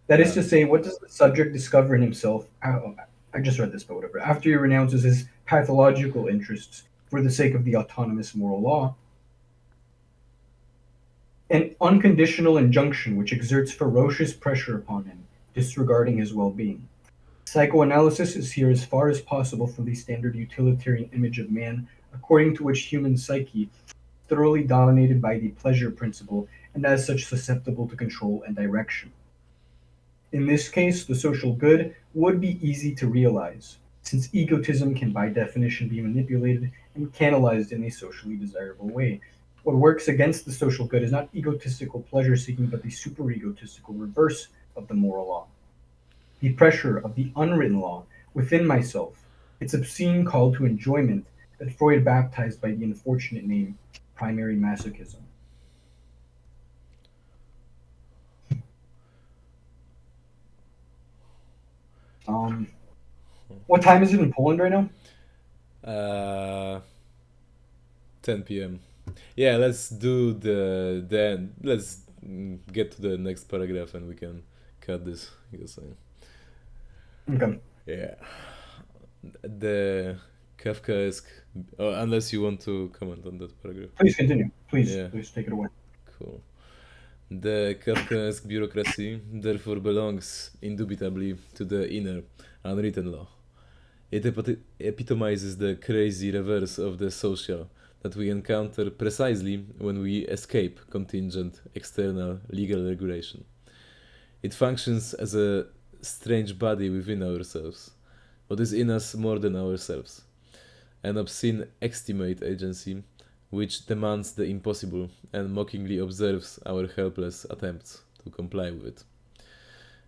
That is Yeah. to say, what does the subject discover in himself? I just read this, but whatever. After he renounces his pathological interests for the sake of the autonomous moral law, an unconditional injunction which exerts ferocious pressure upon him, disregarding his well being. Psychoanalysis is here as far as possible from the standard utilitarian image of man, according to which human psyche thoroughly dominated by the pleasure principle and as such susceptible to control and direction. In this case, the social good would be easy to realize, since egotism can by definition be manipulated and canalized in a socially desirable way. What works against the social good is not egotistical pleasure seeking, but the super egotistical reverse of the moral law. The pressure of the unwritten law within myself, its obscene call to enjoyment that Freud baptized by the unfortunate name primary masochism. Um, what time is it in Poland right now? Uh, 10 p.m. Yeah, let's do the then. Let's get to the next paragraph and we can cut this because Okay. yeah, the Kafkaesque. Oh, unless you want to comment on that paragraph. Please continue. Please, Yeah, please take it away. cool. The Kafkaesque bureaucracy therefore belongs indubitably to the inner, unwritten law. It epitomizes the crazy reverse of the social that we encounter precisely when we escape contingent, external legal regulation. It functions as a strange body within ourselves, what is in us more than ourselves, an obscene estimate agency which demands the impossible and mockingly observes our helpless attempts to comply with it.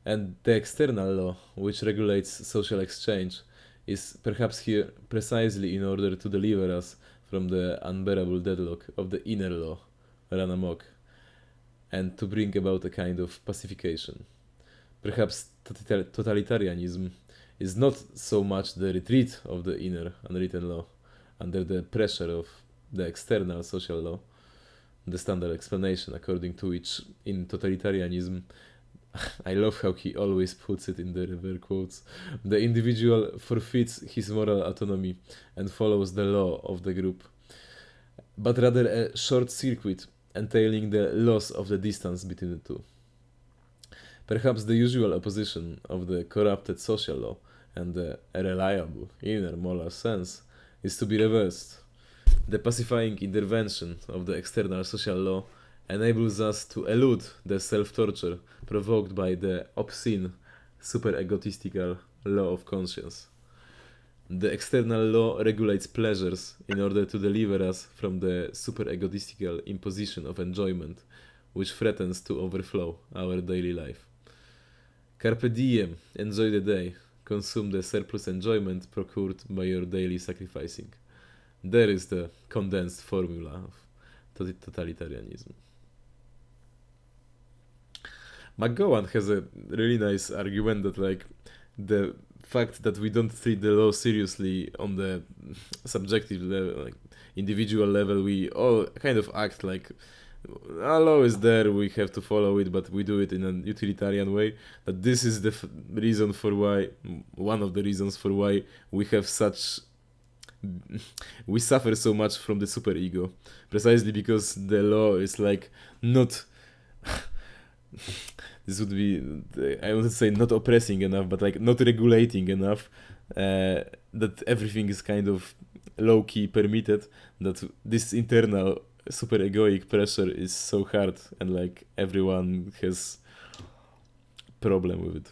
And the external law, which regulates social exchange, is perhaps here precisely in order to deliver us from the unbearable deadlock of the inner law, run amok, and to bring about a kind of pacification. Perhaps totalitarianism is not so much the retreat of the inner unwritten law under the pressure of the external social law, the standard explanation according to which in totalitarianism, I love how he always puts it in the reverse quotes, the individual forfeits his moral autonomy and follows the law of the group, but rather a short circuit entailing the loss of the distance between the two. Perhaps the usual opposition of the corrupted social law and the reliable inner moral sense is to be reversed. The pacifying intervention of the external social law enables us to elude the self-torture provoked by the obscene, super-egotistical law of conscience. The external law regulates pleasures in order to deliver us from the super-egotistical imposition of enjoyment which threatens to overflow our daily life. Carpe diem, enjoy the day, consume the surplus enjoyment procured by your daily sacrificing. There is the condensed formula of totalitarianism. McGowan has a really nice argument that like the fact that we don't treat the law seriously on the subjective level, like individual level, we all kind of act like our law is there, we have to follow it, but we do it in a utilitarian way. That this is the reason for why, one of the reasons for why we have such we suffer so much from the superego, precisely because the law is like not this would be, I would say, not oppressing enough, but like not regulating enough, that everything is kind of low-key permitted, that this internal super egoic pressure is so hard and like everyone has problem with it,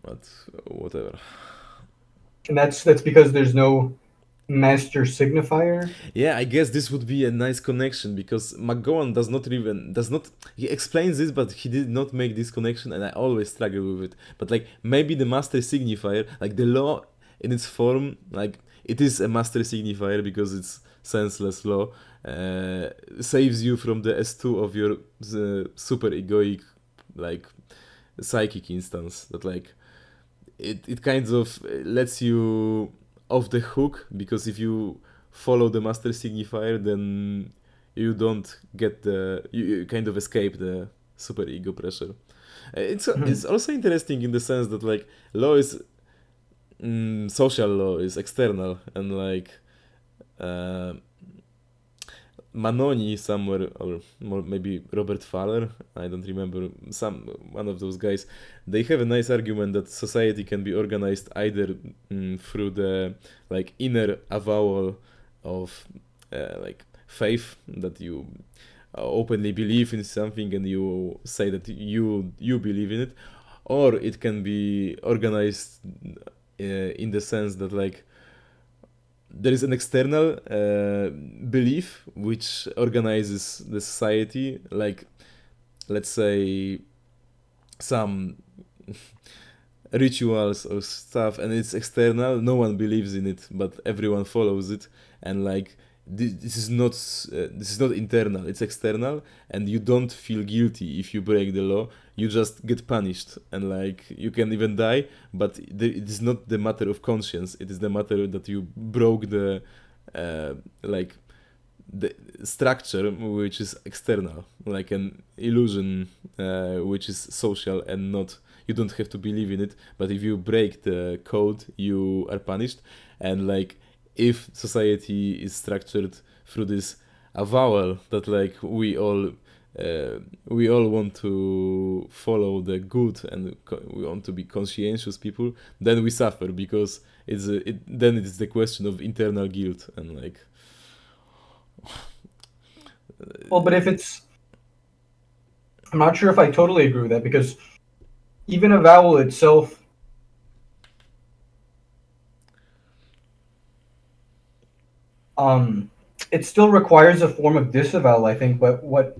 but whatever. And that's because there's no master signifier. Yeah, I guess this would be a nice connection because McGowan does not he explains this, but he did not make this connection, and I always struggle with it. But like maybe the master signifier, like the law in its form, like it is a master signifier because it's senseless law, saves you from the S2 of your super egoic like psychic instance, that like it kind of lets you off the hook, because if you follow the master signifier, then you don't get you kind of escape the super ego pressure. It's also interesting in the sense that like law is social law is external, and like uh, Manoni somewhere, or more maybe Robert Fowler, I don't remember, one of those guys, they have a nice argument that society can be organized either through the like inner avowal of like faith, that you openly believe in something and you say that you believe in it, or it can be organized in the sense that like there is an external belief which organizes the society, like let's say some rituals or stuff, and it's external, no one believes in it but everyone follows it, and like this is not internal, it's external, and you don't feel guilty if you break the law, you just get punished, and like you can even die, but it is not the matter of conscience, it is the matter that you broke the like the structure which is external, like an illusion which is social and not, you don't have to believe in it, but if you break the code you are punished. And like if society is structured through this avowal that like we all want to follow the good and we want to be conscientious people, then we suffer because then it is the question of internal guilt and like. Well, but if it's, I'm not sure if I totally agree with that, because even avowal itself, it still requires a form of disavowal, I think. But but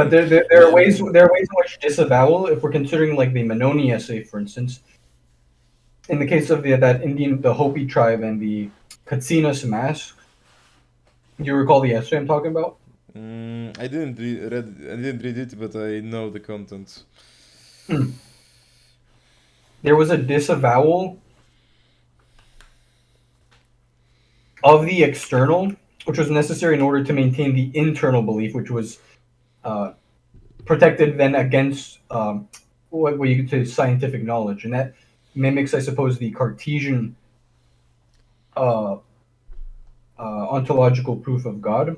there are ways in which disavowal, if we're considering like the Mennonite essay, for instance, in the case of the Hopi tribe and the Katsinas Mass, do you recall the essay I'm talking about? I didn't read it, but I know the content. There was a disavowal of the external, which was necessary in order to maintain the internal belief, which was protected then against what you could say scientific knowledge, and that mimics, I suppose, the Cartesian ontological proof of God.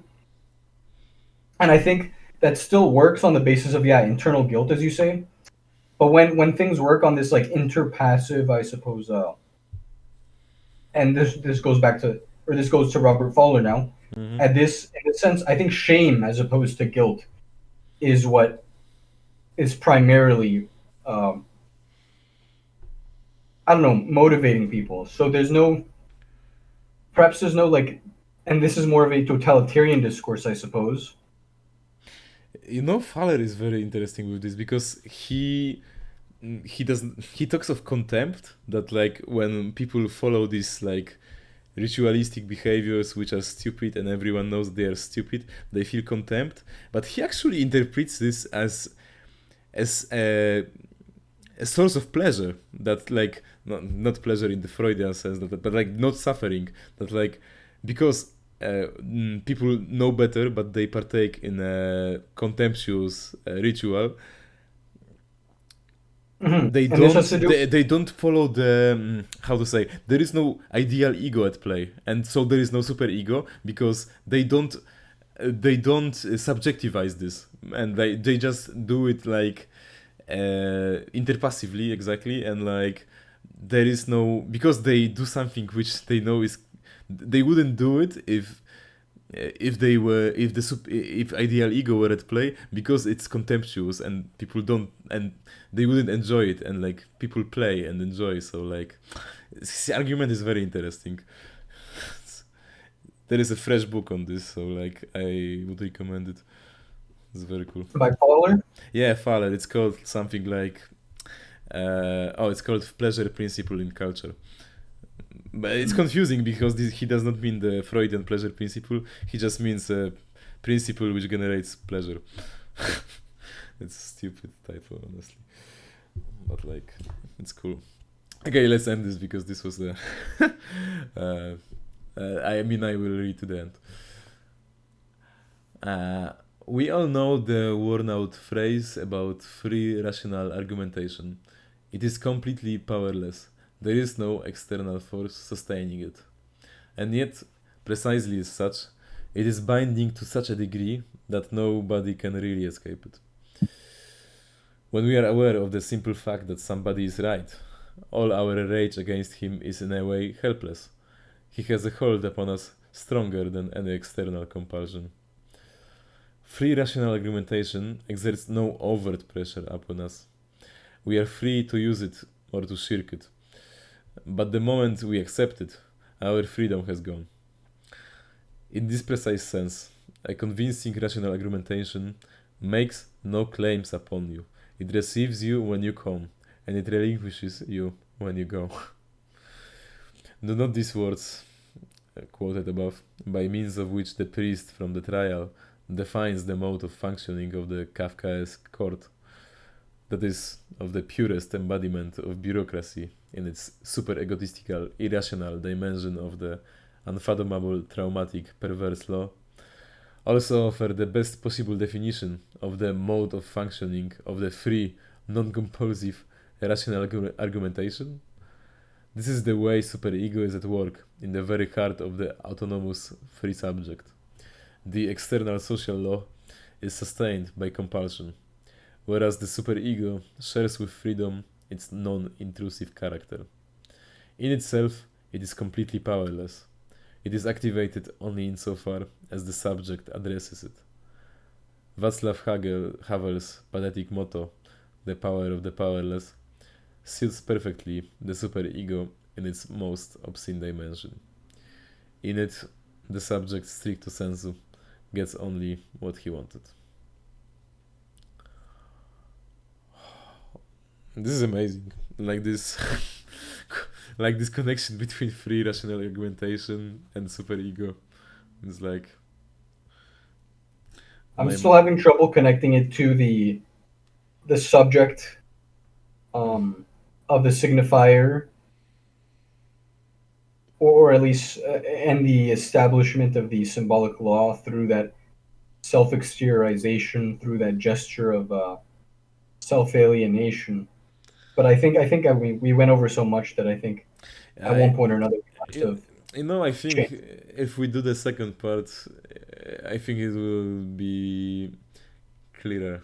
And I think that still works on the basis of internal guilt, as you say. But when things work on this like interpassive, I suppose, and this goes back to, or this goes to Robert Fowler now. At this, in this sense, I think shame as opposed to guilt is what is primarily, I don't know, motivating people. So perhaps there's no like, and this is more of a totalitarian discourse, I suppose. You know, Fowler is very interesting with this because he talks of contempt, that like when people follow these like ritualistic behaviors which are stupid and everyone knows they are stupid, they feel contempt, but he actually interprets this as a source of pleasure, that like not pleasure in the Freudian sense, but like not suffering, that like because people know better but they partake in a contemptuous ritual, they And this has don't to do. they don't follow the how to say, there is no ideal ego at play, and so there is no super ego because they don't subjectivize this, and they just do it like interpassively, exactly, and like there is no, because they do something which they know is, they wouldn't do it if ideal ego were at play, because it's contemptuous and people don't, and they wouldn't enjoy it, and like people play and enjoy, so like this argument is very interesting. There is a fresh book on this, so like I would recommend it. It's very cool. By Fowler. Yeah, Fowler. It's called something like it's called pleasure principle in culture. But it's confusing because he does not mean the Freudian pleasure principle. He just means a principle which generates pleasure. It's a stupid typo, honestly. But like, it's cool. Okay, let's end this because this was the. I mean, I will read to the end. We all know the worn-out phrase about free rational argumentation. It is completely powerless. There is no external force sustaining it. And yet, precisely as such, it is binding to such a degree that nobody can really escape it. When we are aware of the simple fact that somebody is right, all our rage against him is in a way helpless. He has a hold upon us stronger than any external compulsion. Free rational argumentation exerts no overt pressure upon us. We are free to use it or to shirk it. But the moment we accept it, our freedom has gone. In this precise sense, a convincing rational argumentation makes no claims upon you. It receives you when you come, and it relinquishes you when you go. Do not these words, quoted above, by means of which the priest from the trial defines the mode of functioning of the Kafkaesque court, that is, of the purest embodiment of bureaucracy in its super egotistical, irrational dimension of the unfathomable, traumatic, perverse law, also offer the best possible definition of the mode of functioning of the free, non compulsive, rational argumentation? This is the way superego is at work in the very heart of the autonomous free subject. The external social law is sustained by compulsion, whereas the superego shares with freedom its non intrusive character. In itself, it is completely powerless. It is activated only insofar as the subject addresses it. Havel's pathetic motto, the power of the powerless, suits perfectly the superego in its most obscene dimension. In it, the subject stricto sensu gets only what he wanted. This is amazing. Like this, like this connection between free rational argumentation and superego. It's like I'm my still having trouble connecting it to the subject of the signifier, or at least and the establishment of the symbolic law through that self-exteriorization, through that gesture of self-alienation. But we went over so much that I think at one I point or another we must you, have you know I think changed. if we do the second part, I think it will be clearer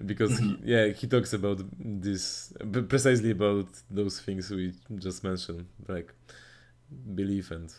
because Mhm. he talks about this precisely about those things we just mentioned, like belief and